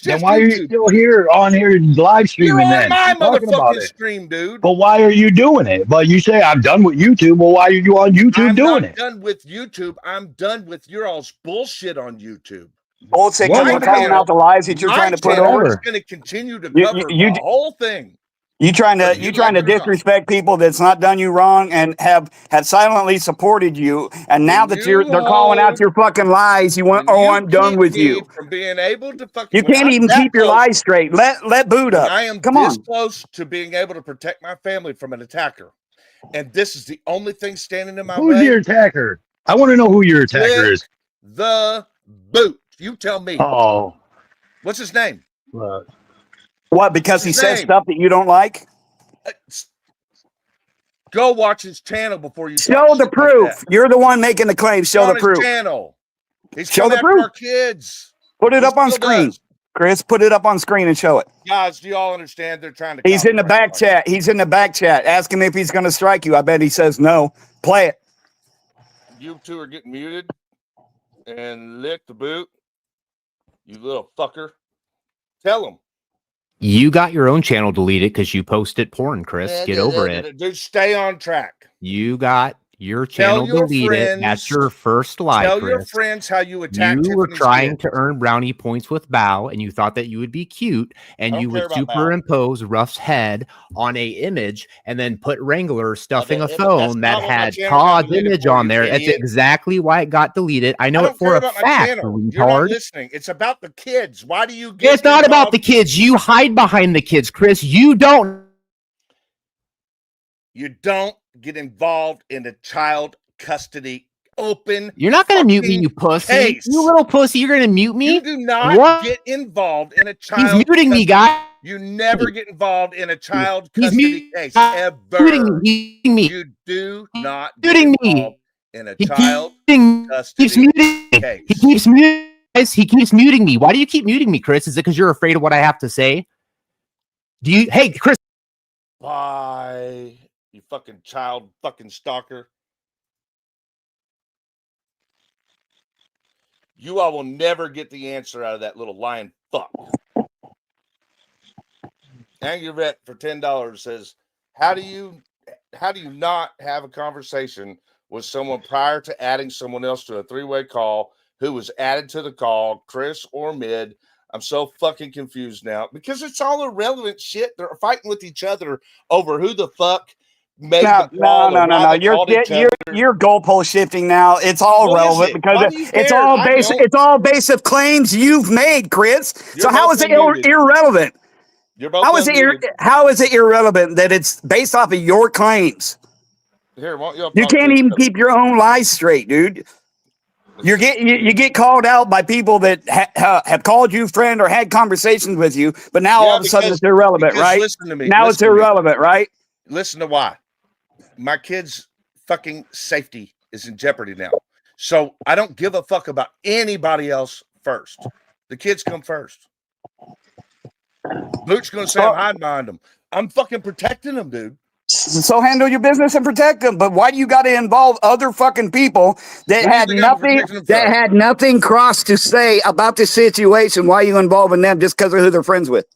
Then why are you still here live streaming? You're then on my talking about motherfucking it. stream, dude. But why are you doing it? But you say I'm done with YouTube. Well, why are you on YouTube doing it? I'm done with YouTube. I'm done with your all's bullshit on YouTube. Bullshit, because we're calling out the lies that you're trying to put over. It's going to continue to cover the whole thing. You trying to disrespect people that's not done you wrong and have silently supported you, and now that they're calling out your fucking lies, you want I'm done with you. From being able to fucking, you can't even keep your lies straight. Let boot up. I am this close to being able to protect my family from an attacker, and this is the only thing standing in my way. Who's your attacker? I want to know who your attacker is. The boot. You tell me. Oh, what's his name? What? Because he says stuff that you don't like? Go watch his channel before you show the proof. Like You're the one making the claim. Show the proof. Channel. He's show the proof. Our kids. Put it up on screen. Chris, put it up on screen and show it. Guys, do you all understand? They're trying to. He's in the back chat. He's in the back chat. Ask him if he's going to strike you. I bet he says no. Play it. You two are getting muted and lick the boot. You little fucker. Tell him. You got your own channel deleted because you posted porn, Chris. Get over it. Dude, stay on track. You got your channel deleted. That's your first live. Tell your friends how you attacked. You were trying to earn brownie points with Bao, and you thought that you would be cute, and you would superimpose Ruff's head on a image, and then put Wrangler stuffing a phone that had Todd's image on there. That's exactly why it got deleted. I know it for a fact. You're not listening. It's about the kids. Why do you get? It's not about the kids. You hide behind the kids, Chris. You don't get involved in a child custody open. You're not going to mute me, you pussy. Case. You little pussy. You're going to mute me? You do not get involved in a child. He's muting me, guy. You never get involved in a child custody case ever. Muting me. You do not muting me in a child custody case. He keeps muting. He keeps muting me. Why do you keep muting me, Chris? Is it because you're afraid of what I have to say? Do you? Hey, Chris. Bye. You fucking child fucking stalker. You all will never get the answer out of that little lying fuck. Angry Vet for $10 says, how do you not have a conversation with someone prior to adding someone else to a three-way call who was added to the call, Chris or Mid? I'm so fucking confused now because it's all irrelevant shit. They're fighting with each other over who the fuck made the call. No. You're goalpost shifting now. It's all relevant because it's all based of claims you've made, Chris. So how is it irrelevant? How is it irrelevant that it's based off of your claims? Here, you can't even keep your own lies straight, dude. You get called out by people that have called you friend or had conversations with you, but now all of a sudden it's irrelevant, right? Listen to me. Now it's irrelevant, right? Listen to why. My kids' fucking safety is in jeopardy now. So I don't give a fuck about anybody else first. The kids come first. Luke's going to say I'm hiding behind them. I'm fucking protecting them, dude. So handle your business and protect them. But why do you got to involve other fucking people that had nothing cross to say about the situation? Why are you involving them just because of who they're friends with?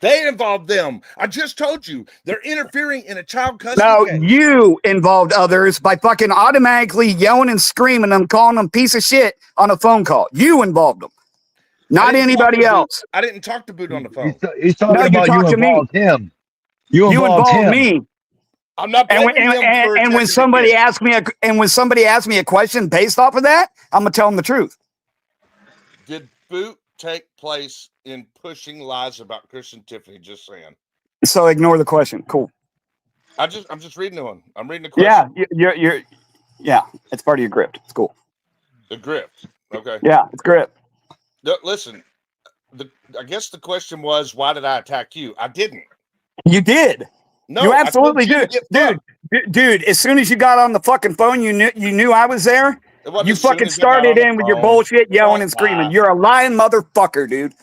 They involved them. I just told you they're interfering in a child custody case. You involved others by fucking automatically yelling and screaming them, calling them piece of shit on a phone call. You involved them, not anybody else. I didn't talk to Boot on the phone. He's talking about you involved him. You involved me. I'm not And when, blaming him for and when attacking the somebody kid. asks me a question based off of that, I'm gonna tell them the truth. Did boot take place in pushing lies about Chris and Tiffany? Just saying. So ignore the question. Cool. I'm just reading the one. I'm reading the question. Yeah, yeah, it's part of your grift. It's cool. The grift. Okay. Yeah, it's grift. Listen, I guess the question was, why did I attack you? I didn't. You did. No, you absolutely I told you did, to get dude. As soon as you got on the fucking phone, you knew I was there. It wasn't You as soon fucking as I got on started the in with your phone. bullshit, yelling Don't and screaming. lie. You're a lying motherfucker, dude.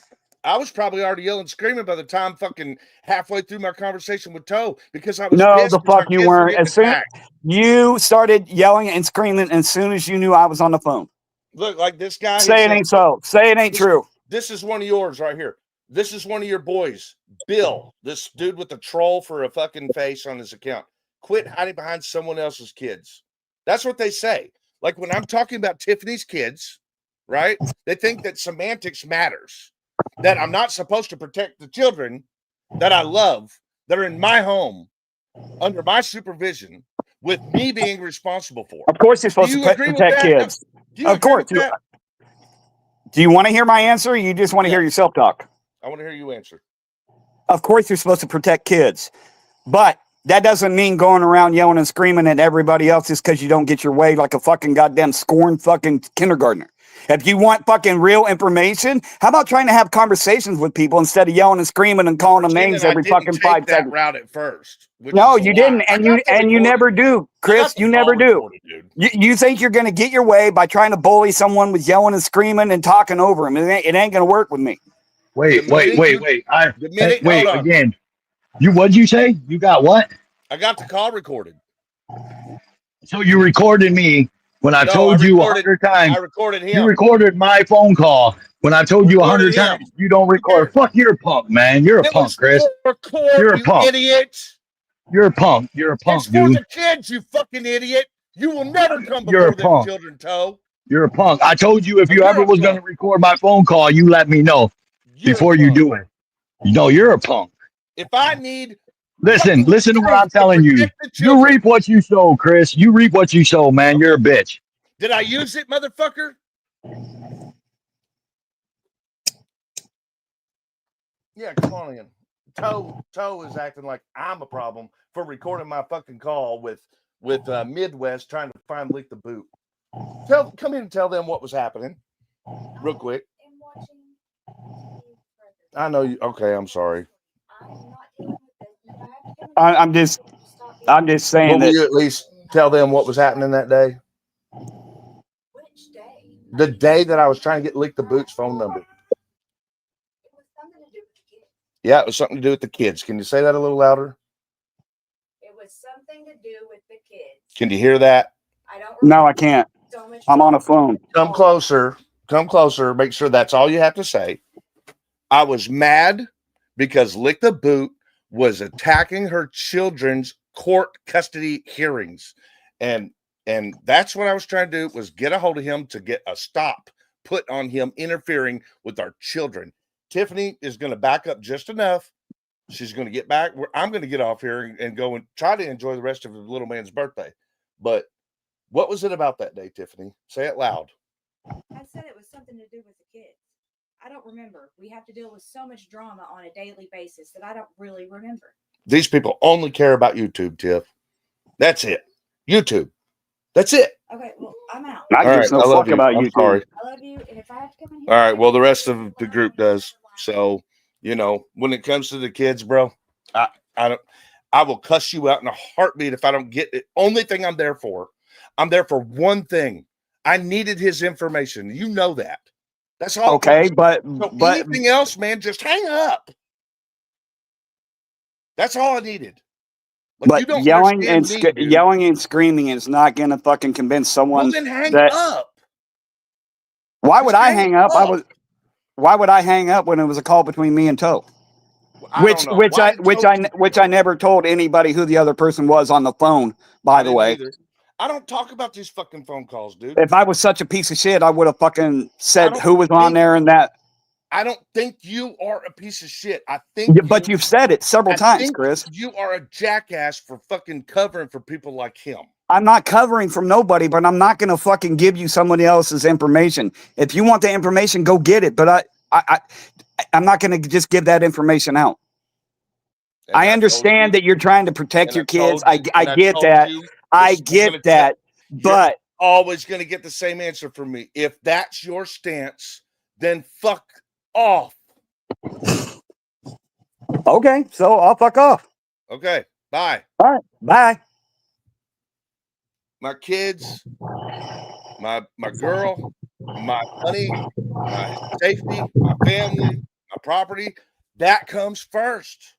I was probably already yelling, screaming by the time fucking halfway through my conversation with Toe because I was No, pissed the 'cause our fuck you kids were weren't. getting As soon attacked. you started yelling and screaming, as soon as you knew I was on the phone. Look, like this guy. Say it ain't so. Say it ain't true. This is one of yours right here. This is one of your boys, Bill. This dude with the troll for a fucking face on his account. Quit hiding behind someone else's kids. That's what they say. Like when I'm talking about Tiffany's kids, right? They think that semantics matters. That I'm not supposed to protect the children that I love, that are in my home, under my supervision, with me being responsible for. Of course, you're supposed to protect kids. Of course. Do you want to hear my answer? Or you just want to hear yourself talk? I want to hear you answer. Of course, you're supposed to protect kids, but that doesn't mean going around yelling and screaming at everybody else just because you don't get your way like a fucking goddamn scorned fucking kindergartner. If you want fucking real information, how about trying to have conversations with people instead of yelling and screaming and calling them names every fucking 5 seconds? Route at first. No, you didn't, and you never do, Chris. You never do. You think you're going to get your way by trying to bully someone with yelling and screaming and talking over them? It ain't going to work with me. Wait. Wait, Again. What'd you say? You got what? I got the call recorded. So you recorded me when I told you 100 times. I recorded him. You recorded my phone call when I told you 100 times. You don't record. Fuck, you're a punk, man. You're a punk, Chris. You're a punk. Idiot. You're a punk. You're a punk, it's dude. for the kids, you fucking idiot. You will never come You're before a them punk. children, Toe. You're a punk. I told you if you ever was going to record my phone call, you let me know before you do it. No, you're a punk. If I need... Listen to what I'm telling you. You reap what you sow, Chris. You reap what you sow, man. You're a bitch. Did I use it, motherfucker? Yeah, come on in. Toe is acting like I'm a problem for recording my fucking call with Midwest trying to find Leak the Boot. Come in and tell them what was happening real quick. I know you. Okay, I'm sorry. I'm just saying that. Will you at least tell them what was happening that day? Which day? The day that I was trying to get Leak the Boot's phone number. It was something to do with the kids. Yeah, it was something to do with the kids. Can you say that a little louder? It was something to do with the kids. Can you hear that? I don't. No, I can't. I'm on a phone. Come closer. Come closer. Make sure that's all you have to say. I was mad because Lick the Boot was attacking her children's court custody hearings. And that's what I was trying to do, was get a hold of him to get a stop put on him interfering with our children. Tiffany is going to back up just enough. She's going to get back. I'm going to get off here and go and try to enjoy the rest of the little man's birthday. But what was it about that day, Tiffany? Say it loud. I said it was something to do with the kids. I don't remember. We have to deal with so much drama on a daily basis that I don't really remember. These people only care about YouTube, Tiff. That's it. YouTube. That's it. Okay, well, I'm out. I give no fuck about YouTube. Sorry. I love you, and if I have to come in here. All right. Well, the rest of the group does. So, when it comes to the kids, bro, I will cuss you out in a heartbeat if I don't get it. Only thing I'm there for one thing. I needed his information. You know that. That's all. Okay, but anything else, man, just hang up. That's all I needed. But yelling and screaming is not going to fucking convince someone. Well, then hang up. Why would I hang up? Why would I hang up when it was a call between me and Toe? Which I never told anybody who the other person was on the phone. By the way, I don't talk about these fucking phone calls, dude. If I was such a piece of shit, I would have fucking said who was on there and that. I don't think you are a piece of shit. I think but you've said it several times, Chris. You are a jackass for fucking covering for people like him. I'm not covering from nobody, but I'm not going to fucking give you somebody else's information. If you want the information, go get it. But I'm not going to just give that information out. And I understand that you're trying to protect your kids. I get that. I get that. But you're always going to get the same answer from me. If that's your stance, then fuck off. Okay, so I'll fuck off. Okay, bye. All right, bye. My kids, my girl, my money, my safety, my family, my property, that comes first.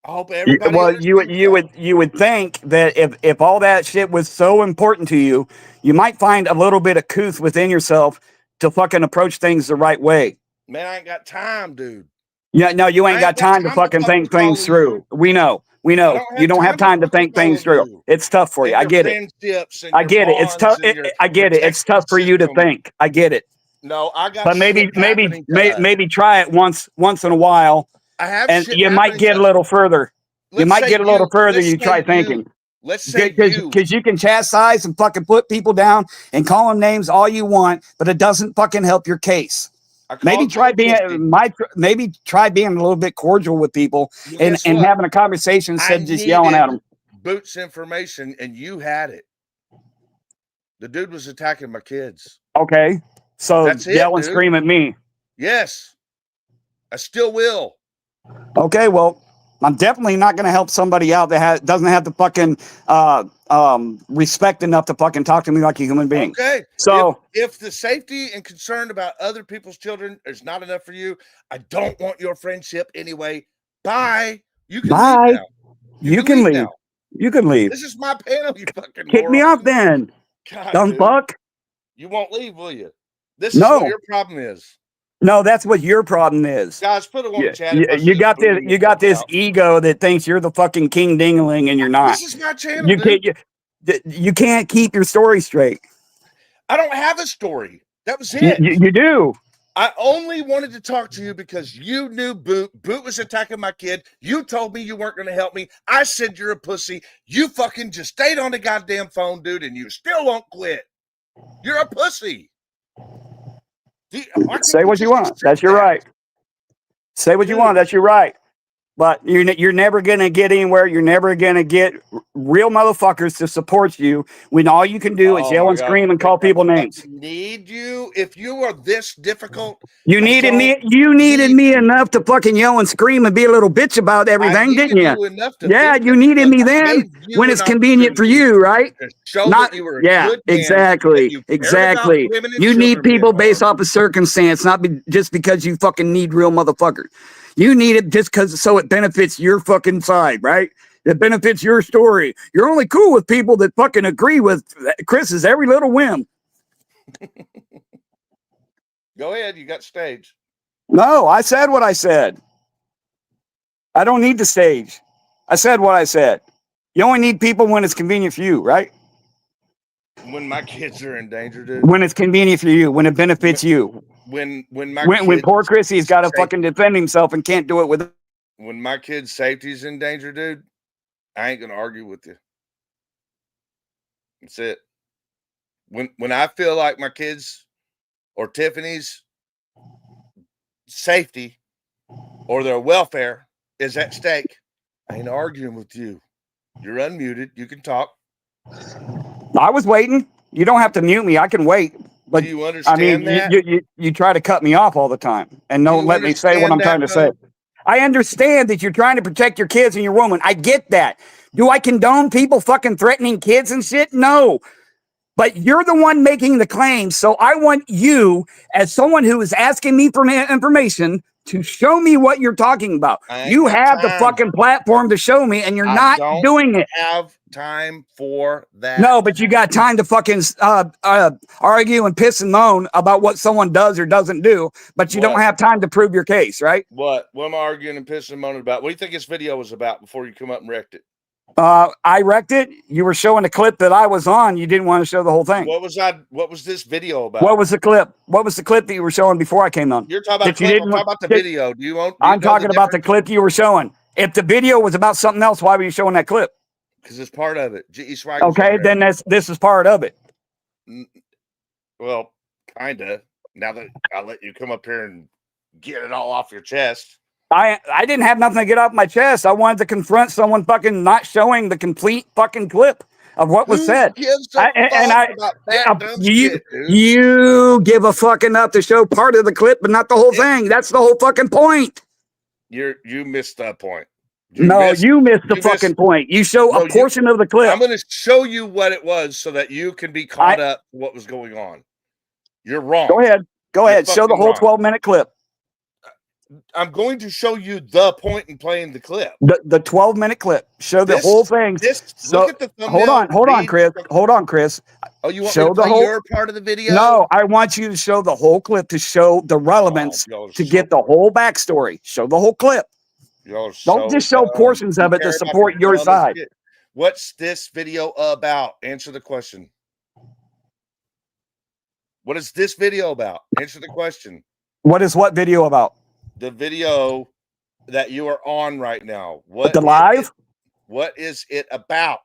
I hope everybody. Well, you would think that if all that shit was so important to you, you might find a little bit of couth within yourself to fucking approach things the right way. Man, I ain't got time, dude. Yeah, no, you ain't got time to fucking think things through. We know. You don't have time to think things through. It's tough for you. I get it. I get it. It's tough. I get it. It's tough for you to think. I get it. No, I got. But maybe try it once in a while. I have, and you might get a little further. You might get a little further. You try thinking. Let's say because you can chastise and fucking put people down and call them names all you want, but it doesn't fucking help your case. Maybe try being a little bit cordial with people and having a conversation instead of just yelling at them. Boots information, and you had it. The dude was attacking my kids. Okay, so yell and scream at me. Yes, I still will. Okay, well, I'm definitely not going to help somebody out that doesn't have the fucking respect enough to fucking talk to me like a human being. Okay. So if the safety and concern about other people's children is not enough for you, I don't want your friendship anyway. Bye. You can leave now. You can leave. You can leave. This is my panel, you fucking kick me off then. God, dumb fuck. You won't leave, will you? This is what your problem is. No, that's what your problem is. Guys, put it on the chat. You got this ego that thinks you're the fucking king dingling, and you're not. This is my channel. You can't keep your story straight. I don't have a story. That was it. You do. I only wanted to talk to you because you knew Boot was attacking my kid. You told me you weren't going to help me. I said you're a pussy. You fucking just stayed on the goddamn phone, dude, and you still won't quit. You're a pussy. Say what you want. That's your right. Say what you want. That's your right. But you're never going to get anywhere. You're never going to get real motherfuckers to support you when all you can do is yell and scream and call people names. Need you if you are this difficult. You needed me enough to fucking yell and scream and be a little bitch about everything, didn't you? Yeah, you needed me then when it's convenient for you, right? Not exactly. You need people based off of circumstance, not just because you fucking need real motherfuckers. You need it just so it benefits your fucking side, right? It benefits your story. You're only cool with people that fucking agree with Chris's every little whim. Go ahead, you got stage. No, I said what I said. I don't need the stage. I said what I said. You only need people when it's convenient for you, right? When my kids are in danger, dude. When it's convenient for you, when it benefits you. When poor Chrissy's got to fucking defend himself and can't do it with. When my kid's safety's in danger, dude, I ain't gonna argue with you. That's it. When I feel like my kids or Tiffany's safety or their welfare is at stake, I ain't arguing with you. You're unmuted. You can talk. I was waiting. You don't have to mute me. I can wait. But do you understand that? You try to cut me off all the time and don't let me say what I'm trying to say. I understand that you're trying to protect your kids and your woman. I get that. Do I condone people fucking threatening kids and shit? No. But you're the one making the claim. So I want you, as someone who is asking me for information, to show me what you're talking about. You have the fucking platform to show me, and you're not doing it. I have time for that. No, but you got time to fucking argue and piss and moan about what someone does or doesn't do, but you don't have time to prove your case, right? What am I arguing and pissing and moaning about? What do you think this video was about before you come up and wrecked it? I wrecked it. You were showing a clip that I was on. You didn't want to show the whole thing. What was this video about? What was the clip? What was the clip that you were showing before I came on? You're talking about That you clip. didn't I'm talking about the video. I'm talking about the clip you were showing. If the video was about something else, why were you showing that clip? Because it's part of it. GeSwag. Okay, then this is part of it. Well, kinda. Now that I'll let you come up here and get it all off your chest. I didn't have nothing to get off my chest. I wanted to confront someone fucking not showing the complete fucking clip of what was said. You give a fuck enough to show part of the clip, but not the whole thing. That's the whole fucking point. You missed that point. You missed the fucking point. You show a portion of the clip. I'm going to show you what it was so that you can be caught up to what was going on. You're wrong. Go ahead. Show the whole 12-minute clip. I'm going to show you the point in playing the clip. The 12-minute clip. Show the whole thing. Look at the thumbnail. Hold on, Chris. Oh, you want me to play your part of the video? No, I want you to show the whole clip to show the relevance to get the whole backstory. Show the whole clip. Don't just show portions of it to support your side. What's this video about? Answer the question. What is this video about? Answer the question. What is what video about? The video that you are on right now. What the live? What is it about?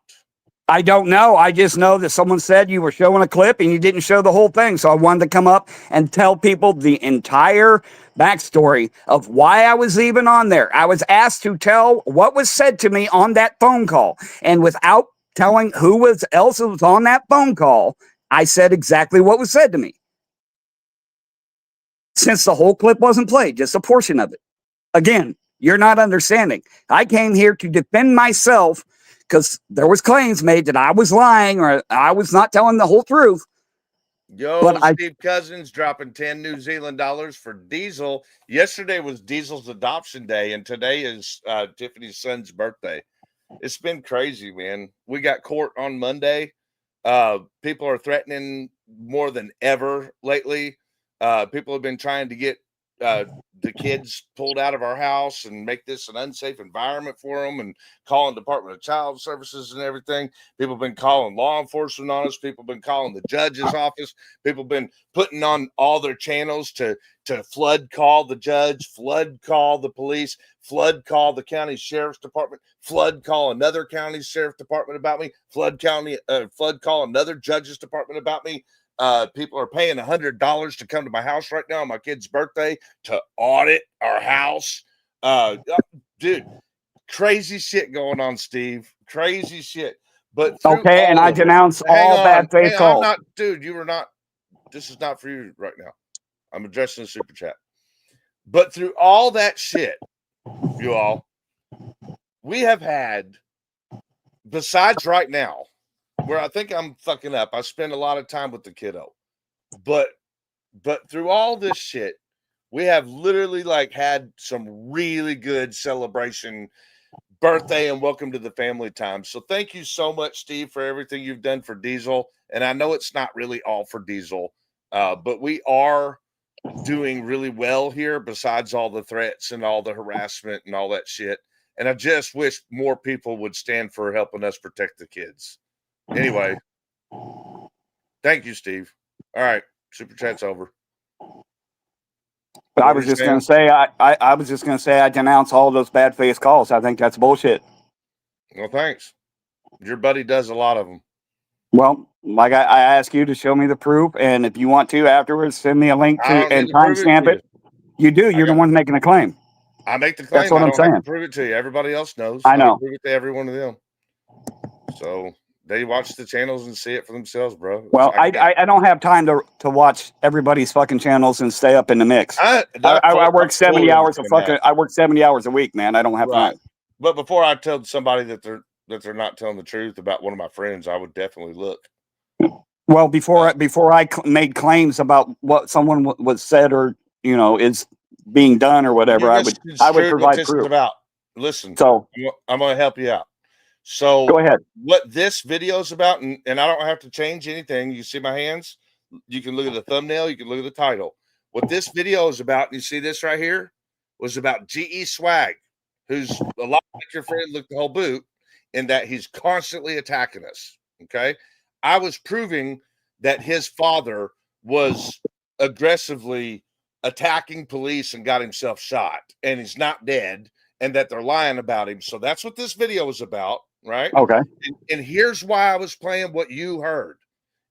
I don't know. I just know that someone said you were showing a clip and you didn't show the whole thing. So I wanted to come up and tell people the entire backstory of why I was even on there. I was asked to tell what was said to me on that phone call. And without telling who else was on that phone call, I said exactly what was said to me. Since the whole clip wasn't played, just a portion of it. Again, you're not understanding. I came here to defend myself because there was claims made that I was lying or I was not telling the whole truth. Steve Cousins dropping 10 New Zealand dollars for Diesel. Yesterday was Diesel's adoption day, and today is Tiffany's son's birthday. It's been crazy, man. We got court on Monday. People are threatening more than ever lately. People have been trying to get the kids pulled out of our house and make this an unsafe environment for them, and calling Department of Child Services and everything. People have been calling law enforcement on us. People have been calling the judge's office. People have been putting on all their channels to flood call the judge, flood call the police, flood call the county sheriff's department, flood call another county sheriff's department about me, flood call another judge's department about me. People are paying $100 to come to my house right now on my kid's birthday to audit our house. Dude, crazy shit going on, Steve. Crazy shit. But okay, and I denounce all bad faith calls. Dude, you were not. This is not for you right now. I'm addressing the super chat. But through all that shit, you all, we have had, besides right now, where I think I'm fucking up, I spend a lot of time with the kiddo. But through all this shit, we have literally had some really good celebration, birthday, and welcome to the family time. So thank you so much, Steve, for everything you've done for Diesel. And I know it's not really all for Diesel, but we are doing really well here besides all the threats and all the harassment and all that shit. And I just wish more people would stand for helping us protect the kids. Anyway, thank you, Steve. All right, super chat's over. But I was just going to say, I was just going to say I denounce all those bad faith calls. I think that's bullshit. Well, thanks. Your buddy does a lot of them. Well, like I ask you to show me the proof, and if you want to afterwards, send me a link to and timestamp it. You do. You're the one making the claim. I make the claim. That's what I'm saying. Have to prove it to you. Everybody else knows. I know. Prove it to every one of them. So they watch the channels and see it for themselves, bro. Well, I don't have time to watch everybody's fucking channels and stay up in the mix. I work 70 hours I work 70 hours a week, man. I don't have time. But before I tell somebody that they're not telling the truth about one of my friends, I would definitely look. Well, before I made claims about what someone was said or is being done or whatever, I would provide proof. About. Listen, so I'm going to help you out. So go ahead. What this video is about, and I don't have to change anything. You see my hands? You can look at the thumbnail. You can look at the title. What this video is about, and you see this right here, was about GeSwag, who's a lot like your friend, Look the Whole Boot. in that he's constantly attacking us. Okay. I was proving that his father was aggressively attacking police and got himself shot, and he's not dead, and that they're lying about him. So that's what this video was about, right? Okay. And here's why I was playing what you heard.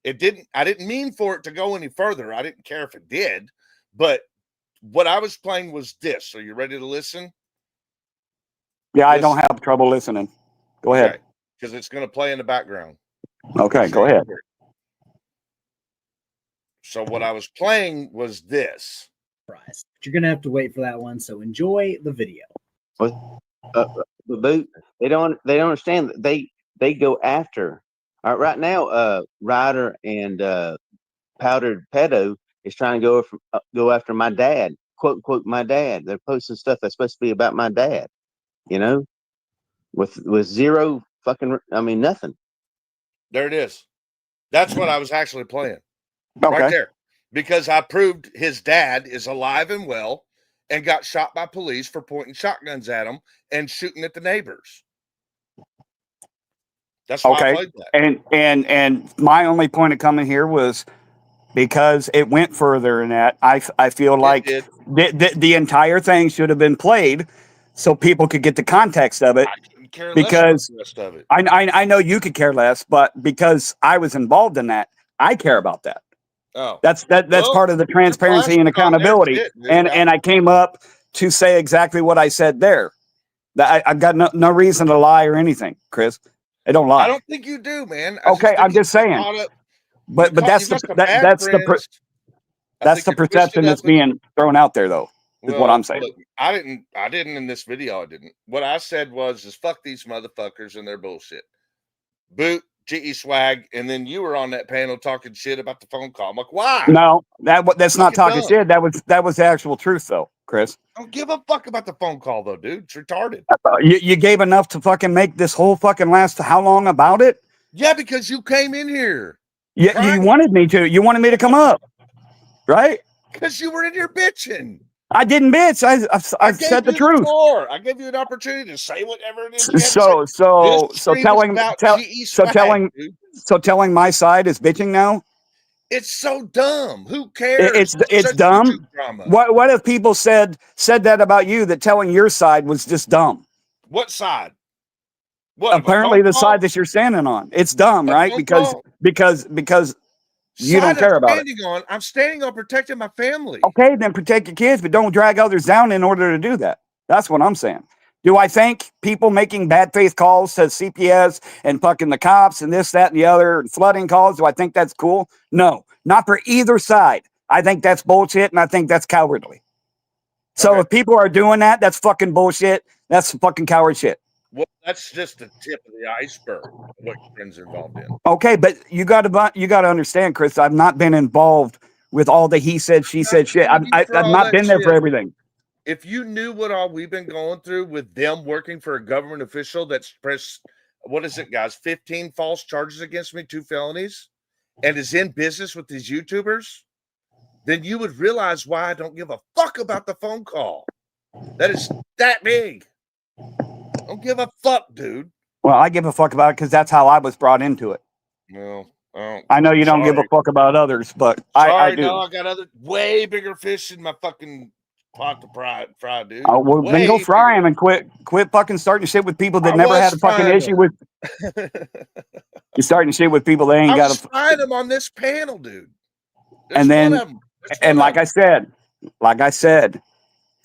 I didn't mean for it to go any further. I didn't care if it did, but what I was playing was this. Are you ready to listen? Yeah, I don't have trouble listening. Go ahead. Because it's going to play in the background. Okay, go ahead. So what I was playing was this. You're gonna have to wait for that one. So enjoy the video. The boot. They don't understand. They go after. All right, right now, Ryder and Powdered Pedo is trying to go after my dad. Quote unquote, my dad. They're posting stuff that's supposed to be about my dad. You know, with zero fucking. I mean, nothing. There it is. That's what I was actually playing. Okay. Right there. Because I proved his dad is alive and well and got shot by police for pointing shotguns at him and shooting at the neighbors. That's why I played that. And my only point of coming here was because it went further than that. I feel like the entire thing should have been played so people could get the context of it. I couldn't care less because about the rest of it. I know you could care less, but because I was involved in that, I care about that. Oh, that's part of the transparency and accountability. And I came up to say exactly what I said there. That I've got no reason to lie or anything, Chris. I don't lie. I don't think you do, man. I'm just saying. But that's the perception that's being thrown out there, though. Is what I'm saying. Look, I didn't in this video. I didn't. What I said was fuck these motherfuckers and their bullshit. Boot. GeSwag, and then you were on that panel talking shit about the phone call. I'm like, why? No, that's not talking shit. That was the actual truth, though, Chris. I don't give a fuck about the phone call, though, dude. It's retarded. You gave enough to fucking make this whole fucking last how long about it? Yeah, because you came in here. Yeah, you wanted me to. You wanted me to come up, right? Because you were in here bitching. I didn't bitch. I said the truth. I gave you an opportunity to say whatever it is. So telling my side is bitching now. It's so dumb. Who cares? It's dumb. What if people said that about you? That telling your side was just dumb. What side? What? Apparently, the side that you're standing on. It's dumb, right? Because you don't care about it. I'm standing on protecting my family. Okay, then protect your kids, but don't drag others down in order to do that. That's what I'm saying. Do I think people making bad faith calls to CPS and fucking the cops and this, that, and the other, and flooding calls, do I think that's cool? No, not for either side. I think that's bullshit, and I think that's cowardly. So if people are doing that, that's fucking bullshit. That's fucking coward shit. Well, that's just the tip of the iceberg of what your friends are involved in. Okay, but you got to understand, Chris. I've not been involved with all the he said, she said shit. I've not been there for everything. If you knew what all we've been going through with them working for a government official that's pressed, what is it, guys? 15 false charges against me, 2 felonies, and is in business with these YouTubers, then you would realize why I don't give a fuck about the phone call. That is that big. Don't give a fuck, dude. Well, I give a fuck about it because that's how I was brought into it. Well, I know you don't give a fuck about others, but I do. No, I got other way bigger fish in my fucking pot to fry, dude. Oh, well, then go fry them and quit fucking starting shit with people that never had a fucking issue with. You're starting shit with people that ain't got to find them on this panel, dude. And then, and like I said,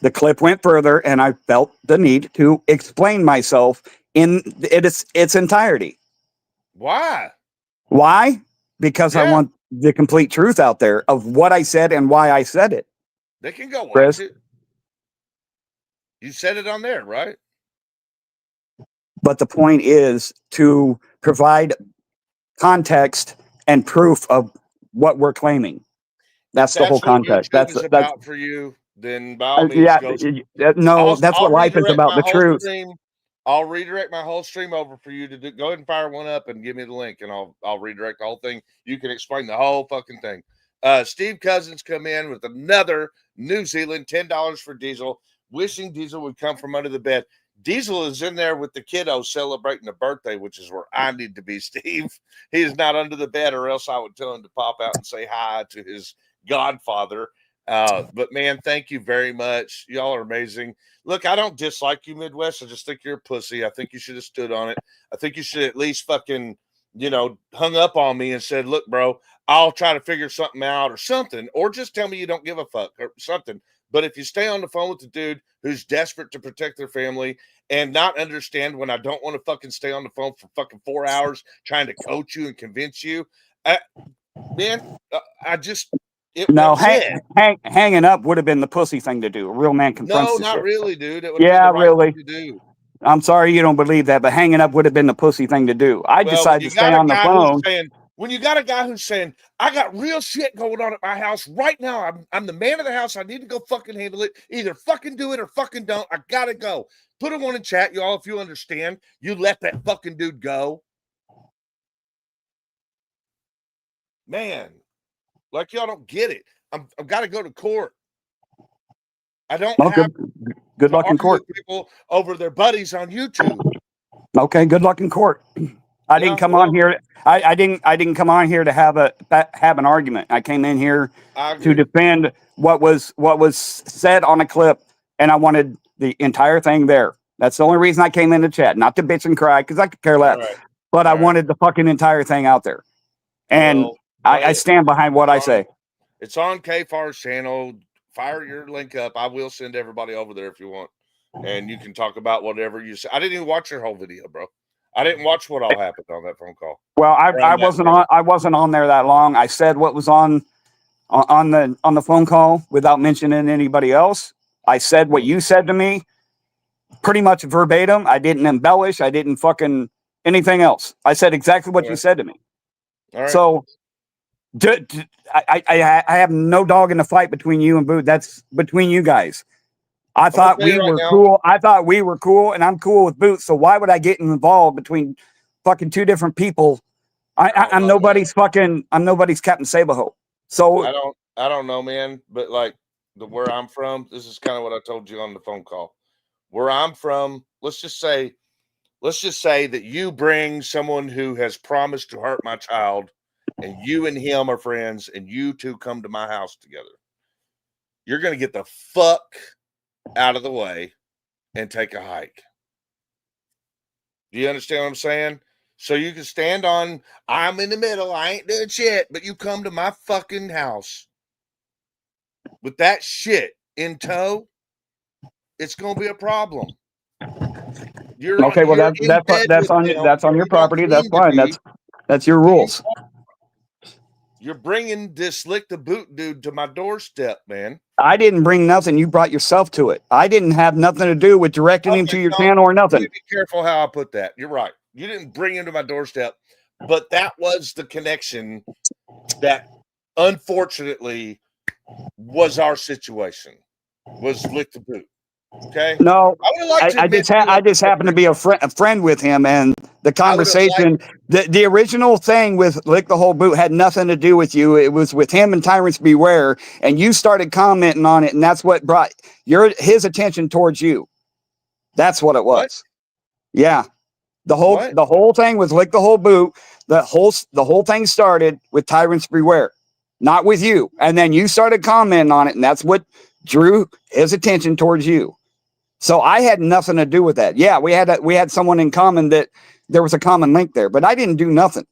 the clip went further, and I felt the need to explain myself in its entirety. Why? Why? Because I want the complete truth out there of what I said and why I said it. They can go Chris? watch it. You said it on there, right? But the point is to provide context and proof of what we're claiming. That's the whole context. That's about for you. Then by all means, that's what life is about. The truth. I'll redirect my whole stream over for you to go ahead and fire one up and give me the link, and I'll redirect the whole thing. You can explain the whole fucking thing. Steve Cousins come in with another New Zealand $10 for Diesel, wishing Diesel would come from under the bed. Diesel is in there with the kiddo celebrating a birthday, which is where I need to be, Steve. He is not under the bed, or else I would tell him to pop out and say hi to his godfather. But man, thank you very much. Y'all are amazing. Look, I don't dislike you, Midwest. I just think you're a pussy. I think you should have stood on it. I think you should at least fucking, hung up on me and said, look, bro, I'll try to figure something out or something, or just tell me you don't give a fuck or something. But if you stay on the phone with the dude who's desperate to protect their family and not understand when I don't want to fucking stay on the phone for fucking 4 hours trying to coach you and convince you, hanging up would have been the pussy thing to do. A real man confronts. No, the not shit. really, dude. It would have been the right really. thing to do. I'm sorry you don't believe that, but hanging up would have been the pussy thing to do. I decided to stay on the phone. When you got a guy who's saying, I got real shit going on at my house right now. I'm the man of the house. I need to go fucking handle it. Either fucking do it or fucking don't. I gotta go. Put him on in chat, y'all, if you understand. You let that fucking dude go. Man, like y'all don't get it. I've got to go to court. I don't have good luck in court. People over their buddies on YouTube. Okay, good luck in court. I didn't come on here. I didn't come on here to have an argument. I came in here to defend what was said on a clip, and I wanted the entire thing there. That's the only reason I came in to chat, not to bitch and cry, because I could care less. Right. But I wanted the fucking entire thing out there, and I stand behind what I say. It's on K-Far's channel. Fire your link up. I will send everybody over there if you want, and you can talk about whatever you say. I didn't even watch your whole video, bro. I didn't watch what all happened on that phone call. Well, I wasn't on there that long. I said what was on the phone call without mentioning anybody else. I said what you said to me, pretty much verbatim. I didn't embellish. I didn't fucking anything else. I said exactly what you said to me. All right. So I have no dog in the fight between you and Boo. That's between you guys. I thought we were cool. I thought we were cool, and I'm cool with Boots. So why would I get involved between fucking two different people? I'm nobody's fucking. I'm nobody's Captain Saberho. So I don't know, man. But like where I'm from, this is kind of what I told you on the phone call. Where I'm from, let's just say that you bring someone who has promised to hurt my child, and you and him are friends, and you two come to my house together. You're gonna get the fuck out of the way and take a hike. Do you understand what I'm saying? So you can stand on, I'm in the middle, I ain't doing shit, but you come to my fucking house with that shit in tow, it's gonna be a problem. Okay, well that's on your property. That's fine. That's your rules. You're bringing this lick the boot dude to my doorstep, man. I didn't bring nothing. You brought yourself to it. I didn't have nothing to do with directing him to your channel or nothing. Be careful how I put that. You're right. You didn't bring him to my doorstep, but that was the connection that unfortunately was our situation. Was lick the boot. Okay. No, I just happened to be a friend with him, and the conversation, the original thing with Lick the Whole Boot had nothing to do with you. It was with him and Tyrants Beware, and you started commenting on it, and that's what brought his attention towards you. That's what it was. What? Yeah, the whole thing was Lick the Whole Boot. The whole thing started with Tyrants Beware, not with you, and then you started commenting on it, and that's what drew his attention towards you. So I had nothing to do with that. Yeah, we had someone in common, that there was a common link there, but I didn't do nothing.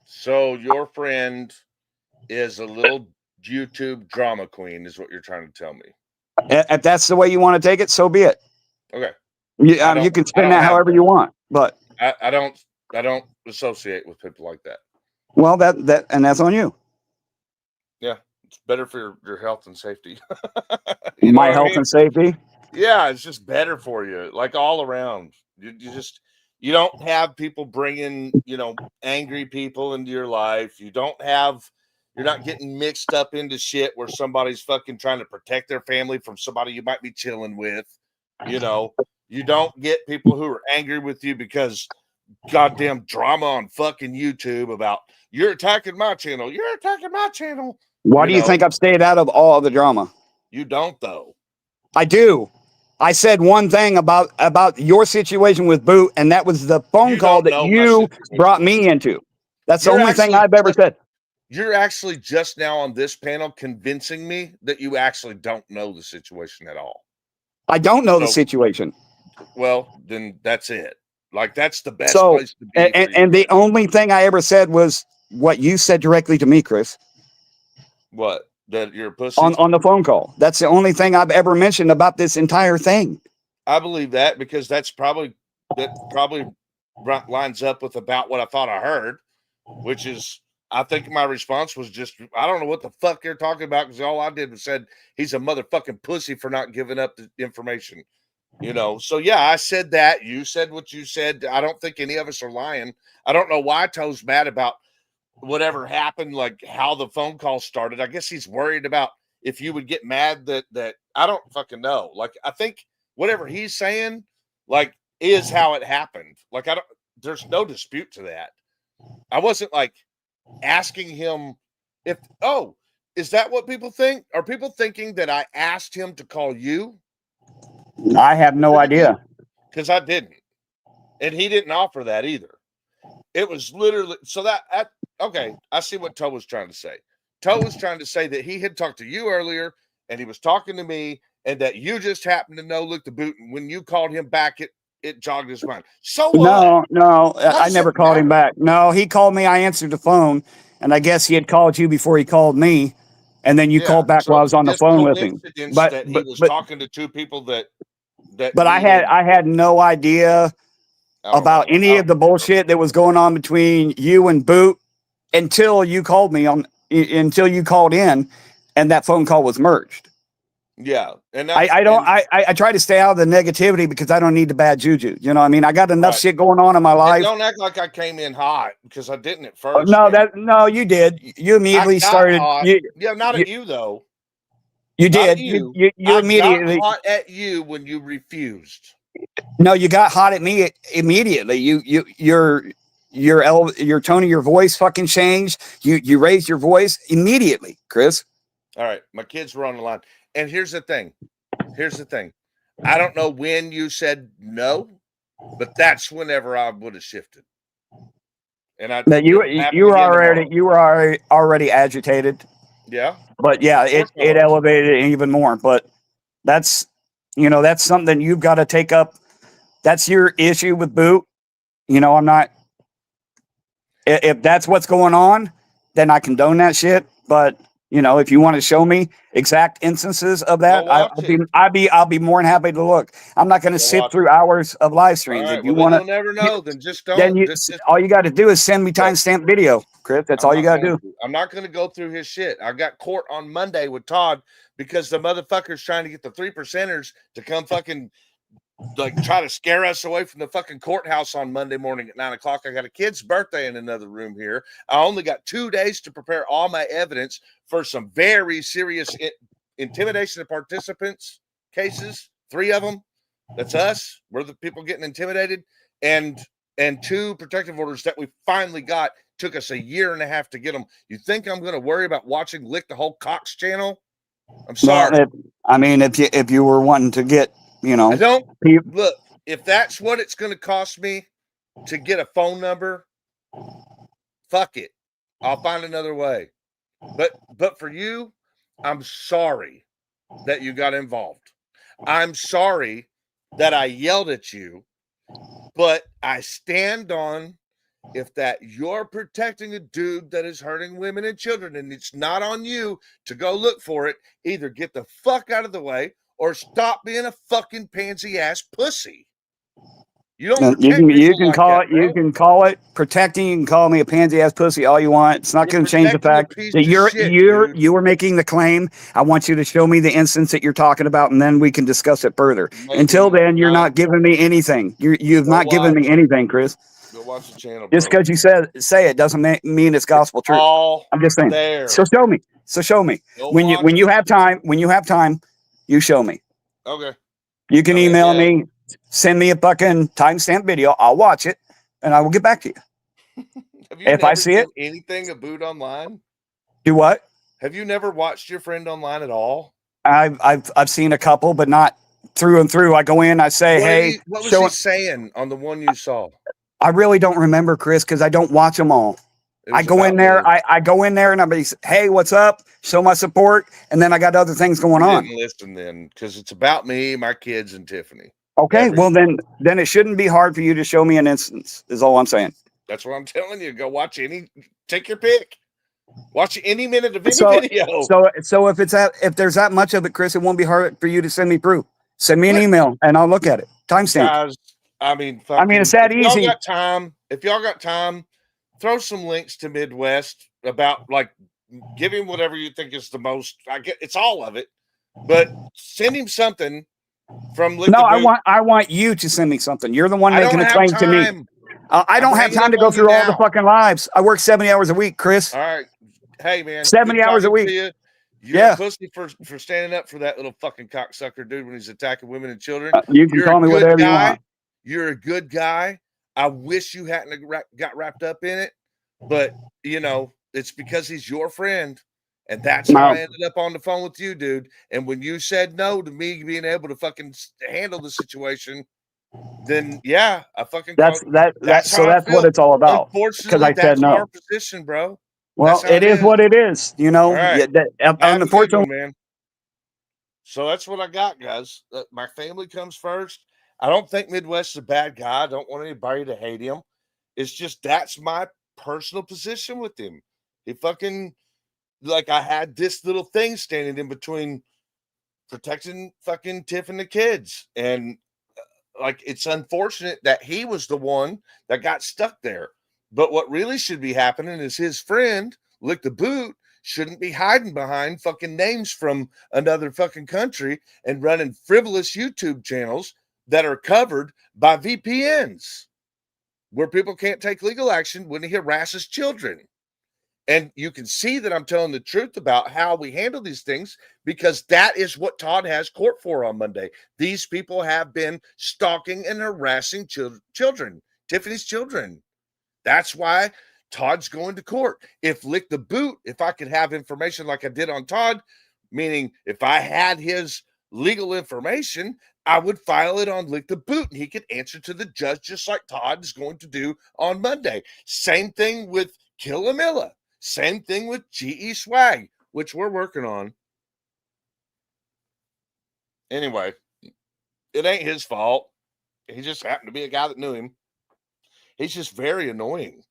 So your friend is a little YouTube drama queen, is what you're trying to tell me. If that's the way you want to take it, so be it. Okay. You can spin that however you want, but I don't associate with people like that. Well, and that's on you. Yeah, it's better for your health and safety. My health and safety. Yeah, it's just better for you, like all around. You don't have people bringing, angry people into your life. You're not getting mixed up into shit where somebody's fucking trying to protect their family from somebody you might be chilling with. You don't get people who are angry with you because goddamn drama on fucking YouTube about you're attacking my channel. You're attacking my channel. Why do you think I've stayed out of all of the drama? You don't, though. I do. I said one thing about your situation with Boot, and that was the phone call that you brought me into. That's the only thing I've ever said. You're actually just now on this panel convincing me that you actually don't know the situation at all. I don't know the situation. Well, then that's it. Like, that's the best So, place to be. and the only thing I ever said was what you said directly to me, Chris. What? That you're a pussy? On the phone call. That's the only thing I've ever mentioned about this entire thing. I believe that because that probably lines up with about what I thought I heard, which is, I think my response was just, I don't know what the fuck you're talking about, because all I did was said he's a motherfucking pussy for not giving up the information. You know, so yeah, I said that. You said what you said. I don't think any of us are lying. I don't know why Toe's mad about whatever happened, like how the phone call started. I guess he's worried about if you would get mad that I don't fucking know. Like, I think whatever he's saying, like, is how it happened. Like, there's no dispute to that. I wasn't like asking him if, oh, is that what people think? Are people thinking that I asked him to call you? I have no idea. Because I didn't. And he didn't offer that either. It was literally, so okay, I see what Toe was trying to say. Toe was trying to say that he had talked to you earlier, and he was talking to me, and that you just happened to know Luke the Boot, and when you called him back, it jogged his mind. So what? No, I never called him back. No, he called me. I answered the phone, and I guess he had called you before he called me, and then you called back while I was on the phone with him. But he was talking to two people that. But I had no idea about any of the bullshit that was going on between you and Boot until you called me until you called in, and that phone call was merged. Yeah, and I try to stay out of the negativity because I don't need the bad juju. You know what I mean? I got enough shit going on in my life. Don't act like I came in hot, because I didn't at first. No, you did. You immediately started. Not at you though. You did. You immediately got hot at you when you refused. No, you got hot at me immediately. Your tone of your voice fucking changed. You raised your voice immediately, Chris. All right, my kids were on the line. And here's the thing. I don't know when you said no, but that's whenever I would have shifted. And you were already agitated. Yeah. But yeah, it elevated it even more. But that's something you've got to take up. That's your issue with Boot. I'm not. If that's what's going on, then I condone that shit. But if you want to show me exact instances of that, I'll be more than happy to look. I'm not going to sit through hours of live streams. Right, if you want to, you'll never know. Then just don't. Then all you got to do is send me timestamp video, Chris. That's all you got to do. I'm not going to go through his shit. I got court on Monday with Todd because the motherfucker's trying to get the 3%ers to come fucking try to scare us away from the fucking courthouse on Monday morning at 9:00. I got a kid's birthday in another room here. I only got 2 days to prepare all my evidence for some very serious intimidation of participants cases. 3 of them. That's us. We're the people getting intimidated. And 2 protective orders that we finally got. Took us 1.5 years to get them. You think I'm going to worry about watching Lick the Whole Cox channel? I'm sorry. If you were wanting to get, I don't look, if that's what it's going to cost me to get a phone number, fuck it. I'll find another way. But for you, I'm sorry that you got involved. I'm sorry that I yelled at you, but I stand on if that you're protecting a dude that is hurting women and children, and it's not on you to go look for it, either get the fuck out of the way or stop being a fucking pansy ass pussy. You don't. You can call it. You can call it protecting. You can call me a pansy ass pussy all you want. It's not going to change the fact that you were making the claim. I want you to show me the instance that you're talking about, and then we can discuss it further. Until then, you're not giving me anything. You've not given me anything, Chris. Go watch the channel. Just because you say it doesn't mean it's gospel truth. I'm just saying. There. So show me. When you have time, you show me. Okay. You can email me, send me a fucking timestamp video. I'll watch it, and I will get back to you. If I see it, anything of Boot online. Do what? Have you never watched your friend online at all? I've seen a couple, but not through and through. I go in, I say, hey, what was show he it. saying on the one you saw? I really don't remember, Chris, because I don't watch them all. It I was go in about there, me. I go in there and I be, hey, what's up? Show my support, and then I got other things going You on. didn't listen then, because it's about me, my kids, and Tiffany. Okay, well then it shouldn't be hard for you to show me an instance. Is all I'm saying. That's what I'm telling you. Go watch take your pick. Watch any minute of any So video. so if there's that much of it, Chris, it won't be hard for you to send me proof. Send me an email and I'll look at it. Timestamp. Guys, I mean, it's that if y'all easy. if y'all got time, throw some links to Midwest about give him whatever you think is the most. I get it's all of it, but send him something from. I want you to send me something. You're the one making a claim to me. I don't have time to go through all the fucking lives. I work 70 hours a week, Chris. All right, hey man, 70 hours a week. You're a pussy for standing up for that little fucking cocksucker dude when he's attacking women and children. You can call me whatever you want. You're a good guy. I wish you hadn't got wrapped up in it, but it's because he's your friend, and that's how I ended up on the phone with you, dude. And when you said no to me being able to fucking handle the situation, then yeah, I fucking that's what it's all about. Unfortunately, I said no. Our position, bro. Well, it is what it is, Right. Unfortunately, man. So that's what I got, guys. My family comes first. I don't think Midwest is a bad guy. I don't want anybody to hate him. It's just that's my personal position with him. He fucking I had this little thing standing in between protecting fucking Tiff and the kids, and it's unfortunate that he was the one that got stuck there. But what really should be happening is his friend, Lick the Boot, shouldn't be hiding behind fucking names from another fucking country and running frivolous YouTube channels that are covered by VPNs where people can't take legal action when he harasses children. And you can see that I'm telling the truth about how we handle these things, because that is what Todd has court for on Monday. These people have been stalking and harassing children, Tiffany's children. That's why Todd's going to court. If Lick the Boot, if I could have information like I did on Todd, meaning if I had his legal information, I would file it on Lick the Boot and he could answer to the judge just like Todd is going to do on Monday. Same thing with Killamilla. Same thing with GeSwag, which we're working on. Anyway, it ain't his fault. He just happened to be a guy that knew him. He's just very annoying.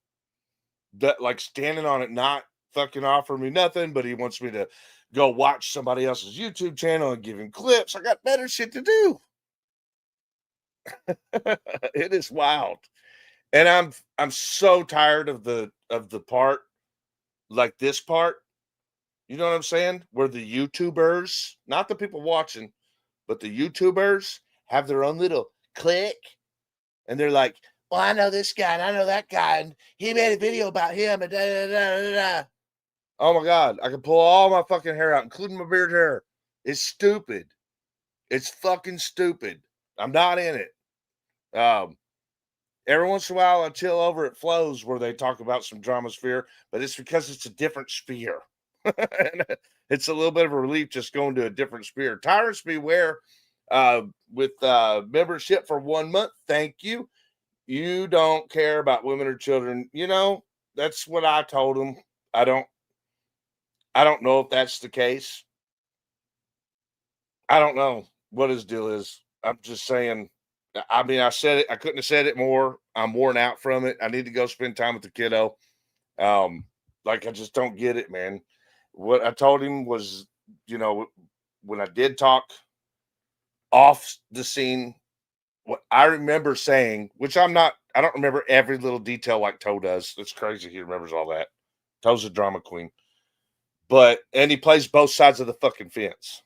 That standing on it, not fucking offering me nothing, but he wants me to go watch somebody else's YouTube channel and give him clips. I got better shit to do. It is wild. And I'm so tired of the part this part. You know what I'm saying? Where the YouTubers, not the people watching, but the YouTubers have their own little clique. And they're like, well, I know this guy and I know that guy, and he made a video about him, and da da da da da. Oh my God, I can pull all my fucking hair out, including my beard hair. It's stupid. It's fucking stupid. I'm not in it. Every once in a while, I chill over at Flows where they talk about some drama sphere, but it's because it's a different sphere. It's a little bit of a relief just going to a different sphere. Tyrants Beware with membership for 1 month. Thank you. You don't care about women or children. That's what I told them. I don't know if that's the case. I don't know what his deal is. I'm just saying. I mean, I said it. I couldn't have said it more. I'm worn out from it. I need to go spend time with the kiddo. I just don't get it, man. What I told him was, when I did talk off the scene, what I remember saying, which I don't remember every little detail like Toe does. It's crazy. He remembers all that. Toe's a drama queen. And he plays both sides of the fucking fence.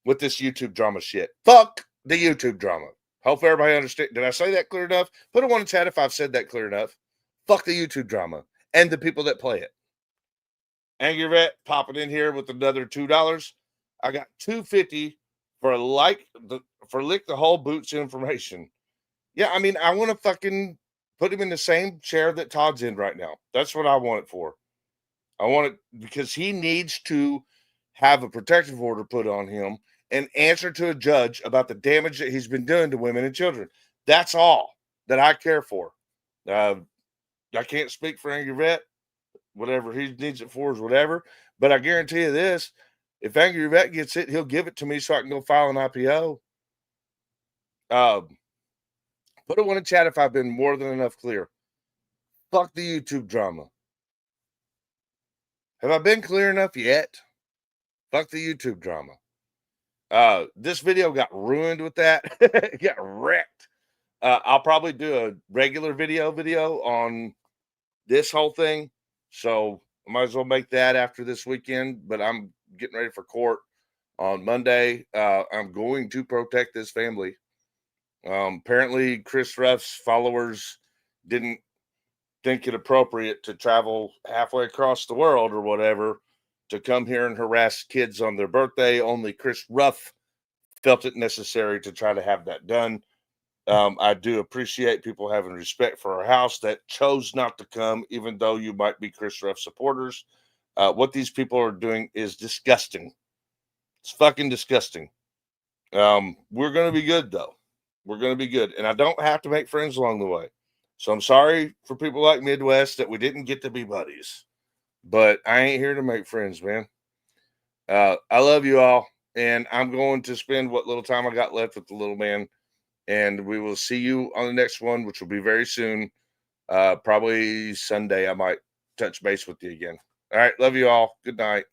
With this YouTube drama shit. Fuck the YouTube drama. Hope everybody understand. Did I say that clear enough? Put a 1 in chat if I've said that clear enough. Fuck the YouTube drama and the people that play it. Angry Vet popping in here with another $2. I got $2.50 for Lick the Whole Boots information. Yeah, I mean, I want to fucking put him in the same chair that Todd's in right now. That's what I want it for. I want it because he needs to have a protective order put on him and answer to a judge about the damage that he's been doing to women and children. That's all that I care for. I can't speak for Angry Vet. Whatever he needs it for is whatever. But I guarantee you this, if Angry Vet gets it, he'll give it to me so I can go file an IPO. Put a one in chat if I've been more than enough clear. Fuck the YouTube drama. Have I been clear enough yet? Fuck the YouTube drama. This video got ruined with that. It got wrecked. I'll probably do a regular video on this whole thing. So I might as well make that after this weekend. But I'm getting ready for court on Monday. I'm going to protect this family. Apparently, Chris Ruff's followers didn't think it appropriate to travel halfway across the world or whatever to come here and harass kids on their birthday. Only Chris Ruff felt it necessary to try to have that done. I do appreciate people having respect for our house that chose not to come, even though you might be Chris Ruff supporters. What these people are doing is disgusting. It's fucking disgusting. We're going to be good, though. We're going to be good. And I don't have to make friends along the way. So I'm sorry for people like Midwest that we didn't get to be buddies. But I ain't here to make friends, man. I love you all. And I'm going to spend what little time I got left with the little man. And we will see you on the next one, which will be very soon. Probably Sunday. I might touch base with you again. All right. Love you all. Good night.